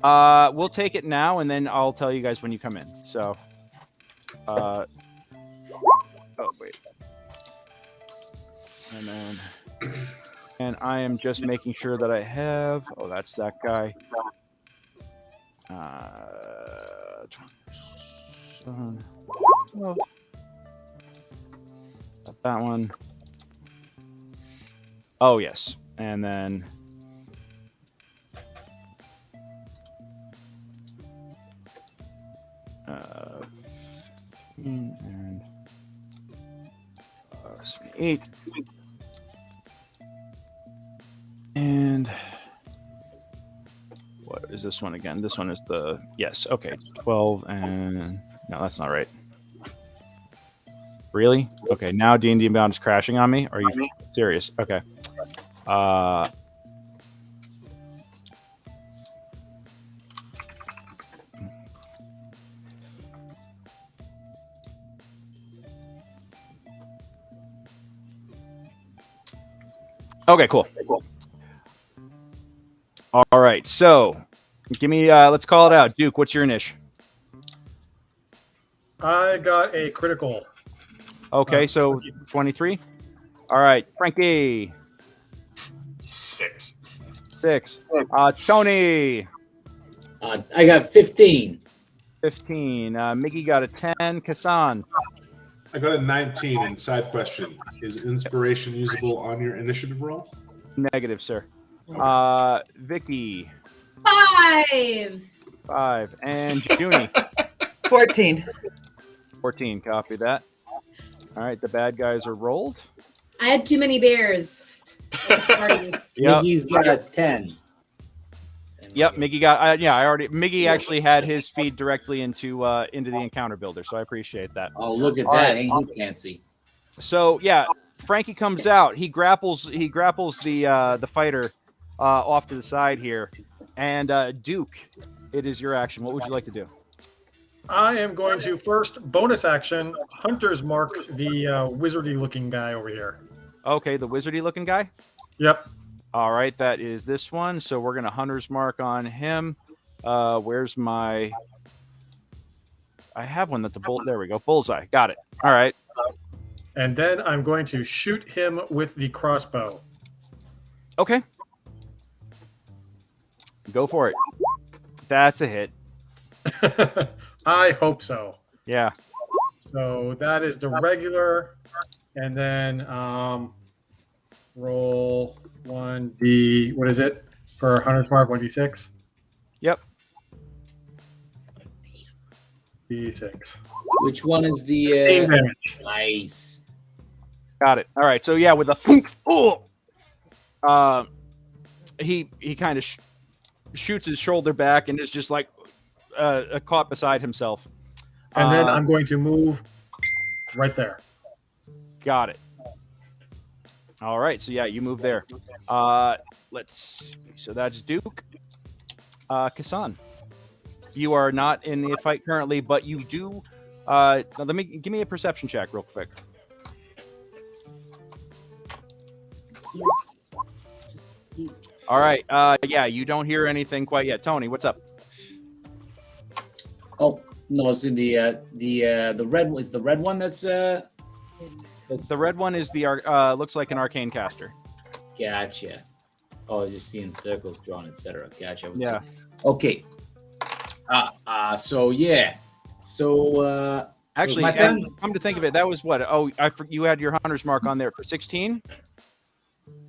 S1: We'll take it now, and then I'll tell you guys when you come in. So, Oh wait. And then, and I am just making sure that I have. Oh, that's that guy. Oh, that one. Oh yes, and then. And 8. And what is this one again? This one is the yes. Okay, 12 and no, that's not right. Really? Okay, now D&D Bound is crashing on me. Are you serious? Okay. Okay, cool. All right, so give me. Let's call it out. Duke, what's your niche?
S4: I got a critical.
S1: Okay, so 23. All right, Frankie.
S7: 6.
S1: 6. Tony.
S9: I got 15.
S1: 15. Mickey got a 10. Casan.
S3: I got a 19. And side question: is inspiration usable on your initiative roll?
S1: Negative, sir. Vicki.
S6: 5.
S1: 5. And Junie.
S5: 14.
S1: 14. Copy that. All right, the bad guys are rolled.
S6: I had too many bears.
S1: Yep.
S9: Mickey's got a 10.
S1: Yep, Mickey got. Yeah, I already. Mickey actually had his feed directly into the encounter builder, so I appreciate that.
S9: Oh, look at
S1: All
S9: that!
S1: right.
S9: Ain't he fancy?
S1: So yeah, Frankie comes out. He grapples the fighter off to the side here, and Duke, it is your action. What would you like to do?
S4: I am going to first bonus action Hunter's Mark the wizardy-looking guy over here.
S1: Okay, the wizardy-looking guy.
S4: Yep.
S1: All right, that is this one. So we're gonna Hunter's Mark on him. Where's my? I have one that's a bull. There we go, bullseye. Got it. All right.
S4: And then I'm going to shoot him with the crossbow.
S1: Okay. Go for it. That's a hit.
S4: I hope so.
S1: Yeah.
S4: So that is the regular, and then roll 1d. What is it for Hunter's Mark? 1d6.
S1: Yep.
S4: D6.
S9: Which one is
S4: 16
S9: the
S4: damage.
S9: nice?
S1: Got it. All right. So yeah, with a he kind of shoots his shoulder back and is just like caught beside himself.
S4: And then I'm going to move right there.
S1: Got it. All right. So yeah, you move there. Let's see. So that's Duke. Casan. You are not in the fight currently, but you do. Give me a perception check real quick. All right. Yeah, you don't hear anything quite yet. Tony, what's up?
S9: Oh no, it's in the red. Is the red one that's
S1: The red one is the looks like an arcane caster.
S9: Gotcha. Oh, just seeing circles drawn, etc. Gotcha.
S1: Yeah.
S9: Okay. So yeah. So
S1: Actually,
S9: my turn?
S1: come to think of it, that was what? Oh, you had your Hunter's Mark on there for 16.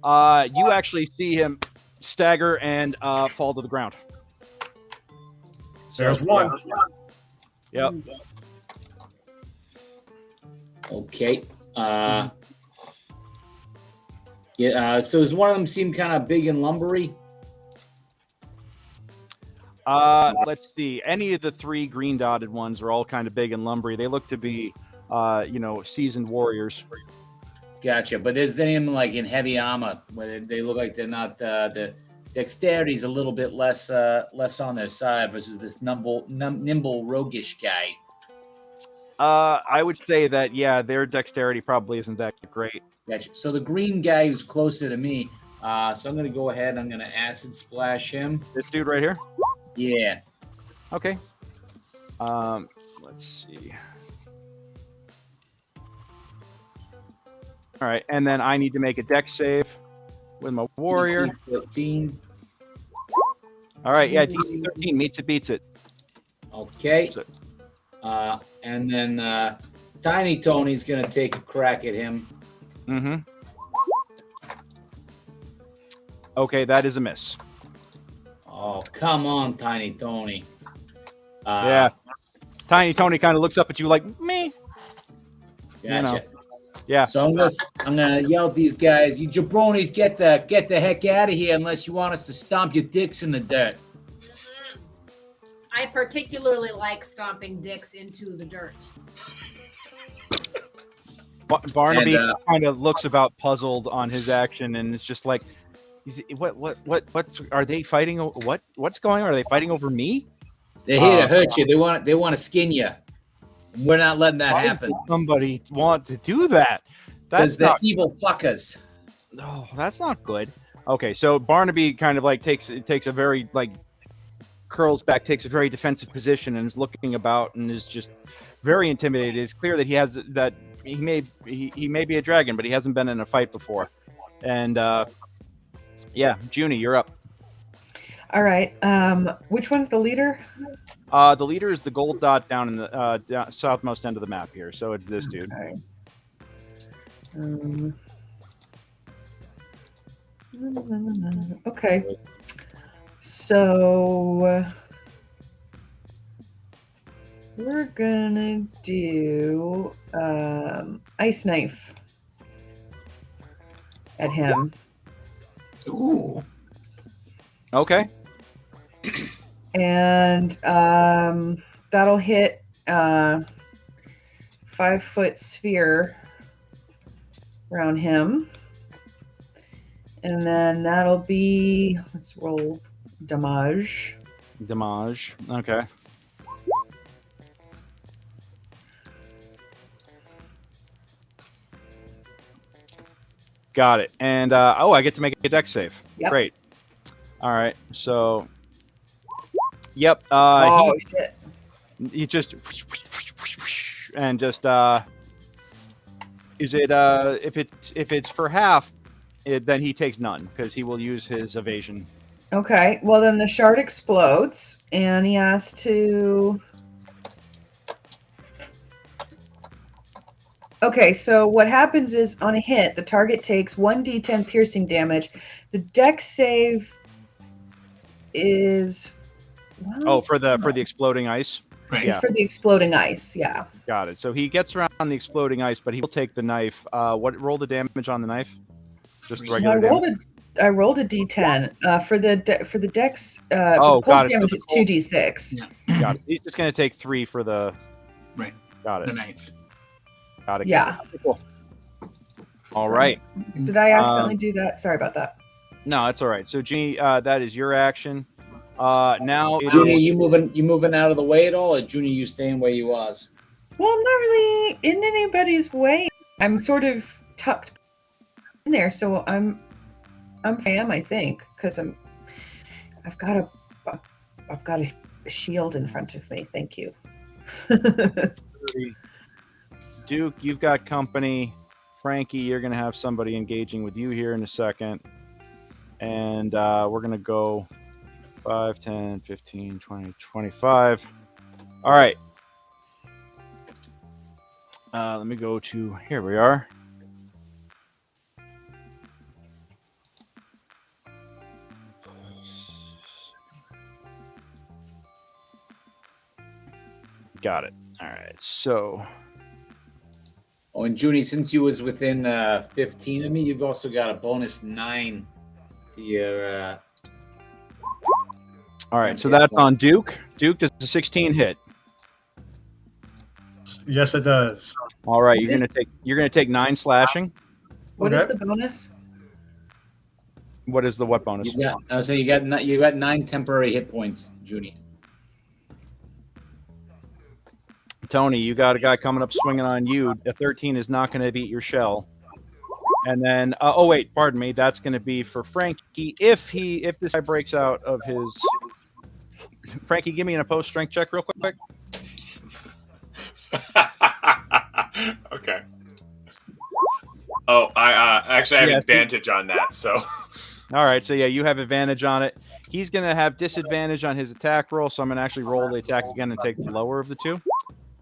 S1: You actually see him stagger and fall to the ground. So,
S4: There's one.
S1: Yep.
S9: Okay. Yeah. So does one of them seem kind of big and lumbery?
S1: Let's see. Any of the 3 green dotted ones are all kind of big and lumbery. They look to be, seasoned warriors.
S9: Gotcha. But is any of them like in heavy armor where they look like they're not the dexterity is a little bit less on their side versus this nimble roguish guy?
S1: I would say that their dexterity probably isn't that great.
S9: Gotcha. So the green guy who's closer to me. So I'm gonna go ahead. I'm gonna acid splash him.
S1: This dude right here.
S9: Yeah.
S1: Okay. Let's see. All right, and then I need to make a dex save with my warrior.
S2: DC 13.
S1: All right, yeah, DC 13 meets it, beats it.
S2: Okay. And then Tiny Tony's gonna take a crack at him.
S1: Mm-hmm. Okay, that is a miss.
S2: Oh, come on, Tiny Tony.
S1: Yeah. Tiny Tony kind of looks up at you like, me.
S2: Gotcha.
S1: Yeah.
S2: So I'm gonna yell at these guys. You jabronis, get the heck out of here unless you want us to stomp your dicks in the dirt.
S6: I particularly like stomping dicks into the dirt.
S1: Barnaby
S2: And,
S1: kind of looks about puzzled on his action, and it's just like, what are they fighting? What's going on? Are they fighting over me?
S2: They're here to hurt you. They want to skin you. We're not letting that
S1: Why
S2: happen.
S1: would somebody want to do that?
S2: Because they're evil fuckers.
S1: No, that's not good. Okay, so Barnaby kind of like takes a very curls back, takes a very defensive position, and is looking about and is just very intimidated. It's clear that he may be a dragon, but he hasn't been in a fight before. And yeah, Junie, you're up.
S5: All right. Which one's the leader?
S1: The leader is the gold dot down in the southmost end of the map here. So it's this dude.
S5: Okay. So we're gonna do ice knife at him.
S8: Ooh.
S1: Okay.
S5: And that'll hit 5-foot sphere around him. And then that'll be, let's roll damage.
S1: Damage. Okay. Got it. And I get to make a dex save.
S5: Yep.
S1: Great. All right. So yep.
S5: Shit.
S1: He just and just is it if it's for half, then he takes none because he will use his evasion.
S5: Okay. Well, then the shard explodes, and he has to. Okay, so what happens is on a hit, the target takes 1d10 piercing damage. The dex save is
S1: for the exploding ice.
S8: Right.
S5: It's for the exploding ice. Yeah.
S1: Got it. So he gets around the exploding ice, but he will take the knife. Roll the damage on the knife? Just the regular damage.
S5: I rolled a d10 for the dex.
S1: Oh,
S5: for the cold
S1: got it. So
S5: damage,
S1: the
S5: it's
S1: cold-
S5: 2d6.
S8: Yeah.
S1: Got it. He's just going to take 3 for the.
S8: Right.
S1: Got
S8: The
S1: it.
S8: knife.
S1: Got it.
S5: Yeah.
S1: Cool. All right.
S5: Did I accidentally do that? Sorry about that.
S1: No, that's all right. So, G, that is your action. Now,
S2: Junior, you moving out of the way at all, or Junior, you staying where you was?
S5: Well, I'm not really in anybody's way. I'm sort of tucked in there, so I'm fam, I think, because I've got a shield in front of me. Thank you.
S1: Duke, you've got company. Frankie, you're going to have somebody engaging with you here in a second. And we're going to go 5, 10, 15, 20, 25. All right. Let me go to, here we are. Got it. All right. So.
S2: Oh, and Junie, since you was within 15 of me, you've also got a bonus 9 to your.
S1: All right. So that's on Duke. Duke, does the 16 hit?
S4: Yes, it does.
S1: All right. You're gonna take 9 slashing.
S5: What
S4: Okay.
S5: is the bonus?
S1: What is the what bonus?
S2: So you got 9 temporary hit points, Junie.
S1: Tony, you got a guy coming up swinging on you. A 13 is not going to beat your shell. And then, pardon me. That's going to be for Frankie. If this guy breaks out of his, Frankie, give me an opposed strength check real quick.
S7: Okay. Oh, I actually have
S1: Yeah,
S7: advantage on that. So.
S1: All right, so yeah, you have advantage on it. He's going to have disadvantage on his attack roll, so I'm going to actually roll the attack again and take the lower of the two.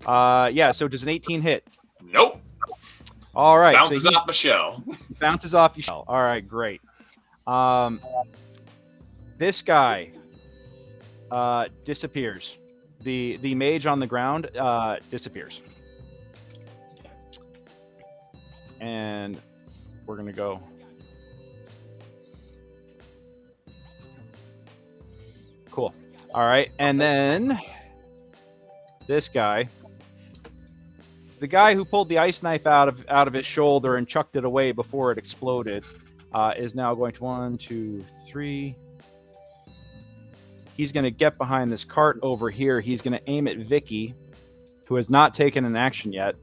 S1: Yeah, so does an 18 hit?
S7: Nope.
S1: All right.
S7: Bounces
S1: so
S7: off my shell.
S1: Bounces off your shell. All right, great. This guy disappears. The mage on the ground disappears. And we're going to go. Cool. All right, and then this guy, the guy who pulled the ice knife out of his shoulder and chucked it away before it exploded, is now going to 1, 2, 3. He's going to get behind this cart over here. He's going to aim at Vicki, who has not taken an action yet,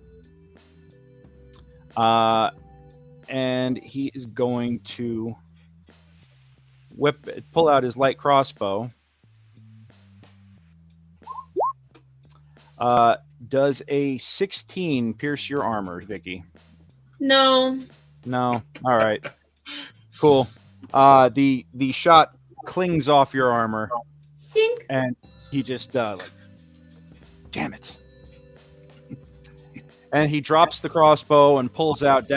S1: and he is going to pull out his light crossbow. Does a 16 pierce your armor, Vicki?
S6: No.
S1: No. All right. Cool. The shot clings off your armor,
S6: Dink.
S1: and he just like, damn it. And he drops the crossbow and pulls out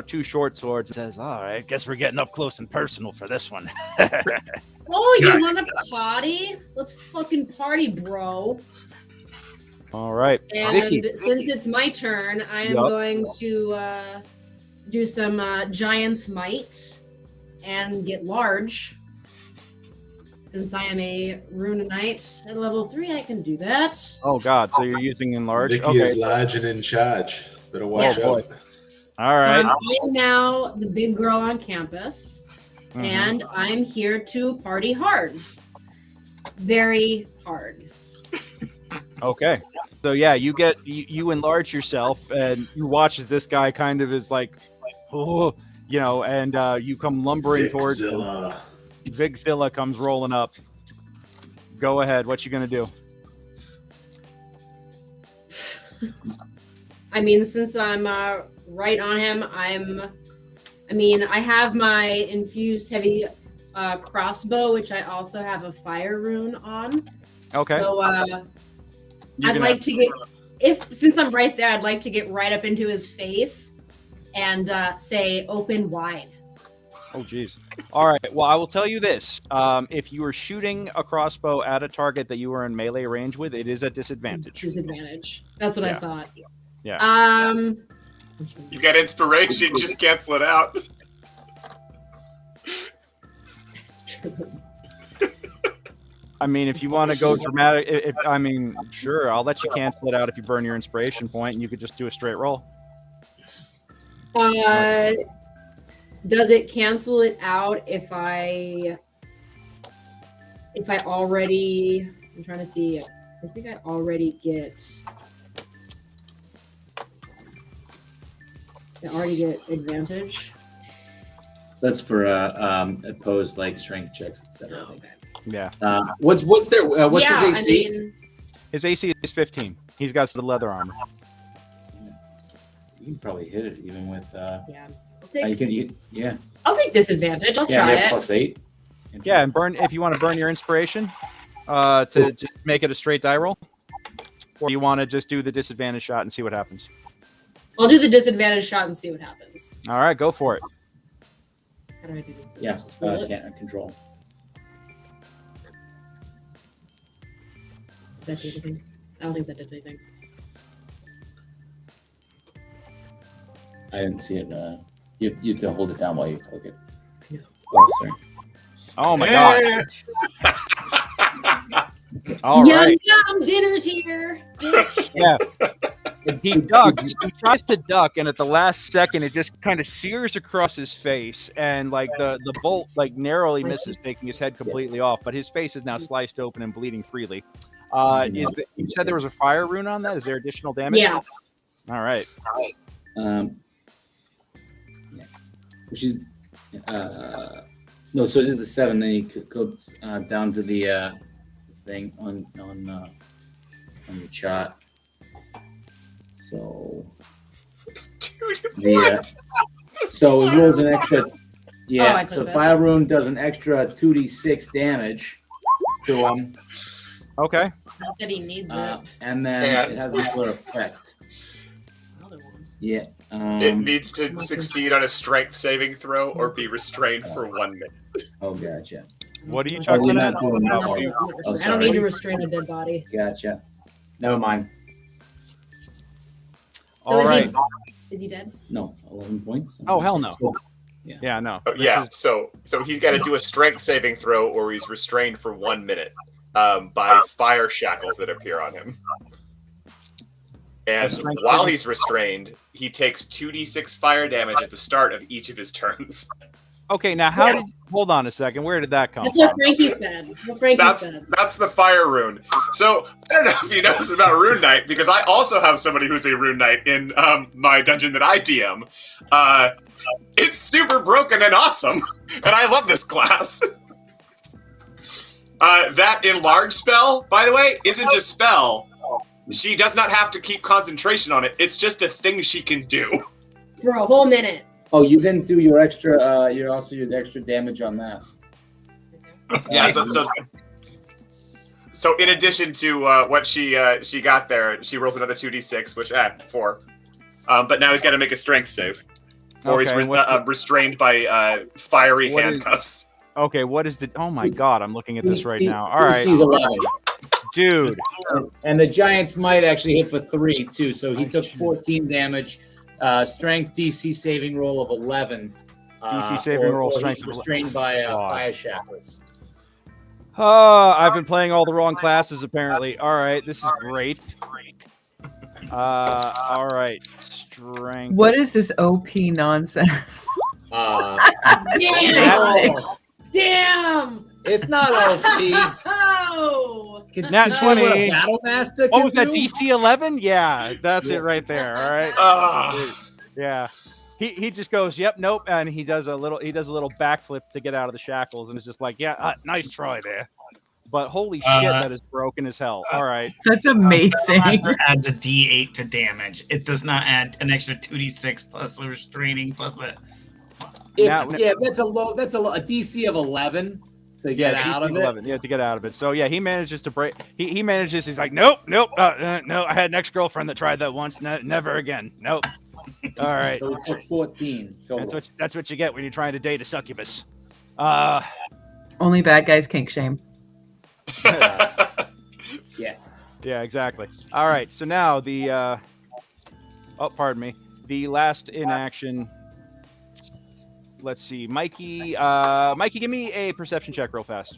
S1: two short swords and says, "All right, guess we're getting up close and personal for this one."
S6: Oh, you want to party? Let's fucking party, bro.
S1: All right.
S6: And
S1: Vicki.
S6: since it's my turn, I am going to do some Giant's Might and get large. Since I am a Rune Knight at level 3, I can do that.
S1: Oh God! So you're using enlarge.
S3: Vicki
S1: Okay.
S3: is large and in charge. Better watch
S6: Yes.
S3: out.
S1: All right.
S6: So I'm now the big girl on campus, and I'm here to party hard. Very hard.
S1: Okay. So yeah, you enlarge yourself, and you watch as this guy kind of is like, oh, and you come lumbering towards him. Vigzilla comes rolling up. Go ahead. What you gonna do?
S6: I mean, since I'm right on him, I have my infused heavy crossbow, which I also have a fire rune on.
S1: Okay.
S6: So I'd like to since I'm right there, I'd like to get right up into his face and say, "Open wide."
S1: Oh, geez. All right. Well, I will tell you this: if you are shooting a crossbow at a target that you are in melee range with, it is at disadvantage.
S6: Disadvantage. That's what I thought.
S1: Yeah.
S7: You got inspiration, just cancel it out.
S1: I mean, if you want to go dramatic, sure, I'll let you cancel it out if you burn your inspiration point, and you could just do a straight roll.
S6: Does it cancel it out if I already? I'm trying to see. I think I already get. I already get advantage.
S2: That's for opposed like strength checks, etc.
S6: Okay.
S1: Yeah.
S2: What's his AC?
S6: I mean,
S1: His AC is 15. He's got the leather armor.
S2: You can probably hit it even with.
S6: yeah. I'll take disadvantage. I'll try it.
S2: +8.
S1: Yeah, and if you want to burn your inspiration, to just make it a straight die roll, or you want to just do the disadvantage shot and see what happens.
S6: I'll do the disadvantage shot and see what happens.
S1: All right, go for it.
S6: How do I do this?
S2: Yeah,
S6: Just roll it?
S2: can't control.
S6: Did that do anything? I don't think that did anything.
S2: I didn't see it. You have to hold it down while you click it.
S6: Yeah.
S2: Oh, sorry.
S1: Oh my god! All
S6: Yum
S1: right.
S6: yum, dinner's here.
S1: Yeah. He ducks. He tries to duck, and at the last second, it just kind of sears across his face, and like the bolt narrowly misses, taking his head completely off. But his face is now sliced open and bleeding freely. You said there was a fire rune on that? Is there additional damage?
S6: Yeah.
S1: All right.
S2: Which is no. So it's the 7. Then you could go down to the thing on your chart. So
S7: Dude,
S2: the
S7: what?
S2: So it rolls an extra. Yeah,
S6: I
S2: so
S6: took this.
S2: Fire Rune does an extra 2d6 damage to him.
S1: Okay.
S6: Not that he needs
S2: And then it has another effect.
S6: Another one.
S2: Yeah.
S7: It needs to succeed on a strength saving throw or be restrained for 1 minute.
S2: Oh, gotcha.
S1: What are you
S2: Oh,
S1: chuckling
S2: we're
S1: at?
S2: not doing that
S6: I'm not
S2: one.
S6: gonna-
S2: Oh,
S6: I don't
S2: sorry.
S6: need to restrain a dead body.
S2: Gotcha. Never mind.
S6: So
S1: All
S6: is
S1: right.
S6: Is he dead?
S2: No, 11 points.
S1: Oh, hell no.
S2: So,
S1: Yeah, no.
S7: Oh, yeah, so he's got to do a strength saving throw or he's restrained for 1 minute by fire shackles that appear on him. And
S1: strength
S7: while
S1: saving-
S7: he's restrained, he takes 2d6 fire damage at the start of each of his turns.
S1: Okay, now how did? Hold on a second. Where did that come
S6: That's
S1: from?
S6: what Frankie said. What Frankie said.
S7: That's the fire rune. So I don't know if you know this about Rune Knight, because I also have somebody who's a Rune Knight in my dungeon that I DM. It's super broken and awesome, and I love this class. That enlarge spell, by the way, isn't a spell. She does not have to keep concentration on it. It's just a thing she can do.
S6: For a whole minute.
S2: oh, you didn't do your extra. You also used extra damage on that.
S7: Yeah. So in addition to what she got there, she rolls another 2d6, which 4. But now he's got to make a strength save, or
S1: Okay,
S7: he's
S1: what's
S7: restrained by fiery
S1: what is-
S7: handcuffs.
S1: Okay, what is the? Oh my God, I'm looking at this right
S2: He-
S1: now. All right,
S2: DC's 11.
S1: dude.
S2: And the Giants might actually hit for 3 too. So he took 14 damage. Strength DC saving roll of 11.
S1: DC saving roll,
S2: or
S1: strength
S2: he's
S1: of
S2: restrained by
S1: God.
S2: fire shackles.
S1: I've been playing all the wrong classes apparently. All right, this is great. All right, strength.
S5: What is this OP nonsense?
S6: Damn! Damn!
S2: It's not OP.
S6: Oh!
S2: Can
S1: Nat
S2: you see what
S1: 20.
S2: a battle master
S1: What
S2: can
S1: was that?
S2: do?
S1: DC 11? Yeah, that's it right there. All right. Yeah. He just goes, yep, nope, and he does a little backflip to get out of the shackles, and it's just like, yeah, nice try there. But holy shit, that is broken as hell. All right.
S5: That's amazing.
S8: Master adds a D8 to damage. It does not add an extra 2d6 plus the restraining plus it.
S1: Now-
S2: That's a low. That's a DC of 11 to get out of
S1: DC
S2: it.
S1: 11, yeah, to get out of it. So yeah, he manages to break. He manages. He's like, nope, no. I had an ex-girlfriend that tried that once. Never again. Nope. All right.
S2: So he took 14. Total.
S1: That's what you get when you're trying to date a succubus.
S5: Only bad guys kink shame.
S2: Yeah.
S1: Yeah, exactly. All right. So now the oh, pardon me. The last in action. Let's see, Mikey. Mikey, give me a perception check real fast.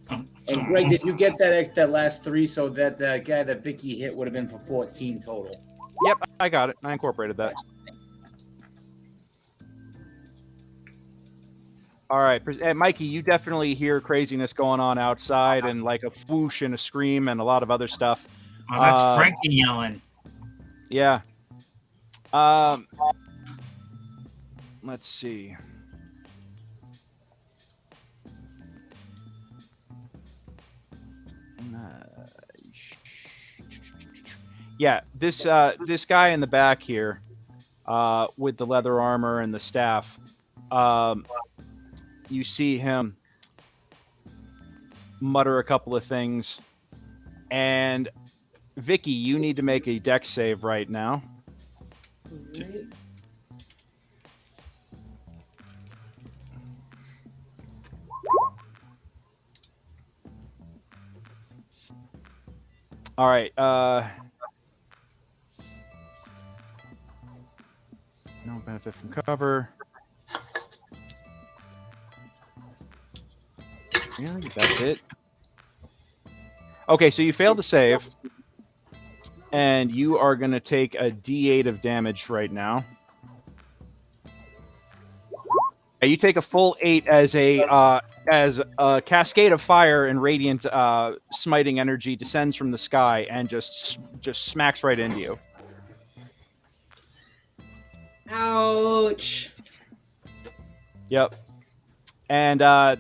S2: And Greg, did you get that last 3? So that guy that Vicki hit would have been for 14 total.
S1: Yep, I got it. I incorporated that. All right, Mikey, you definitely hear craziness going on outside, and like a whoosh and a scream and a lot of other stuff.
S8: Oh, that's Frankie yelling.
S1: Yeah. Let's see. Yeah, this guy in the back here, with the leather armor and the staff, you see him mutter a couple of things, and Vicki, you need to make a dex save right now.
S6: Right.
S1: All right. No benefit from cover. Really? That's it? Okay, so you failed to save. And you are going to take a D8 of damage right now. You take a full 8 as a cascade of fire and radiant smiting energy descends from the sky and just smacks right into you.
S6: Ouch.
S1: Yep. And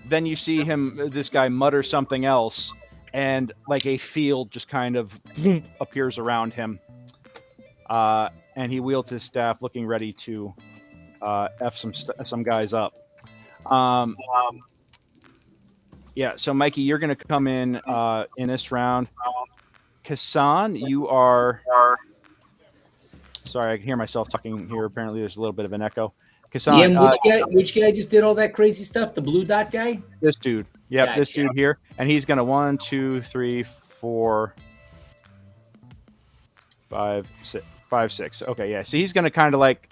S1: then you see this guy mutter something else, and like a field just kind of appears around him. And he wields his staff, looking ready to f some guys up. Yeah. So Mikey, you're going to come in this round. Casan, you are. Sorry, I can hear myself talking here. Apparently, there's a little bit of an echo. Casan,
S9: which guy just did all that crazy stuff? The blue dot guy?
S1: This dude. Yep,
S9: Gotcha.
S1: this dude here. And he's going to 1, 2, 3, 4, 5, 6. Okay, yeah. So he's going to kind of like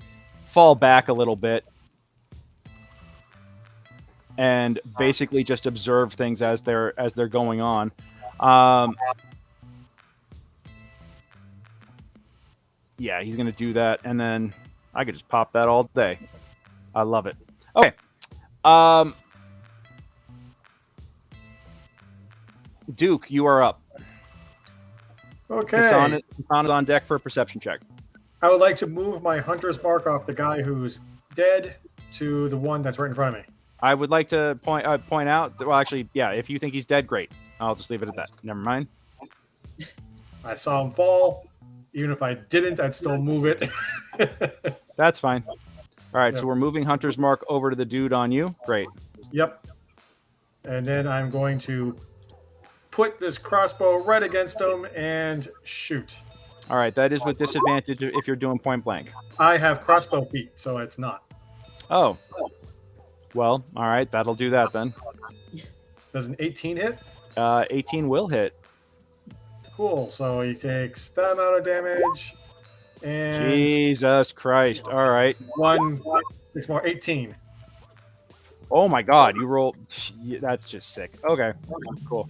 S1: fall back a little bit and basically just observe things as they're going on. Yeah, he's going to do that, and then I could just pop that all day. I love it. Okay. Duke, you are up.
S4: Okay.
S1: Casan is on deck for a perception check.
S4: I would like to move my hunter's mark off the guy who's dead to the one that's right in front of me.
S1: I would like to point out that, well, actually, yeah, if you think he's dead, great. I'll just leave it at that. Never mind.
S4: I saw him fall. Even if I didn't, I'd still move it.
S1: That's fine. All right,
S4: Yep.
S1: so we're moving Hunter's Mark over to the dude on you. Great.
S4: Yep. And then I'm going to put this crossbow right against him and shoot.
S1: All right, that is with disadvantage if you're doing point blank.
S4: I have crossbow feet, so it's not.
S1: Oh. Well, all right, that'll do that then.
S4: Does an 18 hit?
S1: 18 will hit.
S4: Cool. So he takes that amount of damage. And
S1: Jesus Christ. All right.
S4: 6 more, 18.
S1: Oh my God, you rolled. That's just sick. Okay, cool.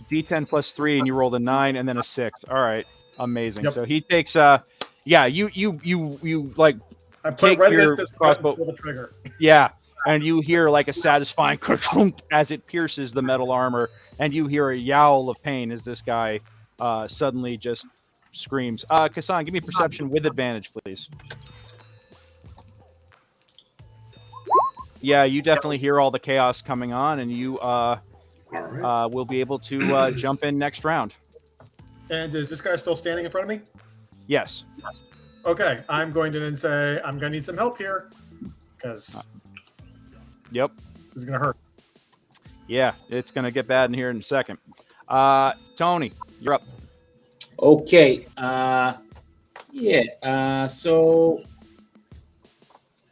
S1: D10 plus 3, and you rolled a 9 and then a 6. All right, amazing.
S4: Yep.
S1: So he takes. Yeah, you like.
S4: I put
S1: take
S4: right
S1: your
S4: against this
S1: crossbow.
S4: with the trigger.
S1: Yeah, and you hear like a satisfying ka-chunk as it pierces the metal armor, and you hear a yowl of pain as this guy suddenly just screams. Casan, give me perception with advantage, please. Yeah, you definitely hear all the chaos coming on, and you will be able to jump in next round.
S4: And is this guy still standing in front of me?
S1: Yes.
S4: Okay, I'm going to then say, I'm going to need some help here. Because
S1: Yep.
S4: this is going to hurt.
S1: Yeah, it's going to get bad in here in a second. Tony, you're up.
S9: Okay. So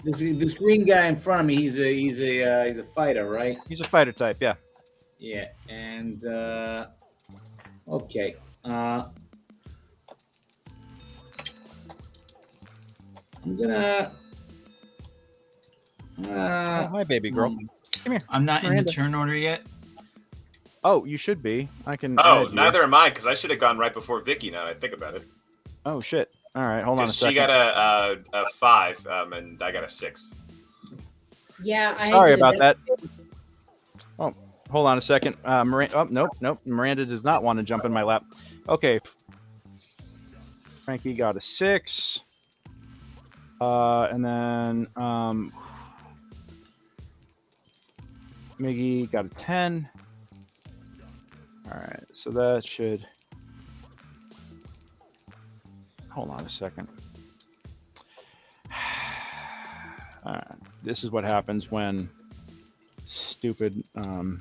S9: this green guy in front of me, he's a fighter, right?
S1: He's a fighter type, yeah.
S9: Yeah. And okay. I'm gonna.
S1: Hi, baby girl. Come here.
S8: I'm not in the
S1: Miranda.
S8: turn order yet.
S1: Oh, you should be. I can.
S7: Oh,
S1: add you.
S7: neither am I, because I should have gone right before Vicki. Now that I think about it,
S1: Oh shit. All right, hold on a
S7: because
S1: second.
S7: she got a 5, and I got a 6.
S6: Yeah, I
S1: Sorry
S6: did
S1: about
S6: it.
S1: that. Oh, hold on a second. Miranda. Oh, nope. Miranda does not want to jump in my lap. Okay. Frankie got a 6. And then Miggy got a 10. All right, so that should. Hold on a second. All right, this is what happens when stupid the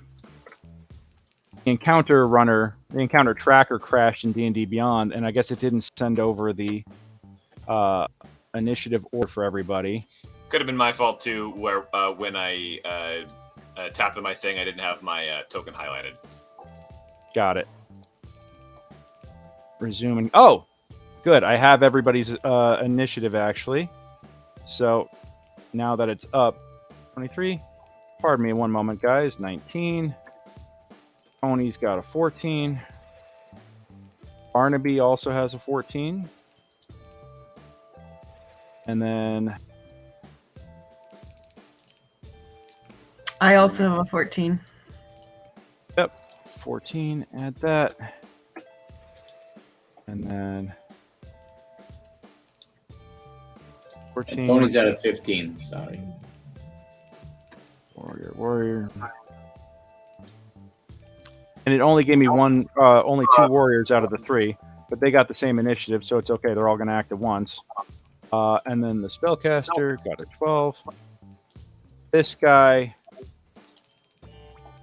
S1: encounter tracker crashed in D&D Beyond, and I guess it didn't send over the initiative order for everybody.
S7: Could have been my fault too, where when I tapped on my thing, I didn't have my token highlighted.
S1: Got it. Resuming. Oh, good. I have everybody's initiative actually. So now that it's up, 23. Pardon me one moment, guys. 19. Tony's got a 14. Barnaby also has a 14. And then
S5: I also have a 14.
S1: 14, add that. And then 14.
S9: Tony's at a 15. Sorry.
S1: Warrior. And it only gave me only 2 warriors out of the 3, but they got the same initiative, so it's okay. They're all going to act at once. And then the spellcaster got a 12. This guy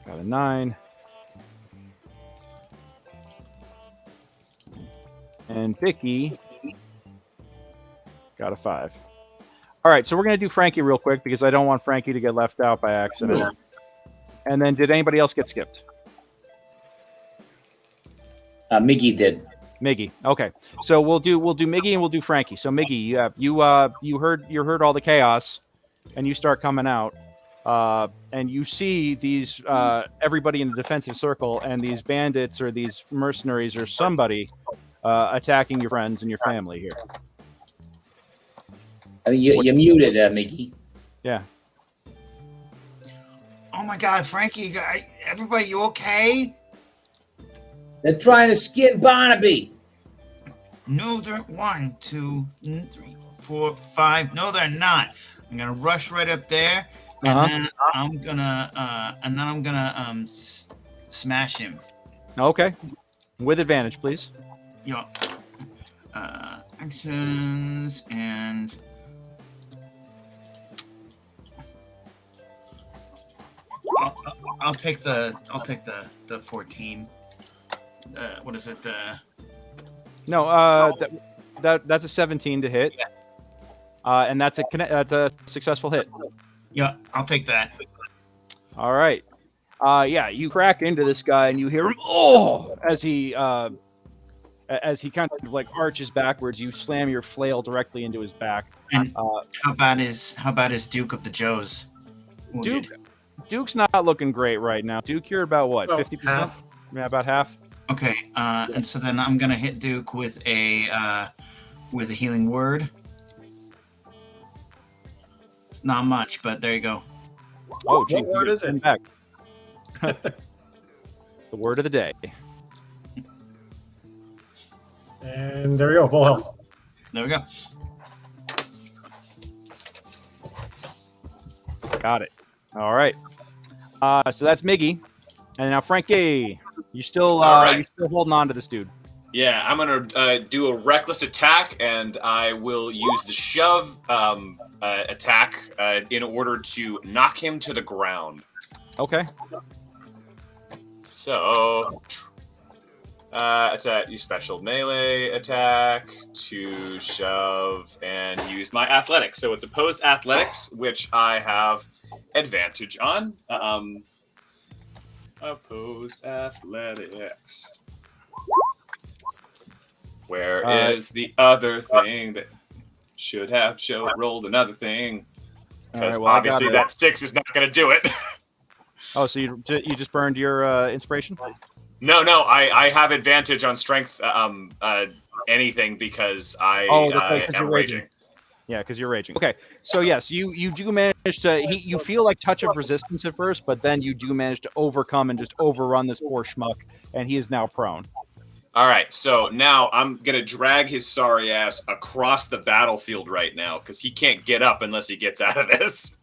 S1: got a 9. And Vicki got a 5. All right, so we're going to do Frankie real quick because I don't want Frankie to get left out by accident. And then did anybody else get skipped?
S2: Miggy did.
S1: Miggy. Okay. So we'll do Miggy and we'll do Frankie. So Miggy, you heard all the chaos and you start coming out. And you see these everybody in the defensive circle and these bandits or these mercenaries or somebody attacking your friends and your family here.
S2: I think you muted, Miggy.
S1: Yeah.
S8: Oh my God, Frankie, everybody, you okay?
S9: They're trying to skin Barnaby.
S8: No, they're 1, 2, 3, 4, 5. No, they're not. I'm gonna rush right up there, and then I'm gonna smash him.
S1: Okay. With advantage, please.
S8: Yo. Actions and. I'll take the 14. What is it?
S1: No, that's a 17 to hit.
S8: Yeah.
S1: And that's a successful hit.
S8: Yeah, I'll take that.
S1: All right. Yeah, you crack into this guy and you hear him as he kind of like arches backwards. You slam your flail directly into his back.
S8: And how bad is Duke of the Joes?
S1: Duke's not looking great right now. Duke, you're about what, 50%?
S8: Half.
S1: Yeah, about half.
S8: Okay, and so then I'm gonna hit Duke with a healing word. It's not much, but there you go.
S1: Oh, gee,
S4: What word is it?
S1: Back. The word of the day.
S4: And there we go, full health.
S8: There we go.
S1: Got it. All right. So that's Miggy, and now Frankie, you still holding on to this dude.
S7: Yeah, I'm gonna do a reckless attack, and I will use the shove attack in order to knock him to the ground.
S1: Okay.
S7: So, attack, use special melee attack to shove, and use my athletics. So it's opposed athletics, which I have advantage on. Opposed athletics. Where is the other thing that should have rolled another thing? Because obviously that 6 is not going to do it.
S1: Oh, so you just burned your inspiration?
S7: No, I have advantage on strength anything because I am raging.
S1: Yeah, because you're raging. Okay, so yes, you do manage to. You feel like touch of resistance at first, but then you do manage to overcome and just overrun this poor schmuck, and he is now prone.
S7: All right, so now I'm gonna drag his sorry ass across the battlefield right now because he can't get up unless he gets out of this.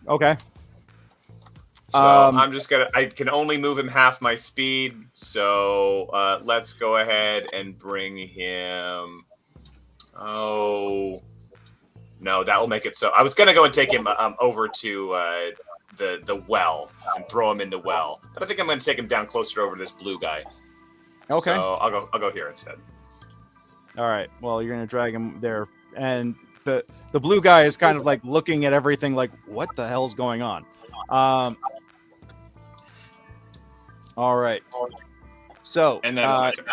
S1: Okay.
S7: So I'm just gonna. I can only move him half my speed, so let's go ahead and bring him. Oh. No, that will make it so. I was gonna go and take him over to the well and throw him in the well, but I think I'm gonna take him down closer over to this blue guy.
S1: Okay.
S7: So I'll go here instead.
S1: All right. Well, you're gonna drag him there, and the blue guy is kind of like looking at everything, like, what the hell's going on? All right. So.
S7: And that's my turn.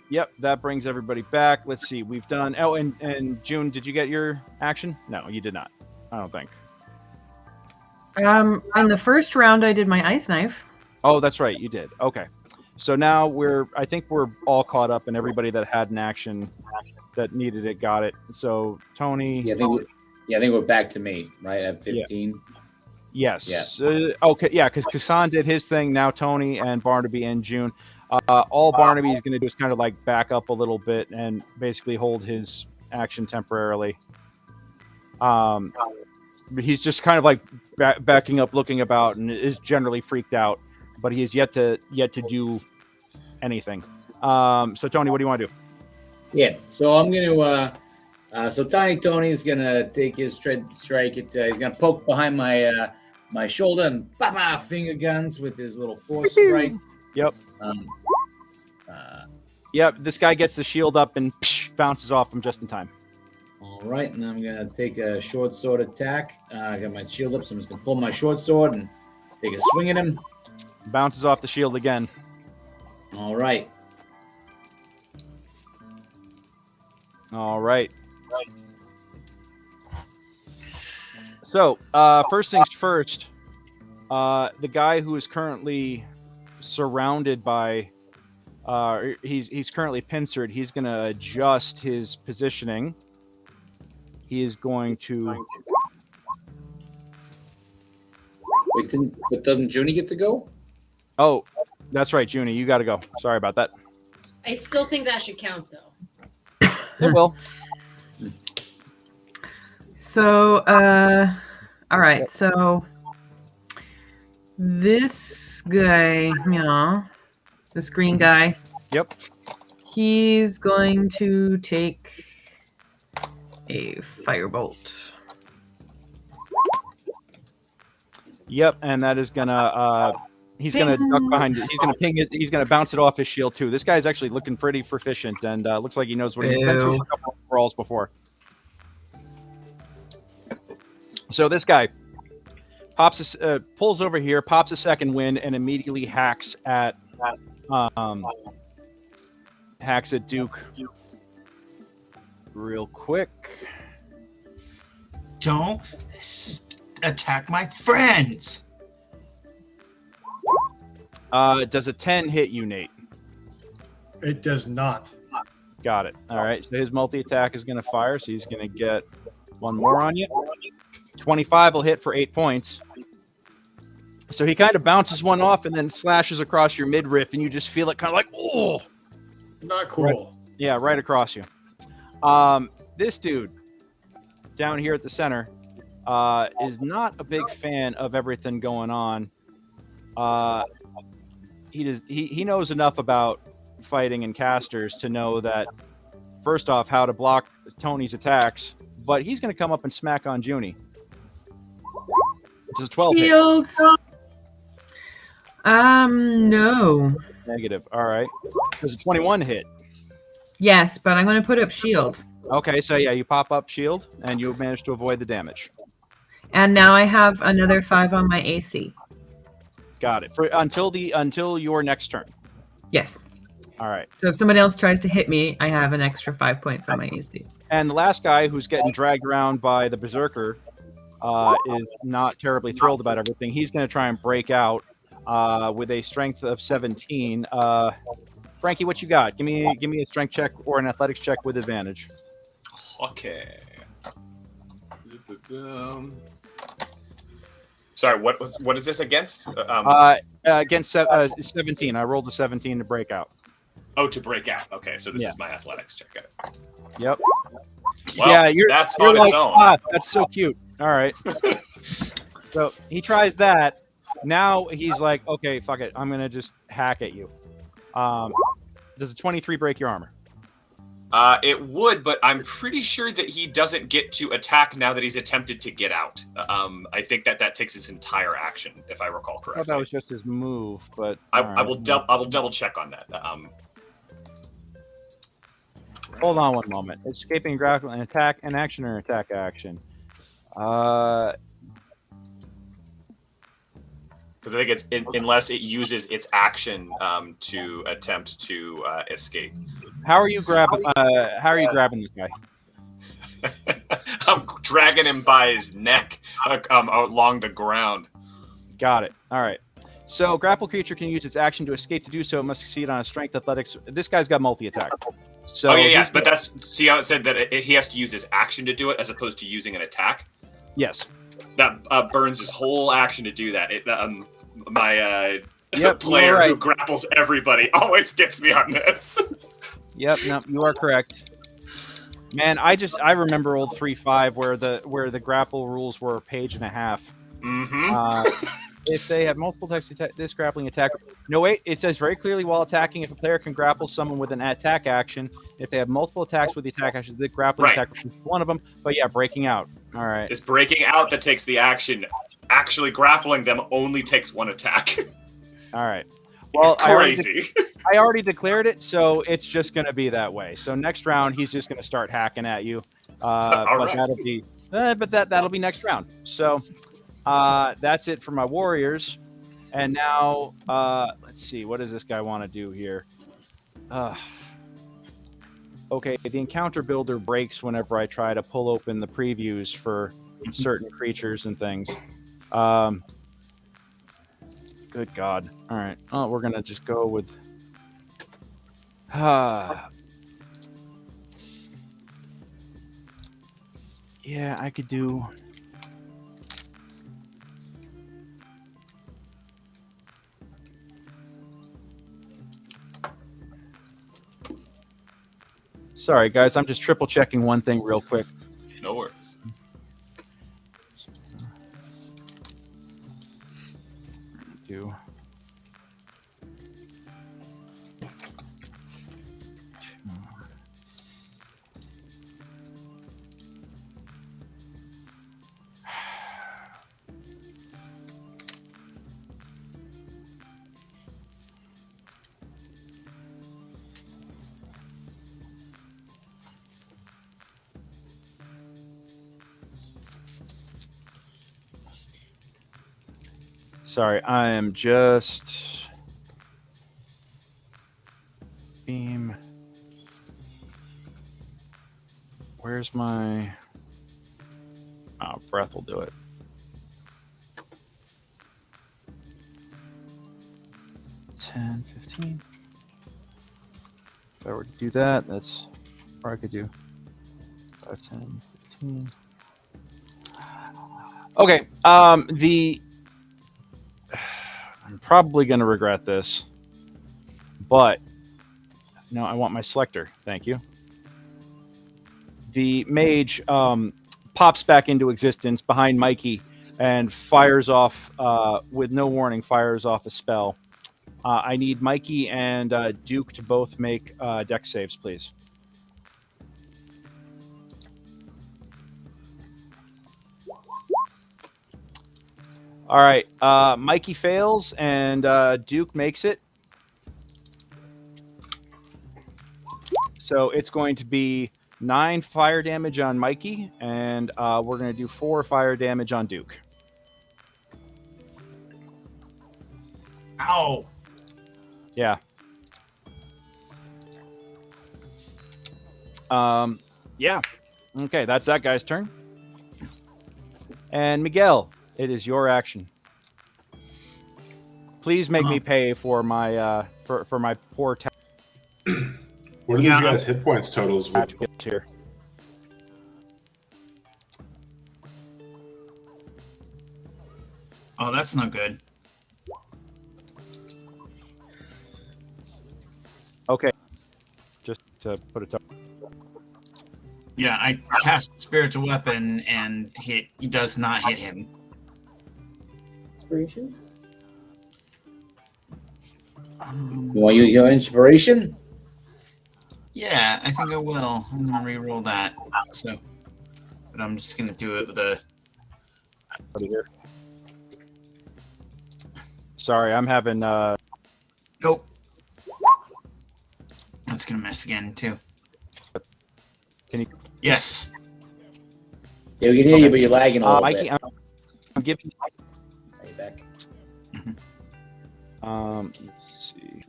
S1: Yep, that brings everybody back. Let's see. We've done. Oh, and June, did you get your action? No, you did not. I don't think.
S5: In the first round, I did my ice knife.
S1: Oh, that's right. You did. Okay. So now I think we're all caught up, and everybody that had an action that needed it got it. So Tony.
S2: Yeah, I think we're back to me, right? At 15.
S1: Yeah. Yes. Yeah. Okay. Yeah, because Casan did his thing. Now Tony and Barnaby and June. All Barnaby is going to do is kind of like back up a little bit and basically hold his action temporarily. He's just kind of like backing up, looking about, and is generally freaked out. But he is yet to do anything. So Tony, what do you want to do?
S2: Yeah. So I'm going to So Tiny Tony is gonna take his strike. He's gonna poke behind my shoulder and finger guns with his little force strike.
S1: Yep. Yep. This guy gets the shield up and bounces off him just in time.
S2: All right, and I'm gonna take a short sword attack. I got my shield up, so I'm just gonna pull my short sword and take a swing at him.
S1: Bounces off the shield again.
S2: All right.
S1: All right. So, first things first, the guy who is currently surrounded by, he's currently pincered. He's going to adjust his positioning. He is going to...
S2: Wait, but doesn't Junie get to go?
S1: Oh, that's right, Junie. You got to go. Sorry about that.
S6: I still think that should count, though.
S1: It will.
S5: So, all right. So this guy, this green guy.
S1: Yep.
S5: He's going to take a firebolt.
S1: Yep, and that is gonna he's gonna duck behind it. He's gonna ping it. He's gonna bounce it off his shield too. This guy's actually looking pretty proficient, and looks like he knows what he's been through a couple of brawls before. So this guy pulls over here, pops a second wind, and immediately hacks at Duke real quick.
S8: Don't attack my friends.
S1: Does a 10 hit you, Nate?
S4: It does not.
S1: Got it. All right. So his multi-attack is going to fire, so he's going to get one more on you. 25 will hit for 8 points. So he kind of bounces one off and then slashes across your midriff, and you just feel it kind of like, oh!
S4: Not cool.
S1: Right, yeah, right across you. This dude down here at the center is not a big fan of everything going on. He knows enough about fighting and casters to know that, first off, how to block Tony's attacks, but he's going to come up and smack on Junie. Does 12
S5: Shield.
S1: hit?
S5: No.
S1: Negative. All right. Does a 21 hit?
S5: Yes, but I'm going to put up shield.
S1: Okay, so yeah, you pop up shield, and you manage to avoid the damage.
S5: And now I have another 5 on my AC.
S1: Got it. Until your next turn.
S5: Yes.
S1: All right.
S5: So if somebody else tries to hit me, I have an extra 5 points on my AC.
S1: And the last guy who's getting dragged around by the berserker is not terribly thrilled about everything. He's going to try and break out with a strength of 17. Frankie, what you got? Give me a strength check or an athletics check with advantage.
S7: Okay. Sorry, what is this against?
S1: Against 17. I rolled a 17 to break out.
S7: Oh, to break out. Okay, so this is my athletics check. Got it.
S1: Yep.
S7: Well,
S1: yeah,
S7: that's
S1: you're
S7: on
S1: like,
S7: its own.
S1: That's so cute. All right. So he tries that. Now he's like, okay, fuck it. I'm gonna just hack at you. Does a 23 break your armor?
S7: It would, but I'm pretty sure that he doesn't get to attack now that he's attempted to get out. I think that takes his entire action, if I recall correctly.
S1: I thought that was just his move, but
S7: I will double check on that.
S1: Hold on one moment. Escaping, grappling, an attack, an action, or attack action. Because
S7: I think it's unless it uses its action to attempt to escape.
S1: How are you grabbing? How are you grabbing this guy?
S7: I'm dragging him by his neck along the ground.
S1: Got it. All right. So grapple creature can use its action to escape. To do so, it must succeed on a strength athletics. This guy's got multi-attack. So
S7: oh yeah, but see how it said that he has to use his action to do it as opposed to using an attack.
S1: Yes.
S7: That burns his whole action to do that. My
S1: Yep,
S7: player who grapples everybody always gets me on this.
S1: Yep, no, you are correct. Man, I remember old 3.5 where the grapple rules were a page and a half.
S7: Mm-hmm.
S1: if they have multiple attacks, this grappling attack. No, wait. It says very clearly while attacking, if a player can grapple someone with an attack action, if they have multiple attacks with the attack action, the grappling
S7: Right.
S1: attack is one of them. But yeah, breaking out. All right.
S7: It's breaking out that takes the action. Actually grappling them only takes one attack.
S1: All right. Well,
S7: It's crazy.
S1: I already declared it, so it's just going to be that way. So next round, he's just going to start hacking at you. But
S7: right.
S1: that'll be next round. So that's it for my warriors. And now let's see, what does this guy want to do here? Okay, the encounter builder breaks whenever I try to pull open the previews for certain creatures and things. Good God. All right. Oh, we're going to just go with... yeah, I could do... Sorry, guys. I'm just triple checking one thing real quick.
S7: No worries.
S1: Do. Sorry, I am just beam. Where's my breath will do it. $10, $15. If I were to do that, that's or I could do 5, 10, 15. Okay, I'm probably going to regret this, but no, I want my selector. Thank you. The mage pops back into existence behind Mikey and fires off, with no warning, fires off a spell. I need Mikey and Duke to both make dex saves, please. All right, Mikey fails and Duke makes it. So it's going to be 9 fire damage on Mikey, and we're going to do 4 fire damage on Duke.
S8: Ow.
S1: Yeah. Yeah. Okay, that's that guy's turn. And Miguel, it is your action. Please make me pay for my for my poor
S3: What are these guys' hit points totals?
S1: here.
S8: Oh, that's not good.
S1: Okay. Just to put it up.
S8: Yeah, I cast spiritual weapon and it does not hit him.
S9: Inspiration? You want to use your inspiration?
S8: Yeah, I think I will. I'm gonna re-roll that. So, but I'm just gonna do it with a.
S1: Here. Sorry, I'm having.
S8: Nope. That's gonna miss again too.
S1: Can you?
S8: Yes.
S9: Yeah, we can hear you, but you're lagging a little
S1: Mikey,
S9: bit.
S1: I'm giving.
S9: Are you back?
S1: Let's see.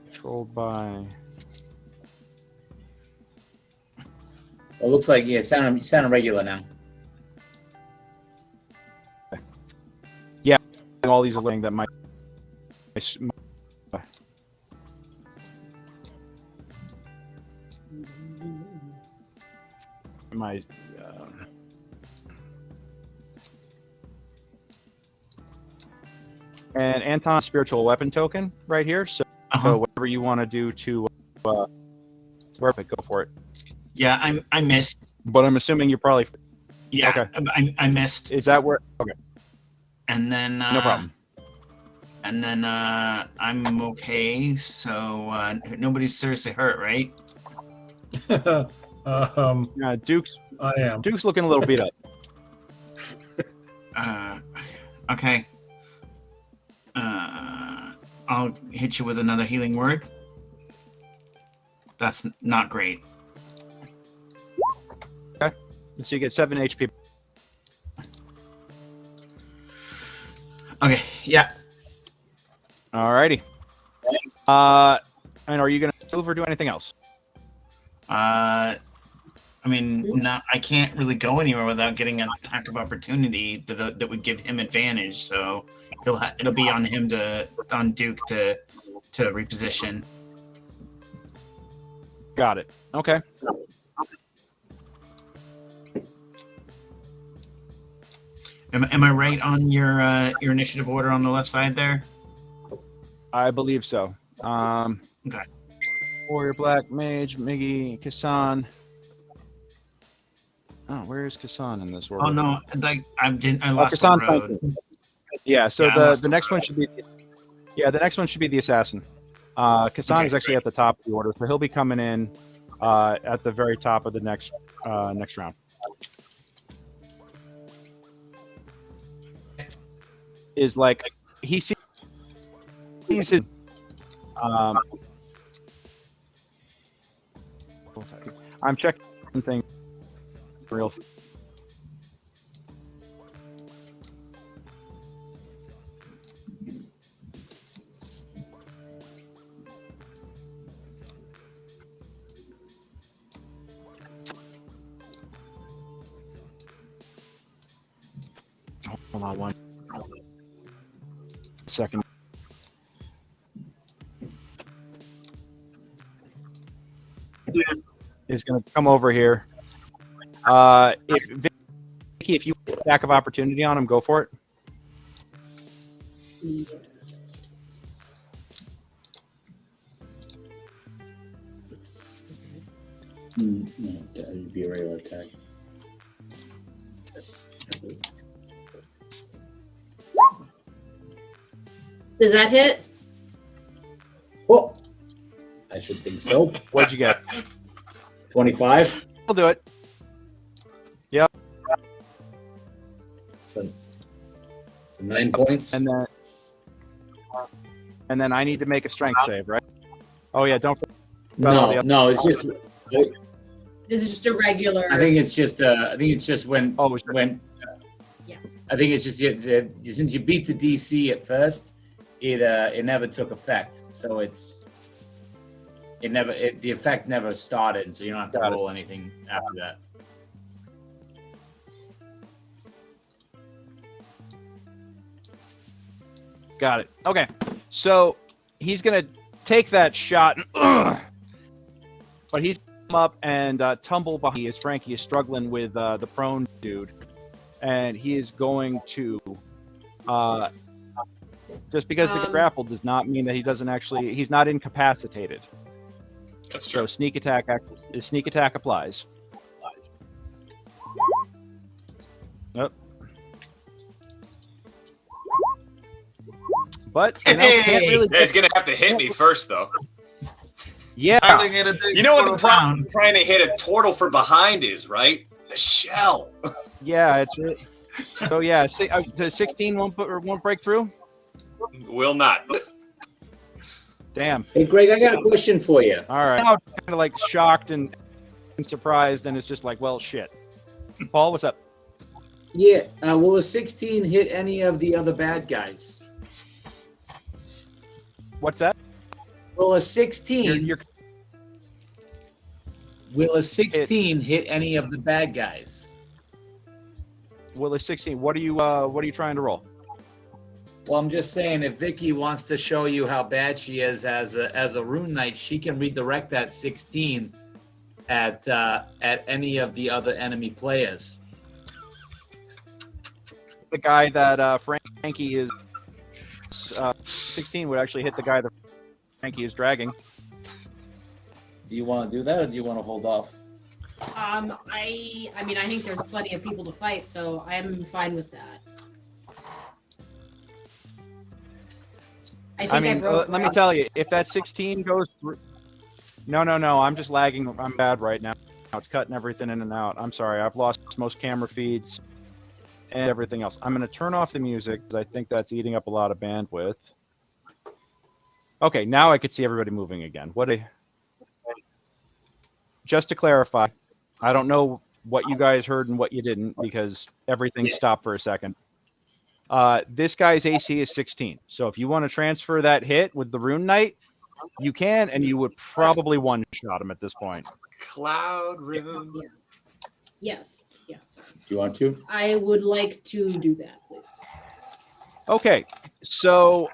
S1: Controlled by.
S9: Well, it looks like you sound regular now.
S1: Yeah, all these are letting that my and Anton spiritual weapon token right here. So, whatever you want to do to where go for it.
S8: Yeah, I missed.
S1: But I'm assuming you're probably.
S8: Yeah,
S1: Okay.
S8: I missed.
S1: Is that where? Okay.
S8: And then
S1: No problem.
S8: And then I'm okay. So nobody's seriously hurt, right?
S1: Duke's
S4: I am.
S1: Duke's looking a little beat up.
S8: Okay. I'll hit you with another healing word. That's not great.
S1: Okay. So you get 7 HP.
S8: Okay. Yeah.
S1: Alrighty. And are you gonna move or do anything else?
S8: I mean, I can't really go anywhere without getting an attack of opportunity that would give him advantage. So it'll be on him on Duke to reposition.
S1: Got it. Okay.
S8: Am I right on your initiative order on the left side there?
S1: I believe so.
S8: Okay.
S1: Warrior, Black Mage, Miggy, Casan. Oh, where is Casan in this world?
S8: Oh no, I lost the
S1: Casan's
S8: road.
S1: Yeah, so
S8: Yeah,
S1: the next one should be the next one should be the assassin. Casan
S8: Okay,
S1: is actually
S8: great.
S1: at the top of the order, so he'll be coming in at the very top of the next round. Is like he sees his I'm checking things real. Hold on one second. Is going to come over here. Vicki, if you want attack of opportunity on him, go for it.
S2: No, that would be a regular attack.
S6: Does that hit?
S2: Oh, I should think so.
S1: What'd you get?
S2: 25
S1: We'll do it. Yep.
S2: for 9 points.
S1: And then I need to make a strength save, right? Oh yeah, don't.
S2: No, it's just.
S6: This is just a regular.
S2: I think it's just. When.
S1: Oh, it's
S2: when.
S6: Yeah.
S2: I think it's just since you beat the DC at first, it never took effect. So the effect never started. So you don't have to roll anything after that.
S1: Got it. Okay, so he's gonna take that shot, but he's come up and tumble behind as Frankie is struggling with the prone dude, and he is going to just because the grapple does not mean that he's not incapacitated.
S7: That's
S1: So
S7: true.
S1: sneak attack applies. Yep. But can't really.
S7: Yeah, he's gonna have to hit me first, though.
S1: Yeah.
S7: You know what the problem trying to hit a turtle from behind is, right? The shell.
S1: Yeah, it's really. So yeah, the 16 won't break through.
S7: Will not.
S1: Damn.
S2: Hey, Greg, I got a question for you.
S1: All right. Now kind of like shocked and surprised, and it's just like, well, shit. Paul, what's up?
S2: Yeah, will a 16 hit any of the other bad guys?
S1: What's that?
S2: Will a 16?
S1: You're
S2: Will a 16 hit any of the bad guys?
S1: Will a 16? What are you trying to roll?
S2: Well, I'm just saying, if Vicki wants to show you how bad she is as a rune knight, she can redirect that 16 at any of the other enemy players.
S1: The guy that Frankie is 16 would actually hit the guy that Frankie is dragging.
S2: Do you want to do that, or do you want to hold off?
S6: I mean, I think there's plenty of people to fight, so I'm fine with that. think
S1: I mean,
S6: broke
S1: let me tell you, if that 16 goes through. No. I'm just lagging. I'm bad right now. It's cutting everything in and out. I'm sorry. I've lost most camera feeds and everything else. I'm going to turn off the music because I think that's eating up a lot of bandwidth. Okay, now I could see everybody moving again. Just to clarify, I don't know what you guys heard and what you didn't because everything stopped for a second. This guy's AC is 16. So if you want to transfer that hit with the Rune Knight, you can, and you would probably one-shot him at this point.
S7: Cloud Rune.
S6: Yeah. Yes. Yeah, sorry.
S2: Do you want to?
S6: I would like to do that, please.
S1: Okay, so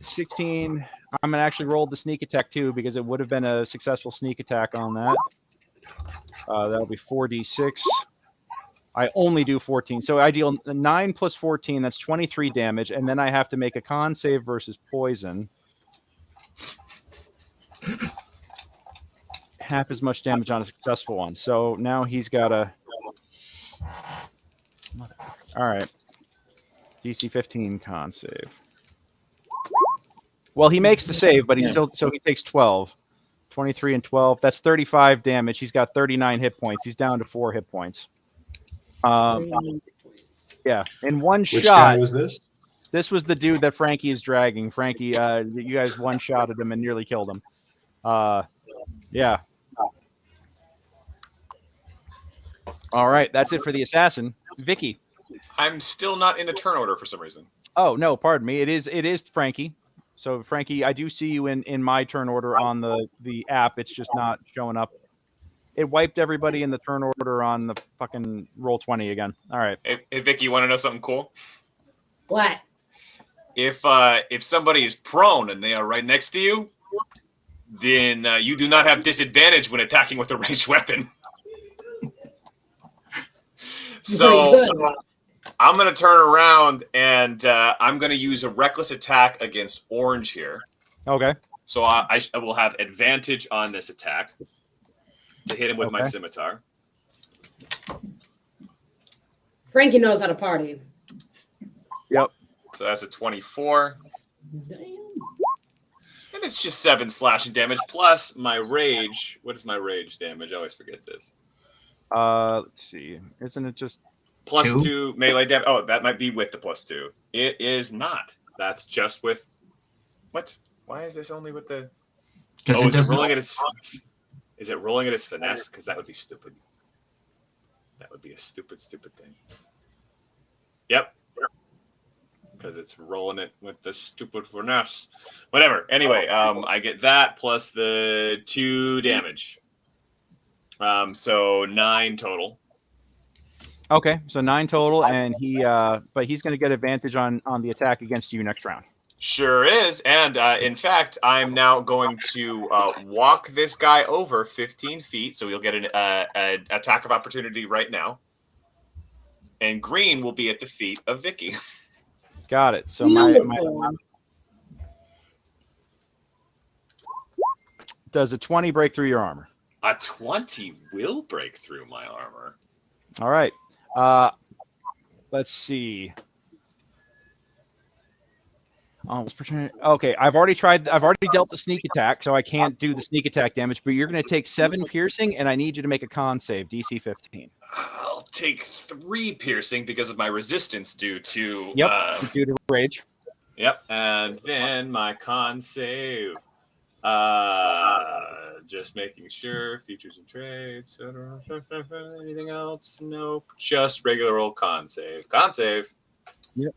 S1: 16. I'm going to actually roll the sneak attack too because it would have been a successful sneak attack on that. That'll be 4d6. I only do 14. So I deal 9 plus 14. That's 23 damage. And then I have to make a con save versus poison. Half as much damage on a successful one. So now he's got a... All right. DC 15 con save. Well, he makes the save, but he's still... So he takes 12. 23 and 12. That's 35 damage. He's got 39 hit points. He's down to 4 hit points. Yeah. In one
S3: Which
S1: shot...
S3: guy was this?
S1: This was the dude that Frankie is dragging. Frankie, you guys one-shotted him and nearly killed him. Yeah. All right, that's it for the assassin. Vicki.
S7: I'm still not in the turn order for some reason.
S1: Oh, no, pardon me. It is Frankie. So, Frankie, I do see you in my turn order on the app. It's just not showing up. It wiped everybody in the turn order on the fucking Roll20 again. All right.
S7: Hey, Vicki, you want to know something cool?
S6: What?
S7: If somebody is prone and they are right next to you, then you do not have disadvantage when attacking with a ranged weapon. So I'm going to turn around and I'm going to use a reckless attack against Orange here.
S1: Okay.
S7: So I will have advantage on this attack to hit him with my scimitar.
S6: Frankie knows how to party.
S1: Yep.
S7: So that's a 24.
S6: Damn.
S7: And it's just 7 slashing damage plus my rage. What is my rage damage? I always forget this.
S1: Let's see. Isn't it just
S7: plus 2 melee damage? Oh, that might be with the plus 2. It is not. That's just with what? Why is this only with the? Oh, is it rolling at his? Is it rolling at his finesse? Because that would be stupid. That would be a stupid thing. Yep. Because it's rolling it with the stupid finesse. Whatever. Anyway, I get that plus the 2 damage. So 9 total.
S1: Okay, so 9 total, and but he's going to get advantage on the attack against you next round.
S7: Sure is, and in fact, I'm now going to walk this guy over 15 feet, so he'll get an attack of opportunity right now. And Green will be at the feet of Vicki.
S1: Got it. So does a 20 break through your armor?
S7: A 20 will break through my armor.
S1: All right. Let's see. Okay, I've already dealt the sneak attack, so I can't do the sneak attack damage, but you're going to take 7 piercing, and I need you to make a con save, DC 15.
S7: I'll take 3 piercing because of my resistance due to...
S1: due to rage.
S7: Yep, and then my con save. Just making sure, features and traits, anything else? Nope, just regular old con save. Con save.
S1: Yep.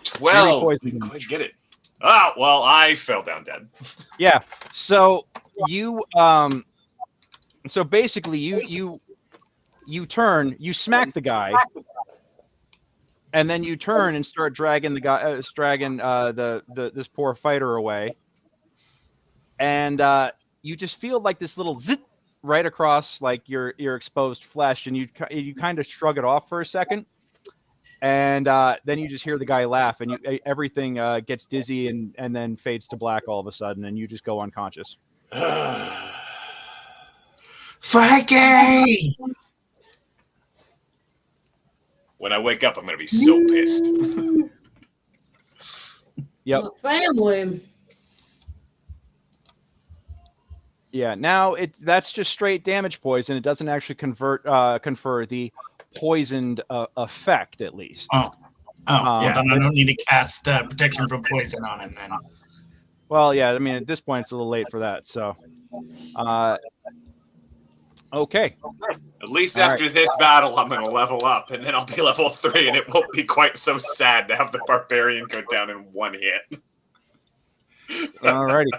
S7: 12. Didn't quite get it. Oh, well, I fell down dead.
S1: Yeah. So you so basically you turn, you smack the guy, and then you turn and start dragging the guy this poor fighter away. And you just feel like this little zit right across like your exposed flesh, and you kind of shrug it off for a second. And then you just hear the guy laugh, and everything gets dizzy and then fades to black all of a sudden, and you just go unconscious.
S8: Frankie!
S7: When I wake up, I'm going to be so pissed.
S1: Yep.
S6: Family.
S1: Yeah. Now that's just straight damage poison. It doesn't actually confer the poisoned effect, at least.
S8: Oh, well, then I
S1: but-
S8: don't need to cast protection from poison on him then.
S1: Well, yeah. I mean, at this point, it's a little late for that. So, okay.
S7: At least
S1: All
S7: after this battle, I'm going to level up, and then I'll be level 3, and it won't be quite so sad to have the barbarian go down in one hit.
S1: Alrighty.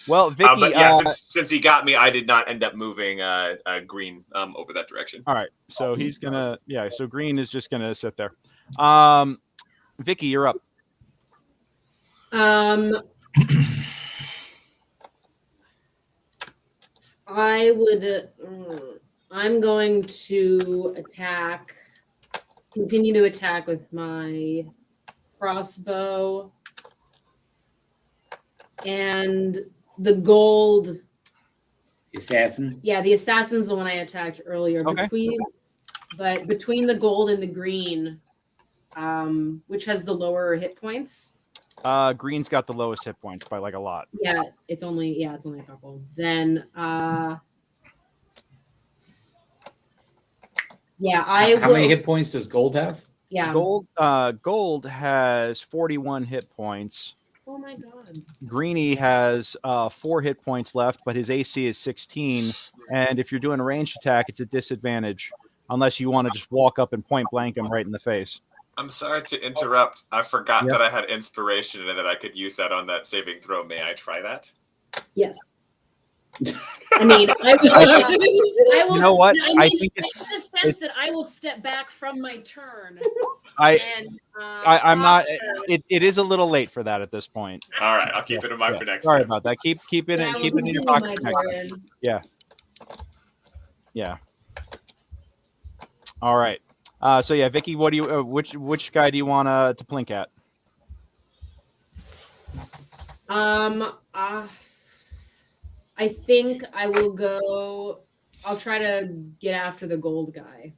S1: Well, Vicki.
S7: But yeah, since he got me, I did not end up moving Green over that direction.
S1: All right. So he's gonna. Yeah. So Green is just gonna sit there. Vicki, you're up.
S6: I would. I'm going to continue to attack with my crossbow. And the gold.
S2: Assassin?
S6: Yeah, the assassin's the one I attacked earlier.
S1: Okay.
S6: Between the gold and the green, which has the lower hit points.
S1: Green's got the lowest hit points by like a lot.
S6: Yeah, it's only a couple. Then
S2: How many hit points does gold have?
S6: Yeah.
S1: Gold has 41 hit points.
S6: Oh my god.
S1: Greeny has 4 hit points left, but his AC is 16. And if you're doing a ranged attack, it's a disadvantage unless you want to just walk up and point blank him right in the face.
S7: I'm sorry to interrupt. I forgot that I had inspiration and that I could use that on that saving throw. May I try that?
S6: Yes. I mean, I will.
S1: You know what?
S6: I
S1: think
S6: in the sense that I will step back from my turn.
S1: I'm not. It is a little late for that at this point.
S7: All right, I'll keep it in mind for next.
S1: Sorry
S7: time.
S1: about that. Keep it in your pocket. Yeah. Yeah. All right. So yeah, Vicki, what do you? Which guy do you want to plink at?
S6: I think I will go. I'll try to get after the gold guy.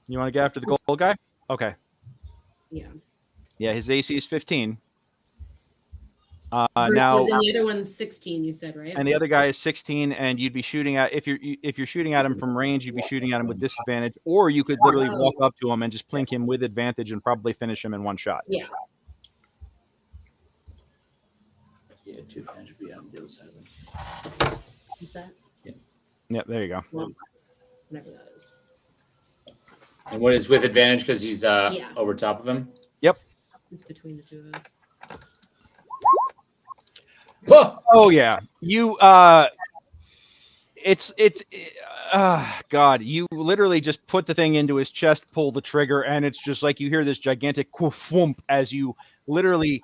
S1: You want to get after the gold guy? Okay.
S6: Yeah.
S1: Yeah, his AC is 15.
S6: Versus,
S1: now,
S6: and the other one's 16. You said, right?
S1: And the other guy is 16, and you'd be shooting at if you're shooting at him from range, you'd be shooting at him with disadvantage, or you could literally walk up to him and just plink him with advantage and probably finish him in one shot.
S6: Yeah.
S2: Yeah, 2 advantage would be on the other side of him.
S6: Is that?
S2: Yeah.
S1: Yep, there you go.
S6: Well, whatever that is.
S2: And what is with advantage because he's over top of him?
S1: Yep.
S6: It's between the two of us.
S1: Oh yeah, you. It's God. You literally just put the thing into his chest, pull the trigger, and it's just like you hear this gigantic whoomp as you literally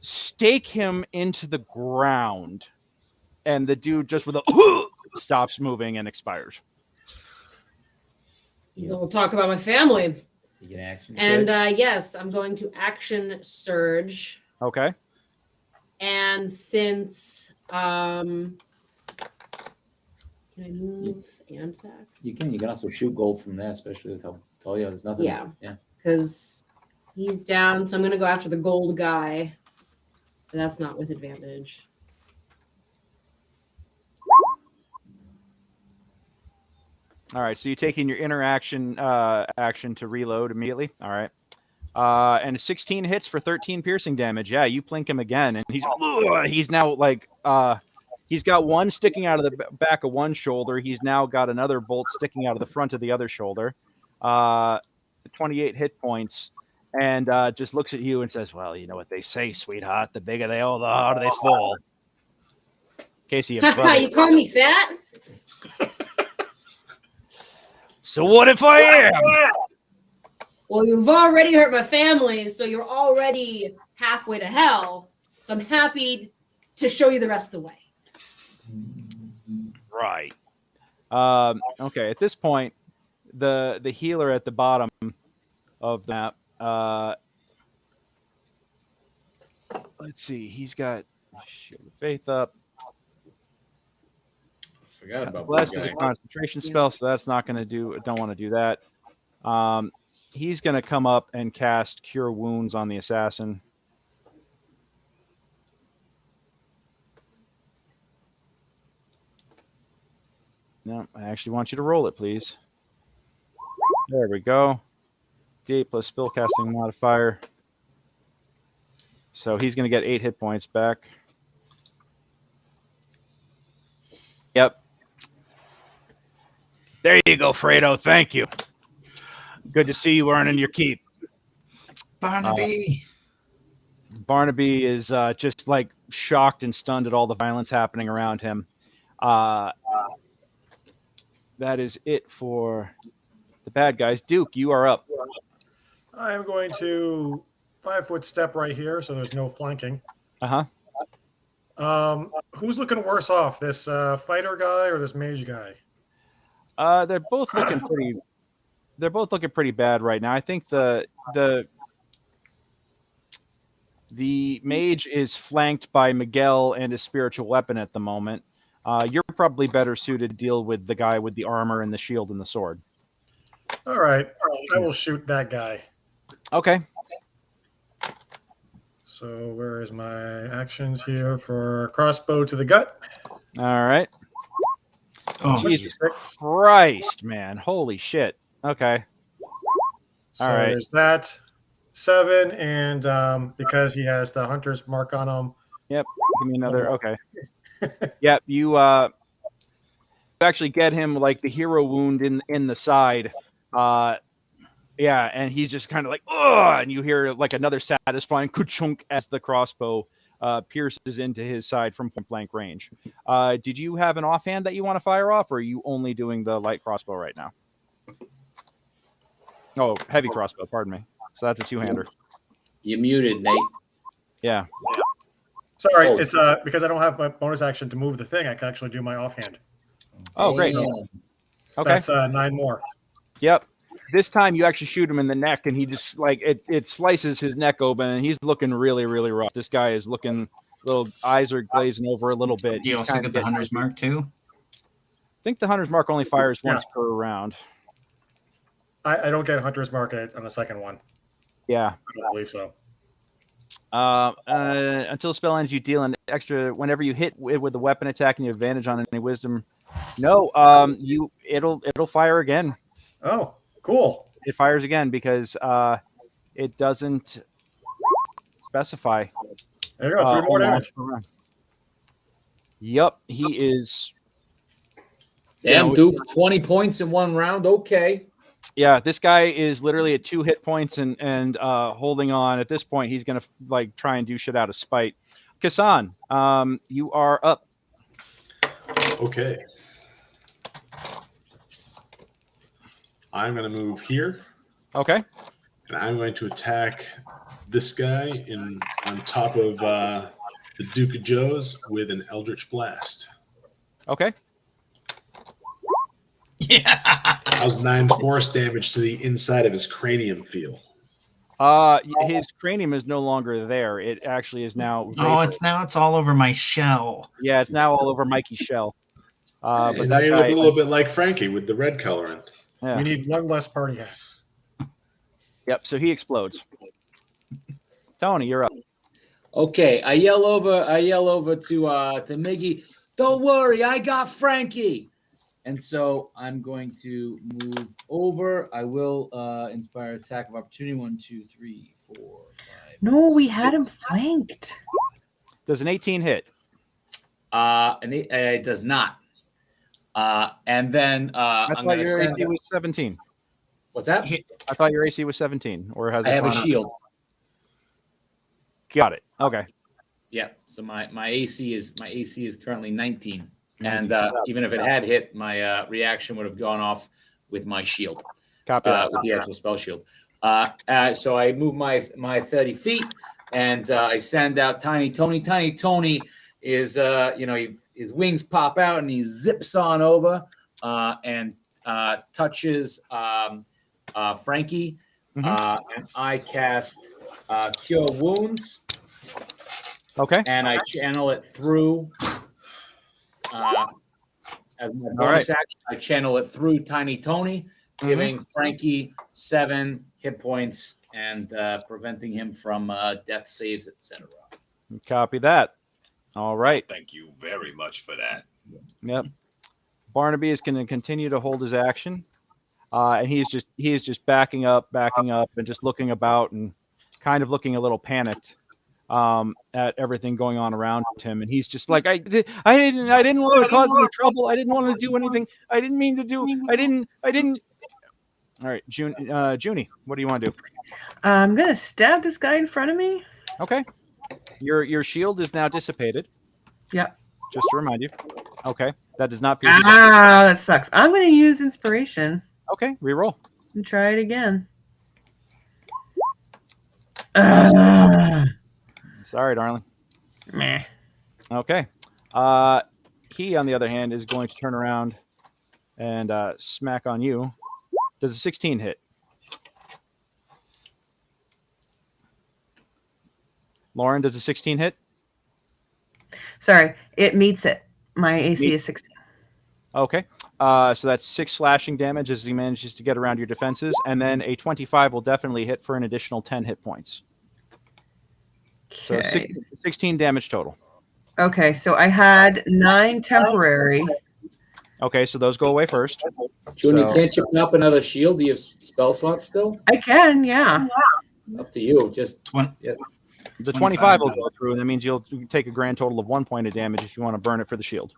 S1: stake him into the ground, and the dude just with a stops moving and expires.
S6: We'll talk about my family.
S2: You get action
S6: and
S2: surge.
S6: yes, I'm going to action surge.
S1: Okay.
S6: And since can I move and attack?
S2: You can also shoot gold from there, especially with how tall you are. There's nothing.
S6: Yeah.
S2: Yeah.
S6: Because he's down, so I'm gonna go after the gold guy. But that's not with advantage.
S1: All right, so you're taking your interaction action to reload immediately. All right. And 16 hits for 13 piercing damage. Yeah, you plink him again, and he's now like he's got one sticking out of the back of one shoulder. He's now got another bolt sticking out of the front of the other shoulder. 28 hit points, and just looks at you and says, "Well, you know what they say, sweetheart. The bigger they are, the harder they fall." Casey,
S6: You call me fat?
S1: So what if I am?
S6: Well, you've already hurt my family, so you're already halfway to hell. So I'm happy to show you the rest of the way.
S1: Right. Okay. At this point, the healer at the bottom of the map. Let's see. He's got Shield of Faith up.
S2: Forgot about
S1: Blessed
S2: that
S1: is a
S2: guy.
S1: concentration spell, so that's not going to do. Don't want to do that. He's going to come up and cast Cure Wounds on the assassin. No, I actually want you to roll it, please. There we go. D8 plus spellcasting modifier. So he's going to get 8 hit points back. Yep. There you go, Fredo. Thank you. Good to see you earning your keep.
S8: Barnaby.
S1: Barnaby is just like shocked and stunned at all the violence happening around him. That is it for the bad guys. Duke, you are up.
S4: I am going to 5-foot step right here, so there's no flanking. Who's looking worse off, this fighter guy or this mage guy?
S1: They're both looking pretty. They're both looking pretty bad right now. I think the mage is flanked by Miguelle and his spiritual weapon at the moment. You're probably better suited to deal with the guy with the armor and the shield and the sword.
S4: All right. I will shoot that guy.
S1: Okay.
S4: So where is my actions here for crossbow to the gut?
S1: All right.
S8: Oh,
S1: Jesus Christ, man. Holy shit. Okay.
S4: So
S1: All right.
S4: there's that. 7, and because he has the hunter's mark on him.
S1: Yep. Give me another. Okay. Yep. You actually get him like the hero wound in the side. Yeah, and he's just kind of like, ugh, and you hear like another satisfying ka-chunk as the crossbow pierces into his side from point blank range. Did you have an offhand that you want to fire off, or are you only doing the light crossbow right now? Oh, heavy crossbow, pardon me. So that's a two-hander.
S2: You muted, Nate.
S1: Yeah.
S4: Sorry, it's because I don't have my bonus action to move the thing. I can actually do my offhand.
S1: Oh, great.
S2: Damn.
S1: Okay.
S4: That's 9 more.
S1: Yep. This time you actually shoot him in the neck, and he just like it slices his neck open, and he's looking really, really rough. This guy is looking, little eyes are glazing over a little bit.
S8: Do you also get the hunter's mark too?
S1: I think the hunter's mark only fires once per round.
S4: I don't get a hunter's mark on the second one.
S1: Yeah.
S4: I don't believe so.
S1: Until spell ends, you deal an extra whenever you hit with the weapon attack and you have advantage on any wisdom. No, it'll fire again.
S4: Oh, cool.
S1: It fires again because it doesn't specify.
S4: There you go. 3 more damage.
S1: Yep, he is.
S2: Damn, Duke, 20 points in 1 round. Okay.
S1: Yeah, this guy is literally at 2 hit points and holding on. At this point, he's gonna like try and do shit out of spite. Casan, you are up.
S3: Okay. I'm going to move here.
S1: Okay.
S3: And I'm going to attack this guy on top of the Duke of Joe's with an Eldritch Blast.
S1: Okay.
S8: Yeah.
S3: How's 9 force damage to the inside of his cranium feel?
S1: His cranium is no longer there. It actually is now.
S8: Oh, it's all over my shell.
S1: Yeah, it's now all over Mikey's shell. But
S3: And now you look a little bit like Frankie with the red coloring.
S1: Yeah.
S4: We need 1 less party hat.
S1: Yep. So he explodes. Tony, you're up.
S2: Okay, I yell over to Miggy, don't worry, I got Frankie. And so I'm going to move over. I will inspire attack of opportunity. 1, 2, 3, 4, 5.
S5: No, we
S2: 6.
S5: had him flanked.
S1: Does an 18 hit?
S2: It does not. And then
S1: I
S2: I'm
S1: thought
S2: going to
S1: your
S2: send.
S1: AC was 17.
S2: What's that?
S1: I thought your AC was 17, or has
S2: I
S1: it
S2: have a
S1: gone up?
S2: shield.
S1: Got it. Okay.
S2: Yeah. So my AC is currently 19.
S1: 19.
S2: And even if it had hit, my reaction would have gone off with my shield,
S1: Copy that.
S2: with the actual spell shield. So I move my 30 feet, and I send out Tiny Tony. Tiny Tony is, his wings pop out, and he zips on over and touches Frankie. And I cast Cure Wounds.
S1: Okay.
S2: And I channel it through. As my bonus action, I channel it through Tiny Tony, giving Frankie 7 hit points and preventing him from death saves, etc.
S1: Copy that. All right.
S7: Thank you very much for that.
S1: Yep. Barnaby is going to continue to hold his action, and he is just backing up, and just looking about and kind of looking a little panicked at everything going on around him. And he's just like, I didn't want to cause any trouble. I didn't want to do anything. I didn't mean to do. I didn't. All right, Junie, what do you want to do?
S5: I'm gonna stab this guy in front of me.
S1: Okay. Your shield is now dissipated.
S5: Yep.
S1: Just to remind you. Okay. That does not pierce.
S5: That sucks. I'm going to use inspiration.
S1: Okay. Reroll.
S5: And try it again.
S1: Sorry, darling.
S5: Meh.
S1: Okay. He, on the other hand, is going to turn around and smack on you. Does a 16 hit? Lauren, does a 16 hit?
S5: Sorry, it meets it. My AC is 16.
S1: Okay. So that's 6 slashing damage as he manages to get around your defenses, and then a 25 will definitely hit for an additional 10 hit points. So 16 damage total.
S5: Okay, so I had 9 temporary.
S1: Okay, so those go away first.
S2: Junie, can't you put up another shield? Do you have spell slots still?
S5: I can, yeah.
S2: Up to you. Just
S1: The 25 will go through, and that means you'll take a grand total of 1 point of damage if you want to burn it for the shield.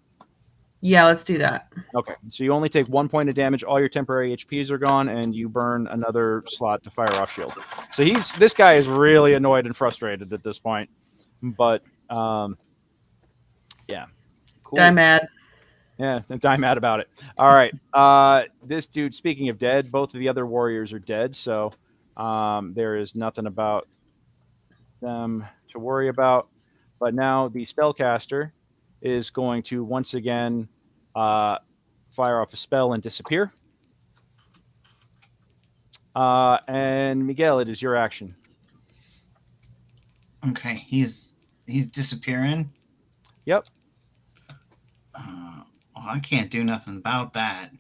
S5: Yeah, let's do that.
S1: Okay, so you only take 1 point of damage. All your temporary HPs are gone, and you burn another slot to fire off shield. So this guy is really annoyed and frustrated at this point. But yeah, cool.
S5: Die mad.
S1: Yeah, die mad about it. All right, this dude. Speaking of dead, both of the other warriors are dead, so there is nothing about them to worry about. But now the spellcaster is going to once again fire off a spell and disappear. And Miguel, it is your action.
S8: Okay, he's disappearing.
S1: Yep.
S8: Well, I can't do nothing about that.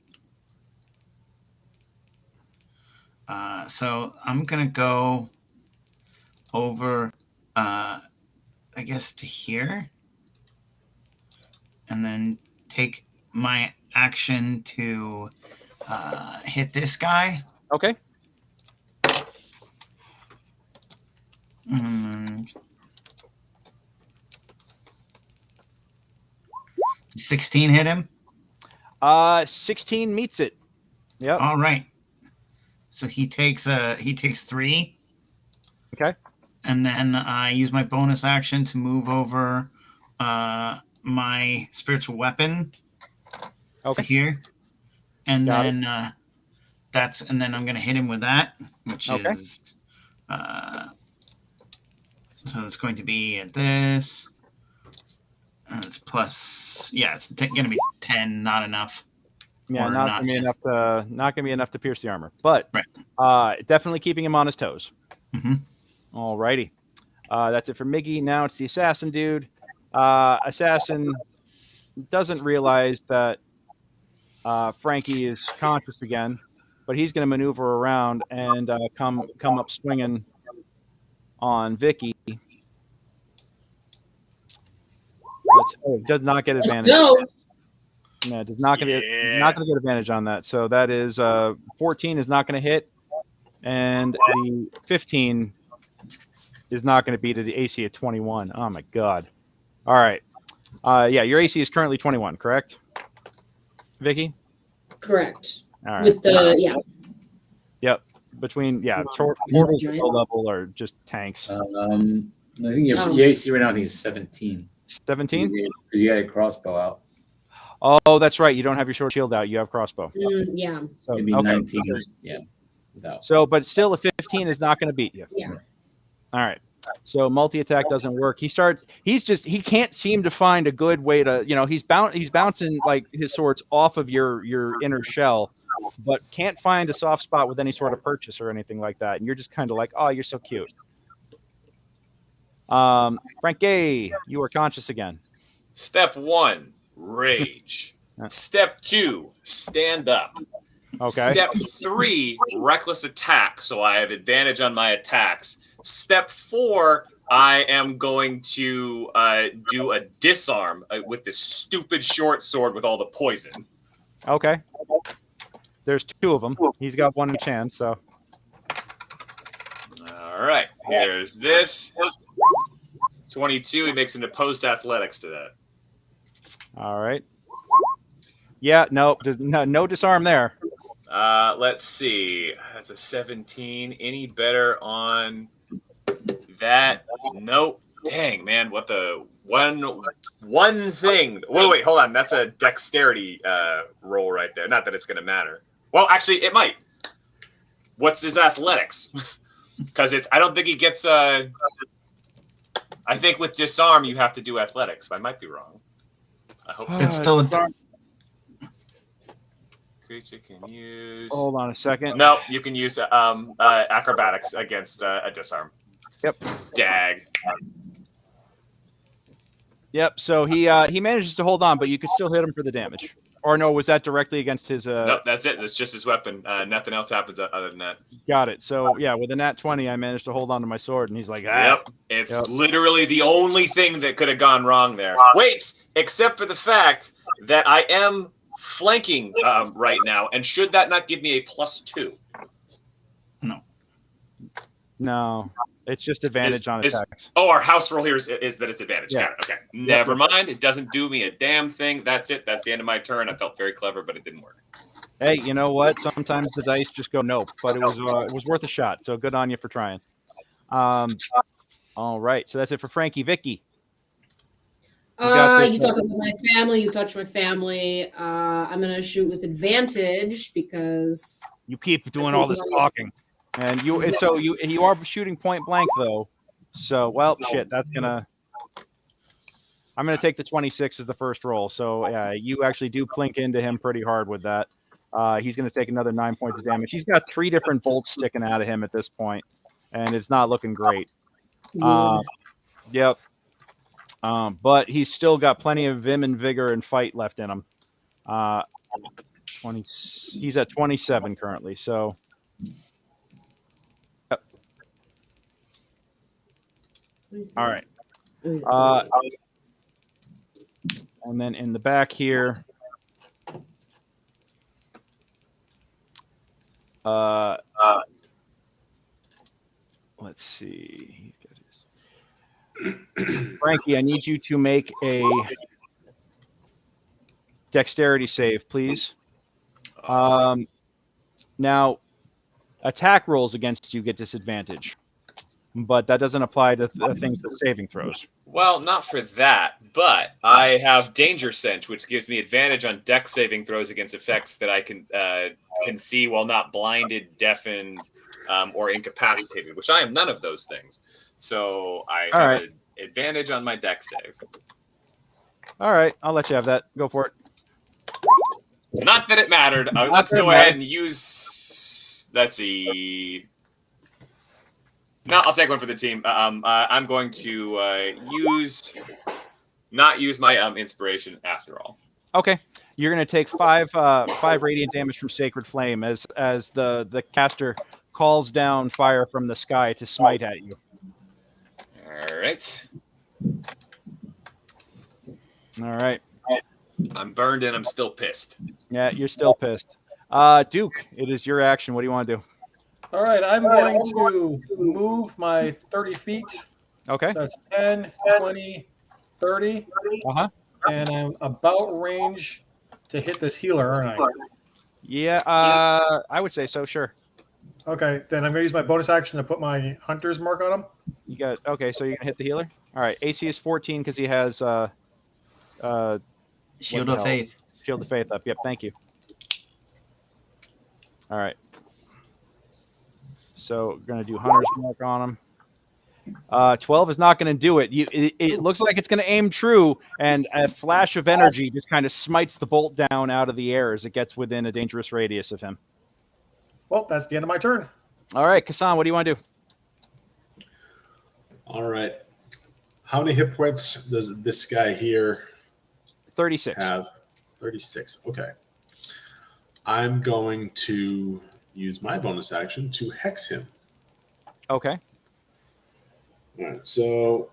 S8: So I'm gonna go over, I guess, to here, and then take my action to hit this guy.
S1: Okay.
S8: 16 hit him.
S1: 16 meets it. Yep.
S8: All right. So he takes 3.
S1: Okay.
S8: And then I use my bonus action to move over my spiritual weapon to here. And then then I'm gonna hit him with that, which is so it's going to be at this. It's plus, it's gonna be 10, not enough.
S1: Yeah, not gonna be enough to enough to pierce the armor, but definitely keeping him on his toes.
S8: Mm-hmm.
S1: All righty, that's it for Miggy. Now it's the assassin dude. Assassin doesn't realize that Frankie is conscious again, but he's going to maneuver around and come up swinging on Vicki. Does not get advantage.
S6: Let's go.
S1: Yeah, does not going to get advantage on that. So that is 14 is not going to hit, and the 15 is not going to beat the AC at 21. Oh my god! All right, your AC is currently 21, correct, Vicki?
S6: Correct.
S1: All right.
S6: With the
S1: Yep. Between Tortle's level are just tanks.
S2: I think your AC right now, I think, is 17.
S1: 17?
S2: Because you got a crossbow out.
S1: Oh, that's right. You don't have your short shield out. You have crossbow.
S6: Yeah.
S1: So,
S2: Maybe 19. Yeah. Without.
S1: So, but still, a 15 is not going to beat you.
S6: Yeah.
S1: All right. So multi-attack doesn't work. He can't seem to find a good way to, he's bouncing like his swords off of your inner shell, but can't find a soft spot with any sort of purchase or anything like that. And you're just kind of like, oh, you're so cute. Frankie, you are conscious again.
S7: Step 1, rage. Step 2, stand up.
S1: Okay.
S7: Step 3, reckless attack. So I have advantage on my attacks. Step 4, I am going to do a disarm with this stupid short sword with all the poison.
S1: Okay. There's 2 of them. He's got 1 each hand, so.
S7: All right. Here's this. 22. He makes an opposed athletics to that.
S1: All right. Yeah, no disarm there.
S7: Let's see. That's a 17. Any better on that? Nope. Dang, man. What the one thing? Wait, hold on. That's a dexterity roll right there. Not that it's going to matter. Well, actually, it might. What's his athletics? Because I don't think he gets. I think with disarm you have to do athletics. I might be wrong. I hope so.
S8: It's still
S7: Creature can use.
S1: Hold on a second.
S7: No, you can use acrobatics against a disarm.
S1: Yep.
S7: Dag.
S1: Yep. So he manages to hold on, but you could still hit him for the damage. Or no, was that directly against his?
S7: Nope, that's it. That's just his weapon. Nothing else happens other than that.
S1: Got it. So yeah, with a nat 20, I managed to hold on to my sword, and he's like,
S7: Yep. It's literally the only thing that could have gone wrong there. Wait, except for the fact that I am flanking right now, and should that not give me a +2?
S1: No, it's just advantage on attacks.
S7: Oh, our house rule here is that it's advantage.
S1: Yeah.
S7: Got it. Okay. Never mind. It doesn't do me a damn thing. That's it. That's the end of my turn. I felt very clever, but it didn't work.
S1: Hey, you know what? Sometimes the dice just go nope, but it was worth a shot. So good on you for trying. All right. So that's it for Frankie. Vicki.
S6: You talk about my family. You touch my family. I'm gonna shoot with advantage because
S1: you keep doing all this talking, and you are shooting point blank though. So well, shit. That's gonna. I'm gonna take the 26 as the first roll. So yeah, you actually do plink into him pretty hard with that. He's gonna take another 9 points of damage. He's got 3 different bolts sticking out of him at this point, and it's not looking great. Yep. But he's still got plenty of vim and vigor and fight left in him. 20. He's at 27 currently. So. Yep. All right. And then in the back here. Let's see. He's got his. Frankie, I need you to make a dexterity save, please. Now, attack rolls against you get disadvantage, but that doesn't apply to things with saving throws.
S7: Well, not for that, but I have Danger Sense, which gives me advantage on dex saving throws against effects that I can see while not blinded, deafened, or incapacitated, which I am none of those things. So I have an advantage on my dex save.
S1: All right, I'll let you have that. Go for it.
S7: Not that it mattered. Let's go ahead and use. Let's see. No, I'll take one for the team. I'm going to not use my inspiration after all.
S1: Okay, you're going to take 5 radiant damage from Sacred Flame as the caster calls down fire from the sky to smite at you.
S7: All right.
S1: All right.
S7: I'm burned and I'm still pissed.
S1: Yeah, you're still pissed. Duke, it is your action. What do you want to do?
S4: All right, I'm going to move my 30 feet.
S1: Okay.
S4: So that's 10, 20, 30.
S1: Uh-huh.
S4: And I'm about range to hit this healer, aren't I?
S1: Yeah, I would say so, sure.
S4: Okay, then I'm going to use my bonus action to put my hunter's mark on him.
S1: You got okay, so you're going to hit the healer? All right, AC is 14 because he has
S10: Shield of Faith.
S1: Shield of Faith up. Yep, thank you. All right. So we're going to do hunter's mark on him. 12 is not going to do it. It looks like it's going to aim true, and a flash of energy just kind of smites the bolt down out of the air as it gets within a dangerous radius of him.
S4: Well, that's the end of my turn.
S1: All right, Casan, what do you want to do?
S3: All right. How many hit points does this guy here
S1: 36.
S3: have? 36. Okay. I'm going to use my bonus action to hex him.
S1: Okay.
S3: All right. So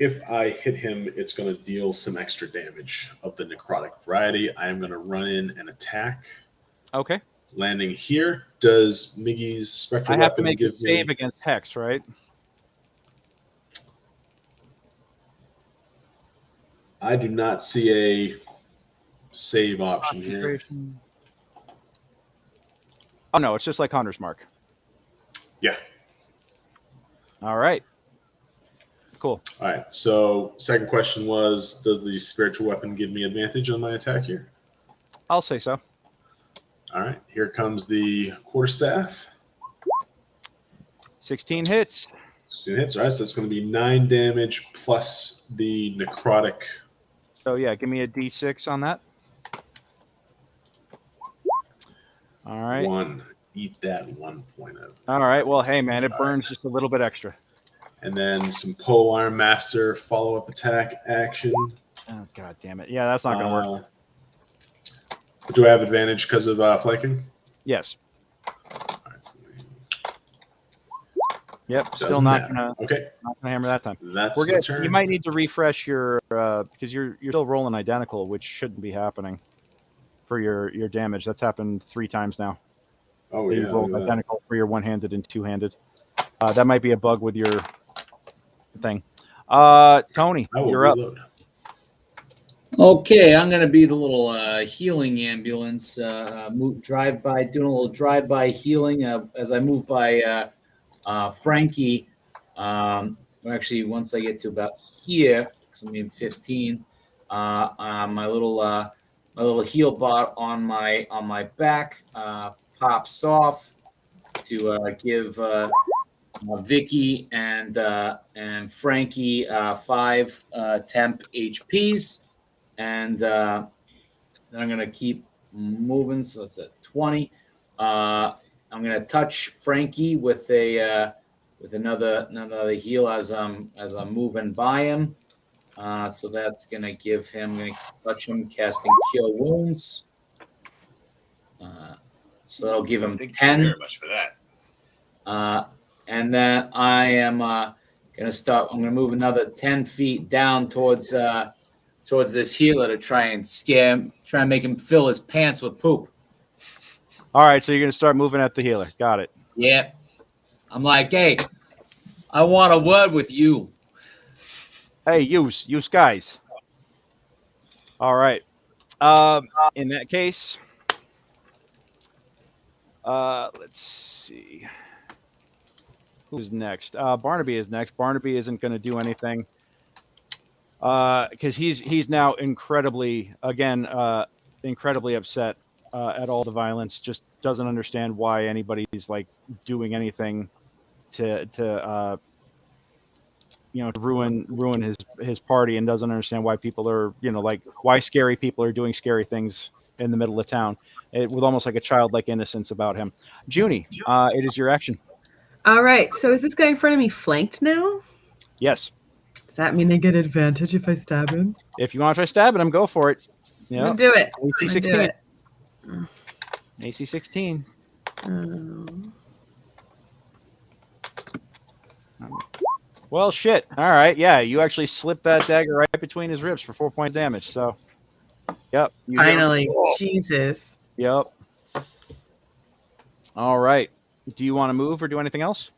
S3: if I hit him, it's going to deal some extra damage of the necrotic variety. I am going to run in and attack.
S1: Okay.
S3: Landing here. Does Miggy's spectral
S1: I have to
S3: weapon
S1: make a
S3: give
S1: save
S3: me?
S1: against Hex, right?
S3: I do not see a save option here.
S1: Concentration. Oh no, it's just like Hunter's Mark.
S3: Yeah.
S1: All right. Cool.
S3: All right. So, second question was, does the spiritual weapon give me advantage on my attack here?
S1: I'll say so.
S3: All right. Here comes the quarterstaff.
S1: 16 hits.
S3: 16 hits. All right. So that's going to be 9 damage plus the necrotic.
S1: So yeah, give me a D6 on that. All right.
S3: 1. Eat that 1 point of.
S1: All right. Well, hey man, it burns just a little bit extra.
S3: And then some Polearm Master follow-up attack action.
S1: Oh god damn it! Yeah, that's not gonna work.
S3: Do I have advantage because of flanking?
S1: Yes.
S3: All right, so
S1: Yep. Still
S3: doesn't
S1: not
S3: matter.
S1: gonna.
S3: Okay.
S1: Not gonna hammer that time.
S3: That's
S1: We're
S3: my
S1: good.
S3: turn.
S1: You might need to refresh your because you're still rolling identical, which shouldn't be happening for your damage. That's happened 3 times now.
S3: Oh
S1: You
S3: yeah.
S1: rolled
S3: look at that.
S1: identical for your one-handed and two-handed. That might be a bug with your thing. Tony,
S3: I will
S1: you're up.
S3: reload.
S2: Okay, I'm gonna be the little healing ambulance. Drive by, doing a little drive-by healing as I move by Frankie. Actually, once I get to about here, because I'm in 15, my little heal bot on my back pops off to give Vicki and Frankie 5 temp HPs. And then I'm going to keep moving. So that's at 20. I'm going to touch Frankie with another heal as I'm moving by him. So that's going to give him, going to touch him, casting Cure Wounds. So that'll give him
S7: Thank
S2: 10.
S7: you very much for that.
S2: And then I am going to start. I'm going to move another 10 feet down towards this healer to try and make him fill his pants with poop.
S1: All right, so you're gonna start moving at the healer. Got it.
S2: Yeah. I'm like, hey, I want a word with you.
S1: Hey, you guys. All right. In that case, let's see. Who's next? Barnaby is next. Barnaby isn't going to do anything because he's now incredibly upset at all the violence. Just doesn't understand why anybody's like doing anything to ruin his party, and doesn't understand why people are why scary people are doing scary things in the middle of town. With almost like a childlike innocence about him. Junie, it is your action.
S5: All right. So is this guy in front of me flanked now?
S1: Yes.
S5: Does that mean I get advantage if I stab him?
S1: If you want to try stabbing him, go for it.
S5: I'm gonna do it.
S1: AC 16. AC 16. Well, shit. All right. Yeah, you actually slipped that dagger right between his ribs for 4 point damage. So, yep.
S5: Finally. Jesus.
S1: Yep. All right. Do you want to move or do anything else?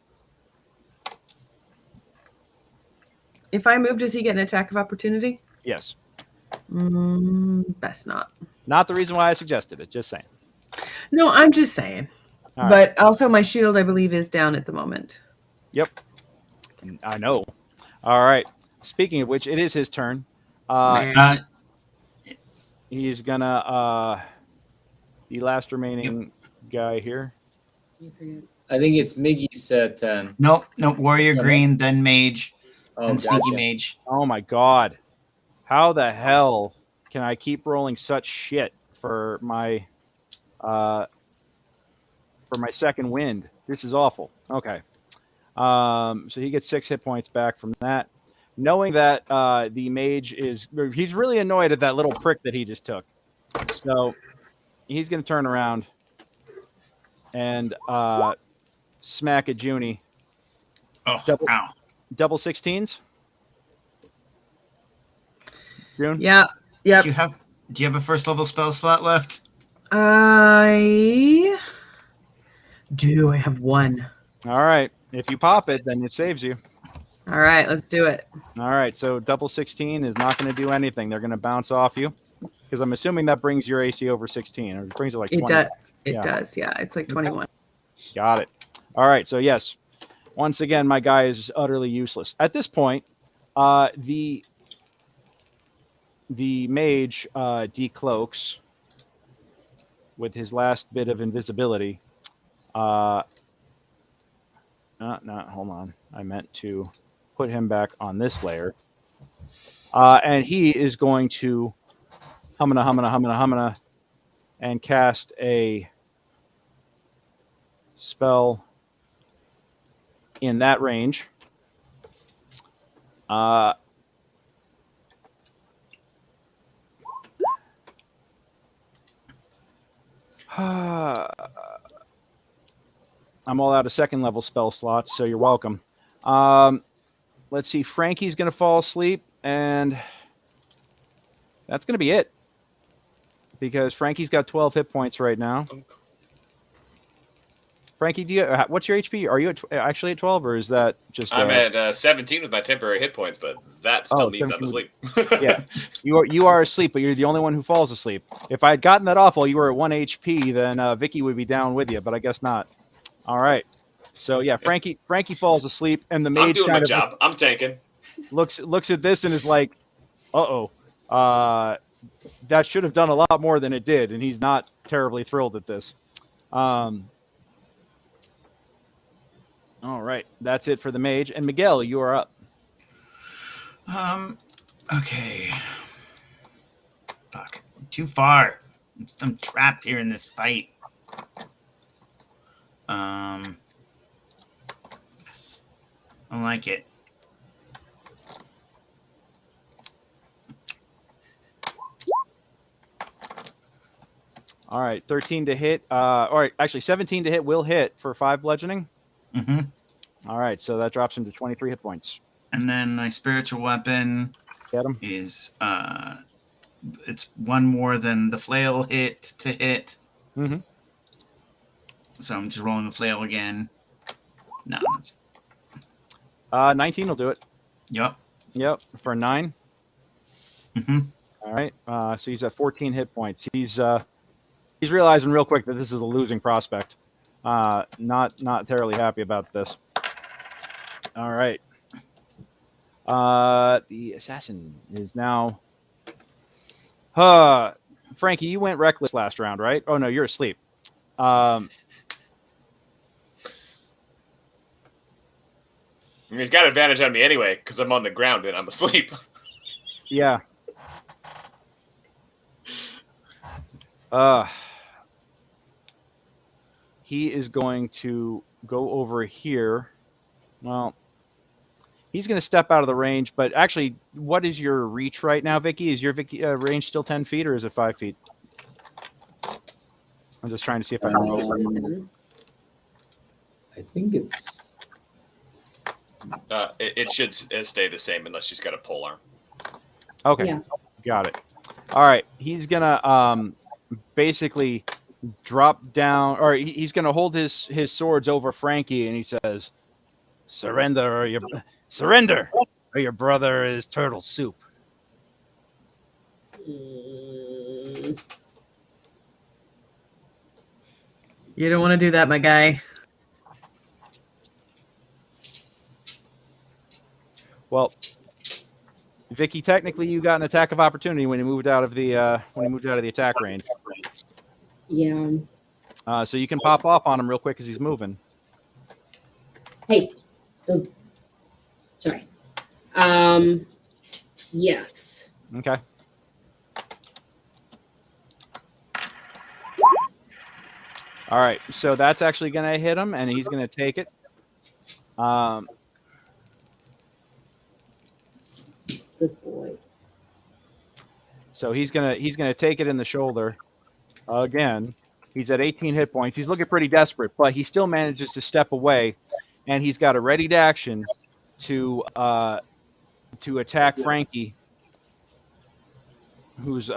S5: If I move, does he get an attack of opportunity?
S1: Yes.
S5: Best not.
S1: Not the reason why I suggested it. Just saying.
S5: No, I'm just saying.
S1: All
S5: but
S1: right.
S5: also my shield, I believe, is down at the moment.
S1: Yep. I know. All right. Speaking of which, it is his turn. He's gonna the last remaining guy here.
S2: I think it's Miggy's turn.
S8: Nope. Warrior green, then mage, then sneaky
S2: gotcha.
S8: mage.
S1: Oh my god. How the hell can I keep rolling such shit for my second wind? This is awful. Okay. So he gets 6 hit points back from that. Knowing that the mage he's really annoyed at that little prick that he just took. So he's going to turn around and smack at Junie.
S8: Oh,
S1: Double 16s?
S5: Yeah.
S8: Do
S5: Yep.
S8: you have a first level spell slot left?
S5: I do. I have one.
S1: All right. If you pop it, then it saves you.
S5: All right, let's do it.
S1: All right. So double 16 is not going to do anything. They're going to bounce off you because I'm assuming that brings your AC over 16 or it brings it like 20.
S5: It does. It
S1: Yeah.
S5: does. Yeah, it's like 21.
S1: Got it. All right. So yes, once again, my guy is utterly useless at this point. The mage decloaks with his last bit of invisibility. No, hold on. I meant to put him back on this layer. And he is going to humana, and cast a spell in that range. I'm all out of second level spell slots, so you're welcome. Let's see. Frankie's going to fall asleep, and that's going to be it. Because Frankie's got 12 hit points right now. Frankie, what's your HP? Are you actually at 12, or is that just?
S7: I'm at 17 with my temporary hit points, but that still means
S1: 17.
S7: I'm asleep.
S1: Yeah, you are asleep, but you're the only one who falls asleep. If I had gotten that off while you were at 1 HP, then Vicki would be down with you, but I guess not. All right. So yeah, Frankie falls asleep, and the mage
S7: I'm doing
S1: kind
S7: my
S1: of
S7: job. I'm tanking.
S1: looks at this and is like, that should have done a lot more than it did, and he's not terribly thrilled at this. All right, that's it for the mage. And Miguel, you are up.
S8: Okay. Fuck. Too far. I'm trapped here in this fight. I don't like it.
S1: All right, 13 to hit. All right, actually 17 to hit will hit for 5 bludgeoning.
S8: Mm-hmm.
S1: All right, so that drops him to 23 hit points.
S8: And then my spiritual weapon
S1: Get him.
S8: is it's one more than the flail hit to hit.
S1: Mm-hmm.
S8: So I'm just rolling the flail again. No.
S1: 19 will do it.
S8: Yep.
S1: Yep, for 9.
S8: Mm-hmm.
S1: All right, so he's at 14 hit points. He's realizing real quick that this is a losing prospect. Not terribly happy about this. All right. The assassin is now. Frankie, you went reckless last round, right? Oh no, you're asleep.
S7: I mean, he's got advantage on me anyway because I'm on the ground and I'm asleep.
S1: Yeah. He is going to go over here. Well, he's going to step out of the range, but actually, what is your reach right now, Vicki? Is your range still 10 feet or is it 5 feet? I'm just trying to see if I know.
S9: I think it's.
S7: It should stay the same unless she's got a pole arm.
S1: Okay,
S6: Yeah.
S1: Got it. All right, he's going to basically drop down, or he's going to hold his swords over Frankie, and he says, surrender or your brother is turtle soup.
S5: You don't want to do that, my guy.
S1: Well, Vicki, technically you got an attack of opportunity when you moved out of the attack range.
S6: Yeah.
S1: So you can pop off on him real quick as he's moving.
S6: Hey. Sorry. Yes.
S1: Okay. All right. So that's actually going to hit him, and he's going to take it.
S6: Good boy.
S1: So he's gonna take it in the shoulder again. He's at 18 hit points. He's looking pretty desperate, but he still manages to step away, and he's got a ready to action to attack Frankie who's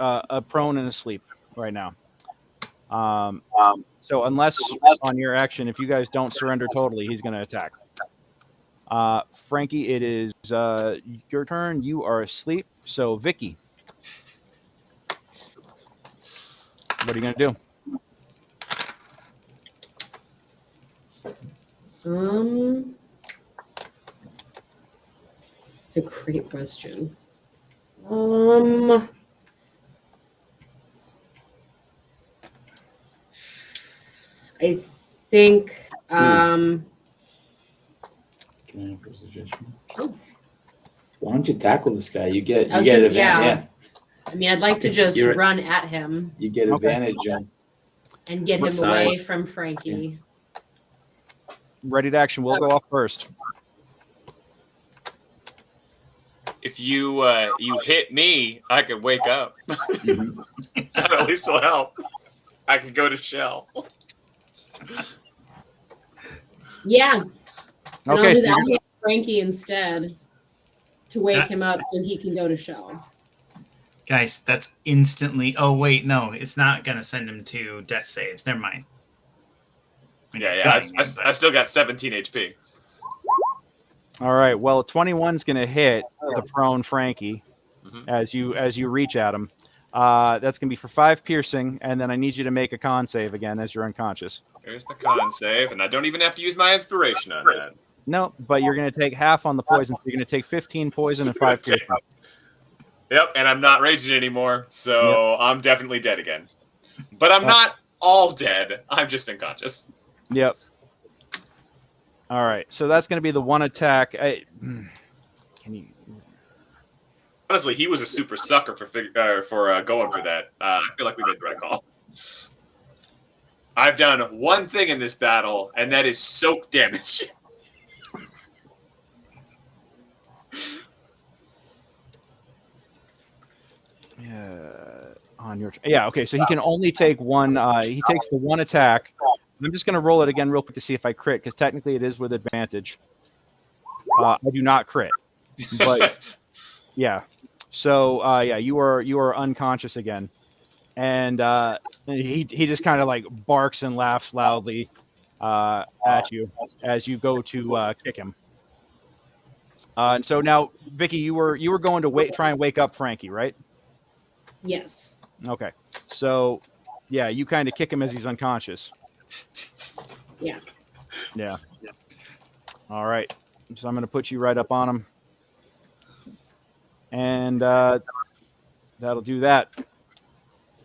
S1: prone and asleep right now. So unless on your action, if you guys don't surrender totally, he's going to attack. Frankie, it is your turn. You are asleep. So Vicki, what are you going to do?
S6: It's a great question. I think
S2: Can I offer a suggestion? Why don't you tackle this guy? You get advantage. Yeah.
S6: I mean, I'd like to just run at him.
S2: You get advantage on.
S6: And get him away from Frankie.
S1: Ready to action. We'll go off first.
S7: If you hit me, I could wake up. That at least will help. I could go to shell.
S6: Yeah. And
S1: Okay.
S6: I'll hit Frankie instead to wake him up so he can go to shell.
S8: Guys, that's instantly. Oh wait, no, it's not gonna send him to death saves. Never mind.
S7: Yeah. I still got 17 HP.
S1: All right. Well, 21's going to hit the prone Frankie as you reach at him. That's going to be for 5 piercing, and then I need you to make a con save again as you're unconscious.
S7: There's my con save, and I don't even have to use my inspiration on that.
S1: No, but you're going to take half on the poison, so you're going to take 15 poison and 5 piercing.
S7: Yep, and I'm not raging anymore, so I'm definitely dead again. But I'm not all dead. I'm just unconscious.
S1: Yep. All right, so that's going to be the one attack. Can you?
S7: Honestly, he was a super sucker for going for that. I feel like we made the right call. I've done one thing in this battle, and that is soak damage.
S1: On your okay, so he can only take one. He takes the one attack. I'm just going to roll it again real quick to see if I crit, because technically it is with advantage. I do not crit, but yeah. So yeah, you are unconscious again, and he just kind of like barks and laughs loudly at you as you go to kick him. And so now, Vicki, you were going to try and wake up Frankie, right?
S6: Yes.
S1: Okay. So yeah, you kind of kick him as he's unconscious.
S6: Yeah.
S1: Yeah. All right. So I'm going to put you right up on him. And that'll do that.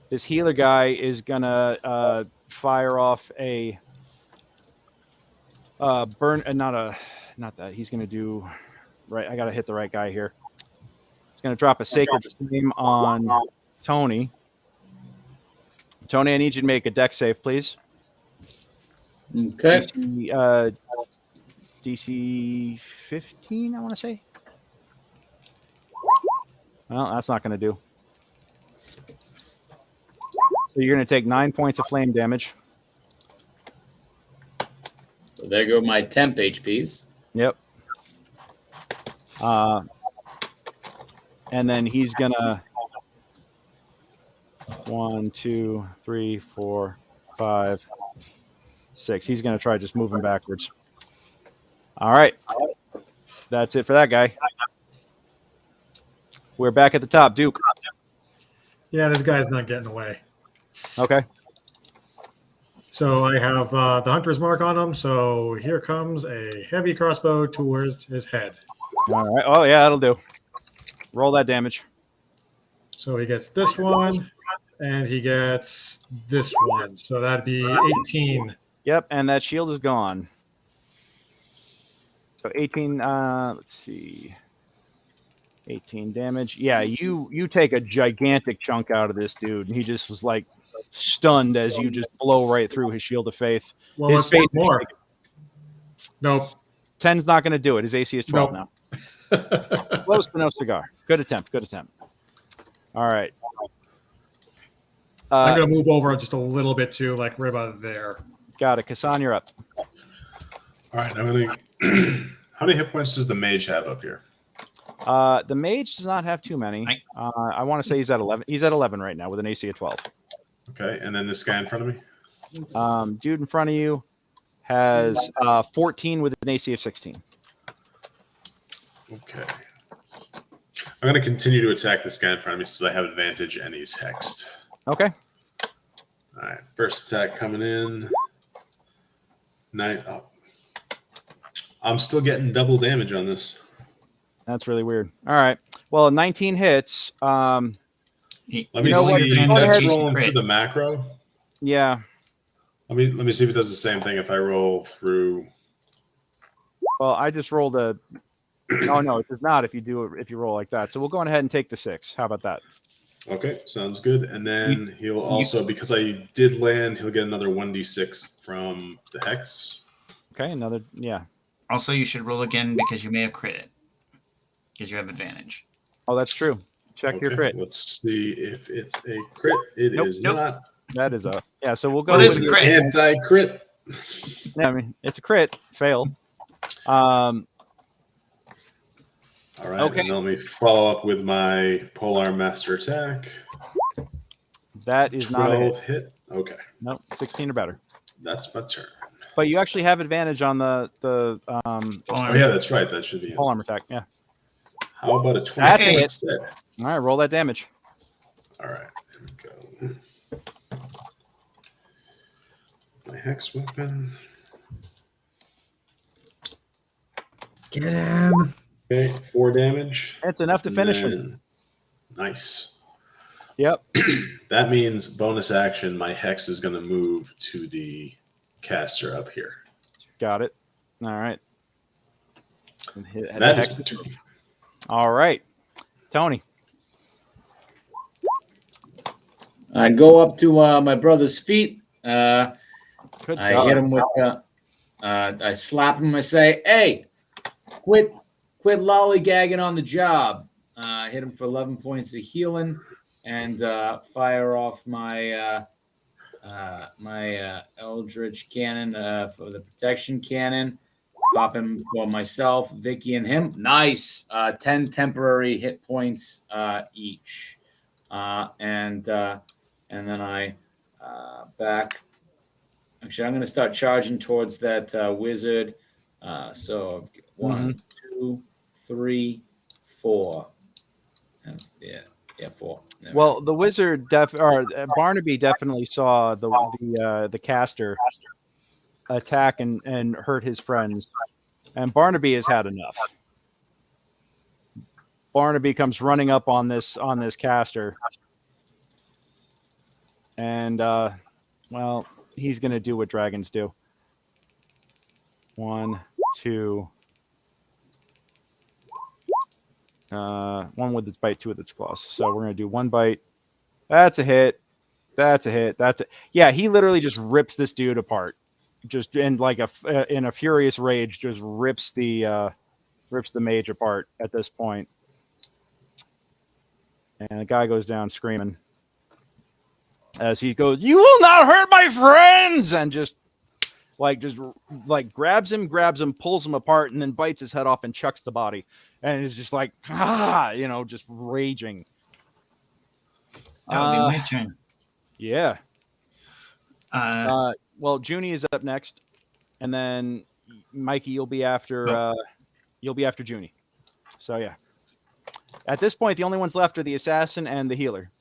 S1: This healer guy is going to fire off a burn. Not that. He's going to do right. I got to hit the right guy here. He's going to drop a sacred flame on Tony. Tony, I need you to make a dex save, please.
S2: Okay.
S1: DC 15, I want to say. Well, that's not going to do. So you're going to take 9 points of flame damage.
S2: So there go my temp HPs.
S1: Yep. And then he's going to 1, 2, 3, 4, 5, 6. He's going to try just moving backwards. All right. That's it for that guy. We're back at the top. Duke.
S4: Yeah, this guy's not getting away.
S1: Okay.
S4: So I have the hunter's mark on him. So here comes a heavy crossbow towards his head.
S1: All right. Oh, yeah, that'll do. Roll that damage.
S4: So he gets this one, and he gets this one. So that'd be 18.
S1: Yep, and that shield is gone. So 18, let's see. 18 damage. Yeah, you take a gigantic chunk out of this dude. And he just is like stunned as you just blow right through his shield of faith.
S4: Well,
S1: his
S4: let's
S1: faith
S4: get more. Nope.
S1: 10's not going to do it. His AC is 12
S4: Nope.
S1: now. Close but no cigar. Good attempt. Good attempt. All right.
S4: I'm going to move over just a little bit too, like right about there.
S1: Got it. Casan, you're up.
S3: All right, I'm gonna. How many hit points does the mage have up here?
S1: The mage does not have too many. I want to say he's at 11. He's at 11 right now with an AC of 12.
S3: Okay, and then this guy in front of me.
S1: Dude in front of you has 14 with an AC of 16.
S3: Okay. I'm going to continue to attack this guy in front of me since I have advantage and he's hexed.
S1: Okay.
S3: All right, first attack coming in. I'm still getting double damage on this.
S1: That's really weird. All right. Well, 19 hits.
S3: Let me see.
S1: Go
S3: That's
S1: ahead.
S3: rolling through the macro.
S1: Yeah.
S3: Let me see if it does the same thing if I roll through.
S1: Well, I just rolled a. Oh no, it does not. If you roll like that, so we'll go on ahead and take the 6. How about that?
S3: Okay, sounds good. And then he'll also, because I did land, he'll get another 1d6 from the hex.
S1: Okay, another, yeah.
S8: Also, you should roll again because you may have crit it. Because you have advantage.
S1: Oh, that's true. Check your crit.
S3: Let's see if it's a crit. It is not.
S1: That is a, yeah, so we'll go
S8: What
S1: with
S8: is a
S1: your
S8: crit?
S3: Anti-crit.
S1: Yeah, I mean, it's a crit. Failed.
S3: All right,
S1: okay.
S3: And let me follow up with my polearm master attack.
S1: That is
S3: 12
S1: not a
S3: hit. Okay.
S1: Nope, 16 or better.
S3: That's my turn.
S1: But you actually have advantage on the
S3: oh yeah, that's right. That should be
S1: polearm attack. Yeah.
S3: How about a 20 instead?
S1: All right, roll that damage.
S3: All right, here we go. My hex weapon.
S5: Get him.
S3: Okay, 4 damage.
S1: That's enough to finish him.
S3: Nice.
S1: Yep.
S3: That means bonus action. My hex is going to move to the caster up here.
S1: Got it. All right.
S3: That is my turn.
S1: All right, Tony.
S2: I go up to my brother's feet. I hit him with. I slap him. I say, "Hey, quit lollygagging on the job." Hit him for 11 points of healing, and fire off my my Eldritch cannon for the protection cannon. Pop him for myself, Vicki, and him. Nice. 10 temporary hit points each, and then I back. Actually, I'm going to start charging towards that wizard. So 1, 2, 3, 4. And, yeah, 4.
S1: Well, the wizard Barnaby definitely saw the caster attack and hurt his friends, and Barnaby has had enough. Barnaby comes running up on this caster, and well, he's going to do what dragons do. 1, 2. 1 with its bite, 2 with its claws. So we're going to do 1 bite. That's a hit. That's a hit. That's it. Yeah, he literally just rips this dude apart. Just in in a furious rage, just rips the mage apart at this point. And the guy goes down screaming as he goes, "You will not hurt my friends!" And just grabs him, pulls him apart, and then bites his head off and chucks the body. And it's just like, just raging.
S8: That'll be my turn.
S1: Yeah. Well, Junie is up next, and then Mikey, you'll be after Junie. So yeah. At this point, the only ones left are the assassin and the healer.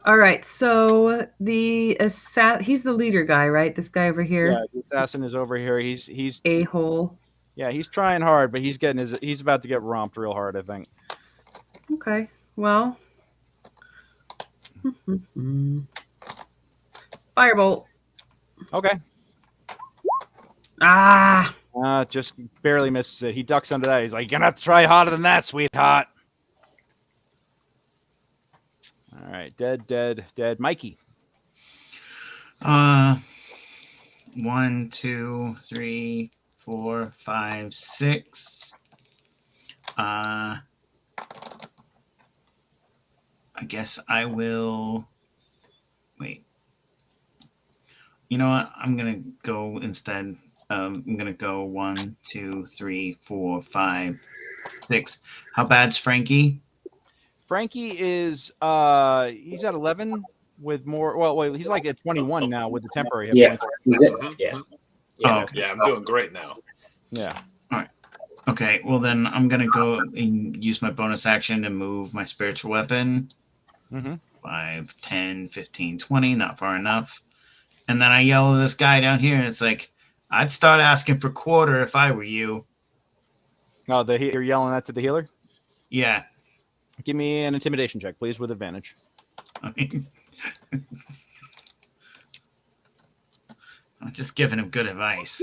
S5: All right, so he's the leader guy, right? This guy over here.
S1: Yeah, the assassin is over here. He's
S5: a-hole.
S1: Yeah, he's trying hard, but he's about to get romped real hard, I think.
S5: Okay. Well. Firebolt.
S1: Okay. Just barely misses it. He ducks under that. He's like, "You're gonna have to try harder than that, sweetheart." All right, dead. Mikey.
S8: 1, 2, 3, 4, 5, 6. I guess I will. Wait. You know what? I'm gonna go instead I'm gonna go 1, 2, 3, 4, 5, 6. How bad's Frankie?
S1: Frankie is he's at 11 with more. Well, wait, he's like at 21 now with the temporary hit points.
S2: Is it? Yeah.
S8: Oh, okay.
S7: Yeah, I'm doing great now.
S1: Yeah.
S8: Okay, well then I'm gonna go and use my bonus action to move my spiritual weapon. 5, 10, 15, 20, not far enough. And then I yell at this guy down here, and it's like, I'd start asking for quarter if I were you.
S1: Oh, you're yelling that to the healer?
S8: Yeah.
S1: Give me an intimidation check, please, with advantage.
S8: I'm just giving him good advice.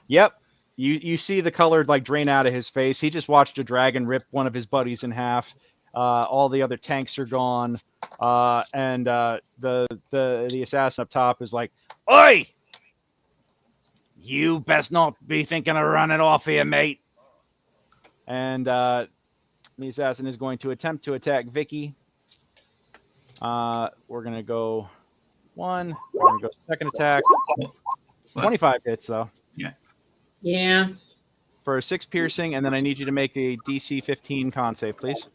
S1: Yep. You see the color like drain out of his face. He just watched a dragon rip one of his buddies in half. All the other tanks are gone. And the assassin up top is like, "Oi! You best not be thinking of running off here, mate." And the assassin is going to attempt to attack Vicki. We're going to go 1. We're going to go second attack. 25 hits, though.
S6: Yeah.
S1: For 6 piercing, and then I need you to make a DC 15 con save, please.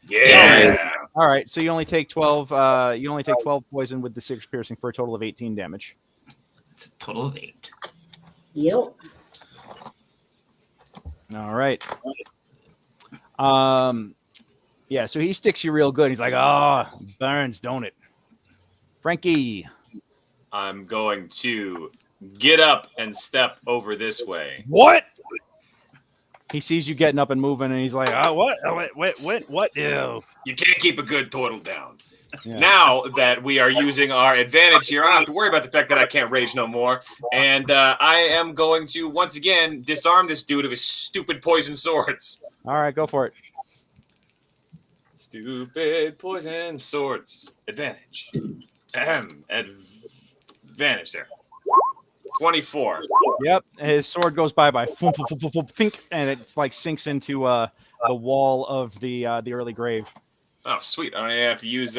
S7: Yes.
S1: All right, so you only take 12. You only take 12 poison with the 6 piercing for a total of 18 damage.
S8: It's a total of 8.
S6: Yep.
S1: All right. Yeah, so he sticks you real good. He's like, "Oh, burns, don't it?" Frankie.
S7: I'm going to get up and step over this way.
S1: What? He sees you getting up and moving, and he's like, "Oh, what? What? Ew."
S7: You can't keep a good turtle down.
S1: Yeah.
S7: Now that we are using our advantage here, I don't have to worry about the fact that I can't rage no more. And I am going to, once again, disarm this dude of his stupid poison swords.
S1: All right, go for it.
S7: Stupid poison swords. Advantage. Advantage there. 24.
S1: Yep, his sword goes bye-bye. Think, and it's like sinks into the wall of the early grave.
S7: Oh, sweet. I only have to use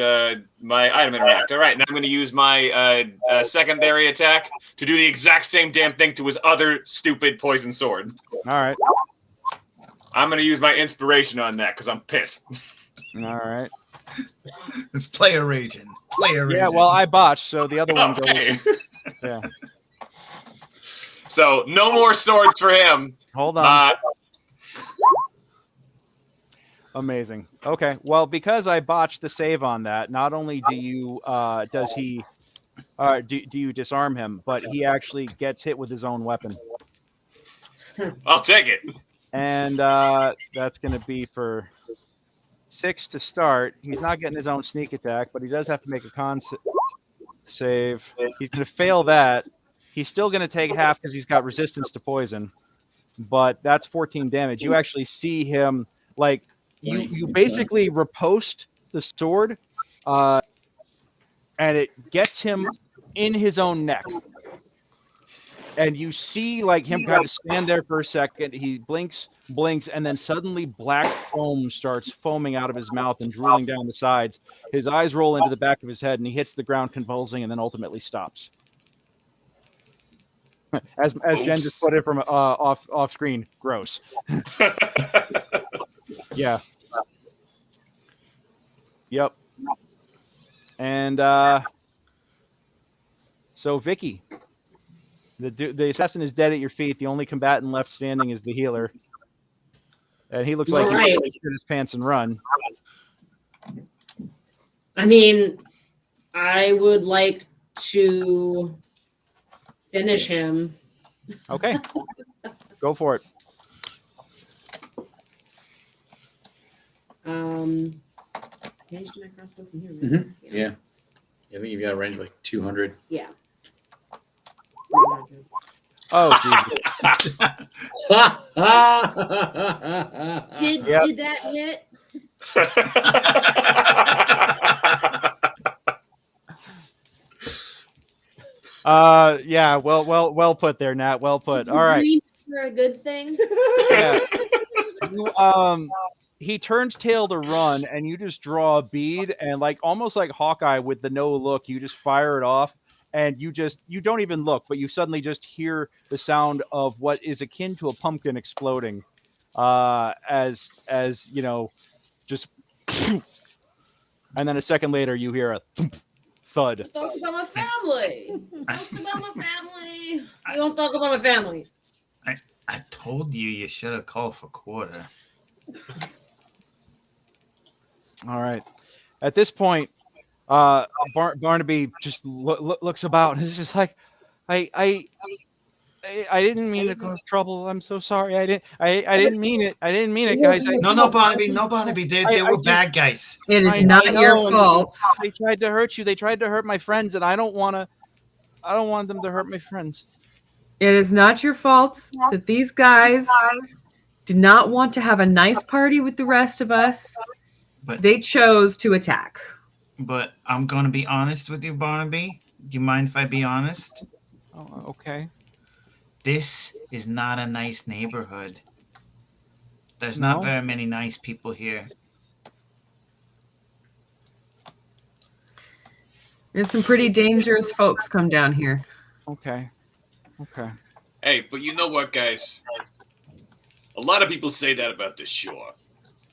S7: my item interact. All right, now I'm going to use my secondary attack to do the exact same damn thing to his other stupid poison sword.
S1: All right.
S7: I'm going to use my inspiration on that because I'm pissed.
S1: All right.
S8: It's player raging.
S1: Yeah, well, I botched, so the other one goes.
S7: Okay.
S1: Yeah.
S7: So, no more swords for him.
S1: Hold on. Amazing. Okay. Well, because I botched the save on that, not only do you do you disarm him, but he actually gets hit with his own weapon.
S7: I'll take it.
S1: And that's going to be for 6 to start. He's not getting his own sneak attack, but he does have to make a con save. He's going to fail that. He's still going to take half because he's got resistance to poison, but that's 14 damage. You actually see him, like, you basically riposte the sword, and it gets him in his own neck. And you see, like, him kind of stand there for a second. He blinks, and then suddenly black foam starts foaming out of his mouth and drooling down the sides. His eyes roll into the back of his head, and he hits the ground convulsing and then ultimately stops. As Jen just put it from off screen, gross. Yeah. Yep. And so Vicki, the assassin is dead at your feet. The only combatant left standing is the healer, and he looks like he wants to shit his pants and run.
S6: I mean, I would like to finish him.
S1: Okay. Go for it.
S6: Can I use my crossbow from here? Right?
S2: Mm-hmm. Yeah. I think you've got a range of like 200.
S6: Yeah.
S1: Oh, Jesus.
S6: Did that hit?
S1: Yeah, well put there, Nat. Well put. All right.
S6: Green for a good thing.
S1: Yeah. he turns tail to run, and you just draw a bead, and like almost like Hawkeye with the no look, you just fire it off, and you don't even look, but you suddenly just hear the sound of what is akin to a pumpkin exploding, as you know, just, and then a second later you hear a thud.
S6: Talk about my family. Talk about my family. You don't talk about my family.
S8: I told you should have called for quarter.
S1: All right. At this point, Barnaby just looks about and is just like, I didn't mean to cause trouble. I'm so sorry. I didn't mean it. I didn't mean it, guys.
S8: No, Barnaby. They were bad guys.
S5: It is not your fault.
S1: They tried to hurt you. They tried to hurt my friends, and I don't want them to hurt my friends.
S5: It is not your fault that these guys did not want to have a nice party with the rest of us.
S8: But
S5: they chose to attack.
S8: But I'm going to be honest with you, Barnaby. Do you mind if I be honest?
S1: Oh, okay.
S8: This is not a nice neighborhood. There's not very many nice people here.
S5: There's some pretty dangerous folks come down here.
S1: Okay.
S7: Hey, but you know what, guys? A lot of people say that about the shore.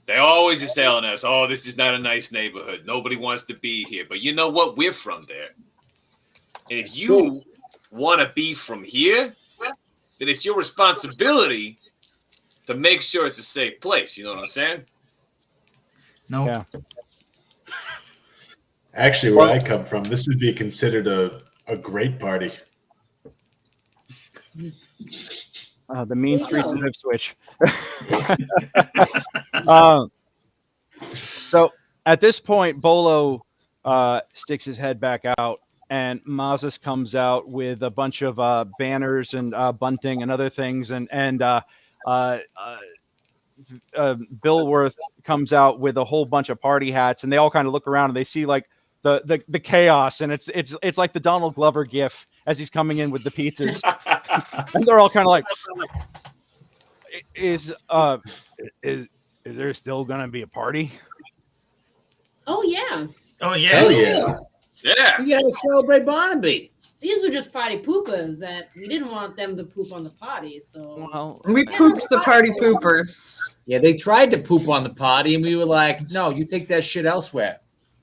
S7: They always is telling us, oh, this is not a nice neighborhood. Nobody wants to be here. But you know what? We're from there. And if you want to be from here, then it's your responsibility to make sure it's a safe place. You know what I'm saying?
S8: No.
S1: Yeah.
S3: Actually, where I come from, this would be considered a great party.
S1: The mean streets of Ipswich. So at this point, Bolo sticks his head back out, and Mazes comes out with a bunch of banners and bunting and other things, and Billworth comes out with a whole bunch of party hats, and they all kind of look around and they see like the chaos, and it's like the Donald Glover gif as he's coming in with the pizzas, and they're all kind of like, is there still gonna be a party?
S6: Oh yeah.
S8: Oh yeah.
S3: Hell yeah.
S7: Yeah.
S9: We gotta celebrate Barnaby.
S6: These were just party poopers that we didn't want them to poop on the party, so
S1: Well,
S5: We pooped the party poopers.
S9: Yeah, they tried to poop on the potty, and we were like, "No, you take that shit elsewhere."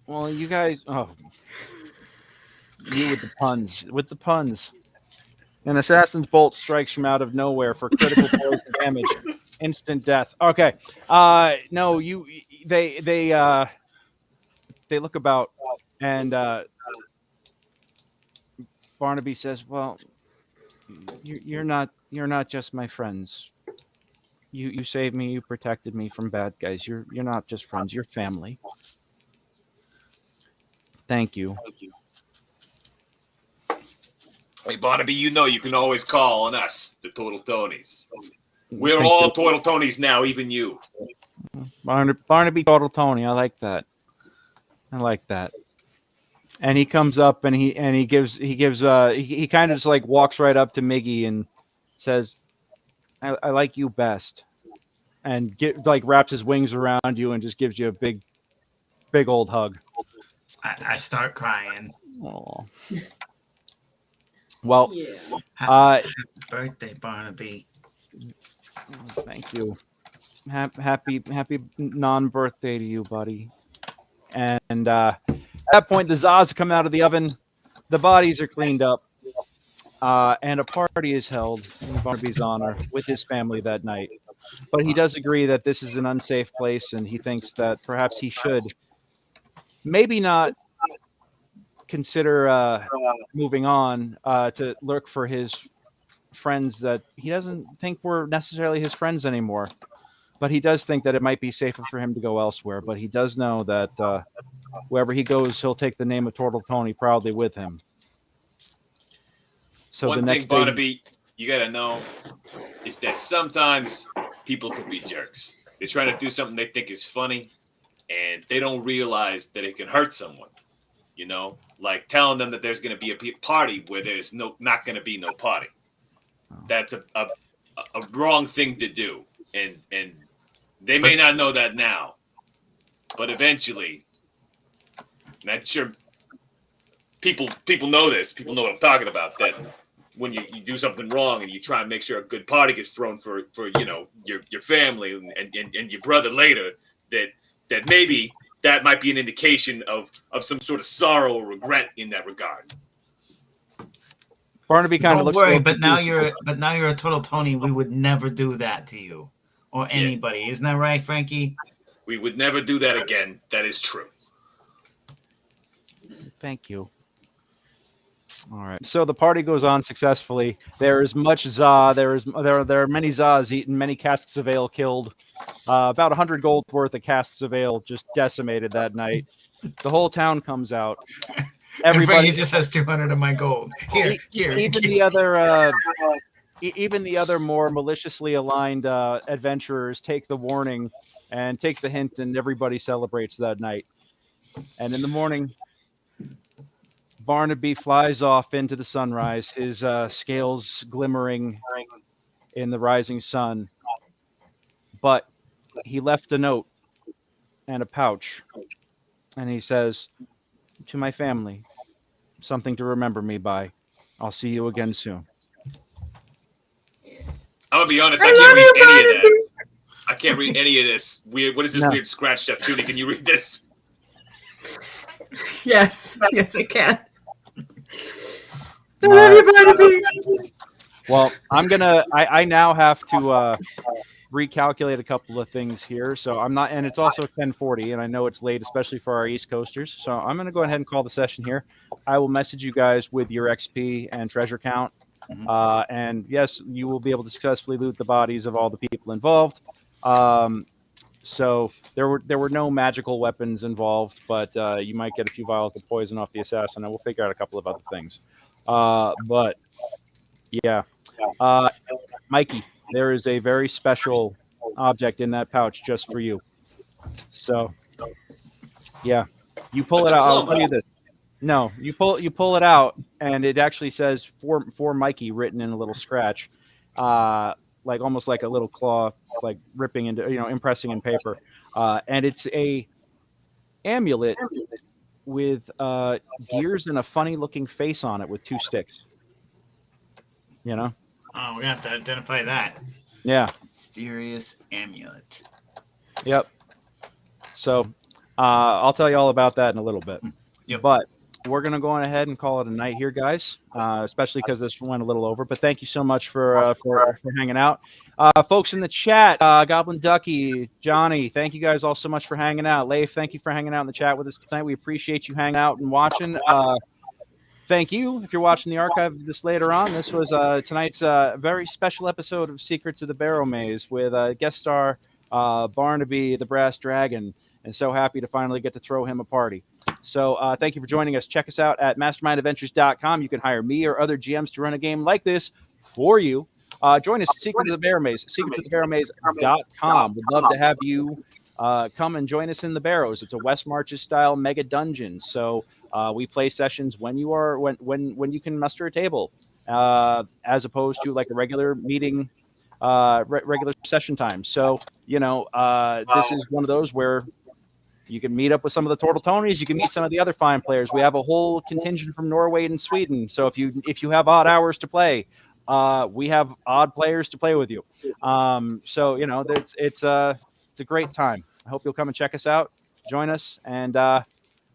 S1: well, you guys, you with the puns. An assassin's bolt strikes from out of nowhere for critical poison damage, instant death. Okay, no, they look about, and Barnaby says, "Well, you're not just my friends. You saved me. You protected me from bad guys. You're not just friends. You're family. Thank you."
S7: Hey, Barnaby, you know you can always call on us, the Tortletonis. We're all Tortletonis now, even you.
S1: Barnaby Tortletoni. I like that. And he comes up and he kind of just like walks right up to Miggy and says, I like you best. And wraps his wings around you and just gives you a big old hug.
S8: I start crying.
S1: Oh. Well,
S6: yeah.
S8: Happy birthday, Barnaby.
S1: Thank you. Happy non-birthday to you, buddy. And at that point, the Zaz come out of the oven. The bodies are cleaned up. And a party is held in Barnaby's honor with his family that night. But he does agree that this is an unsafe place, and he thinks that perhaps he should maybe not consider moving on to look for his friends that he doesn't think were necessarily his friends anymore. But he does think that it might be safer for him to go elsewhere. But he does know that wherever he goes, he'll take the name of Tortletoni proudly with him. So
S7: One
S1: the
S7: thing,
S1: next day,
S7: Barnaby, you gotta know is that sometimes people can be jerks. They're trying to do something they think is funny, and they don't realize that it can hurt someone. You know, like telling them that there's going to be a party where there's not going to be no party. That's a wrong thing to do, and They may not know that now, but eventually, and I'm sure people know this. People know what I'm talking about. That when you do something wrong and you try and make sure a good party gets thrown for your family and your brother later, that maybe that might be an indication of some sort of sorrow or regret in that regard.
S1: Barnaby kind of
S8: Don't
S1: looks.
S8: worry, but now you're a Tortletoni. We would never do that to you or anybody. Isn't that right, Frankie?
S7: We would never do that again. That is true.
S1: Thank you. All right. So the party goes on successfully. There is much za. There are many zas eaten, many casks of ale killed. About 100 gold worth of casks of ale just decimated that night. The whole town comes out. Everybody
S8: just has 200 of my gold. Here.
S1: Even the other more maliciously aligned adventurers take the warning and take the hint, and everybody celebrates that night. And in the morning, Barnaby flies off into the sunrise, his scales glimmering in the rising sun. But he left a note and a pouch, and he says, "To my family, something to remember me by. I'll see you again soon."
S7: I'm gonna be honest. I can't read any of that. I can't read any of this. Weird. What is this weird scratch stuff? Judy, can you read this?
S5: Yes, I can. I love you, Barnaby.
S1: Well, I now have to recalculate a couple of things here. So I'm not, and it's also 10:40, and I know it's late, especially for our East Coasters. So I'm going to go ahead and call the session here. I will message you guys with your XP and treasure count. And yes, you will be able to successfully loot the bodies of all the people involved. So there were no magical weapons involved, but you might get a few vials of poison off the assassin, and we'll figure out a couple of other things. But yeah, Mikey, there is a very special object in that pouch just for you. So yeah, you pull it out. I'll tell you this. No, you pull it out, and it actually says for Mikey written in a little scratch, like almost like a little claw, like ripping into, impressing in paper. And it's a amulet with gears and a funny looking face on it with two sticks.
S8: Oh, we have to identify that.
S1: Yeah.
S8: Mysterious amulet.
S1: Yep. So I'll tell you all about that in a little bit.
S8: Yep.
S1: But we're going to go on ahead and call it a night here, guys, especially because this went a little over. But thank you so much for hanging out. Folks in the chat, Goblin Ducky, Johnny, thank you guys all so much for hanging out. Leif, thank you for hanging out in the chat with us tonight. We appreciate you hanging out and watching. Thank you if you're watching the archive of this later on. This was tonight's very special episode of Secrets of the Barrowmaze with guest star Barnaby, the Brass Dragon, and so happy to finally get to throw him a party. So thank you for joining us. Check us out at mastermindadventures.com. You can hire me or other GMs to run a game like this for you. Join us at Secrets of the Barrowmaze, secretsofthebarrowmaze.com. We'd love to have you come and join us in the Barrows. It's a West Marches style mega dungeon. So we play sessions when you can muster a table, as opposed to like a regular meeting, regular session time. So this is one of those where you can meet up with some of the Tortletonis. You can meet some of the other fine players. We have a whole contingent from Norway and Sweden. So if you have odd hours to play, we have odd players to play with you. So it's a great time. I hope you'll come and check us out, join us, and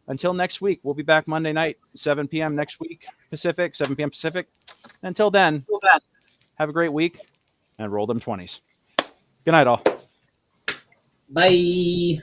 S1: until next week, we'll be back Monday night, 7 p.m. next week Pacific, 7 p.m. Pacific. Until then, have a great week and roll them 20s. Good night, all.
S9: Bye.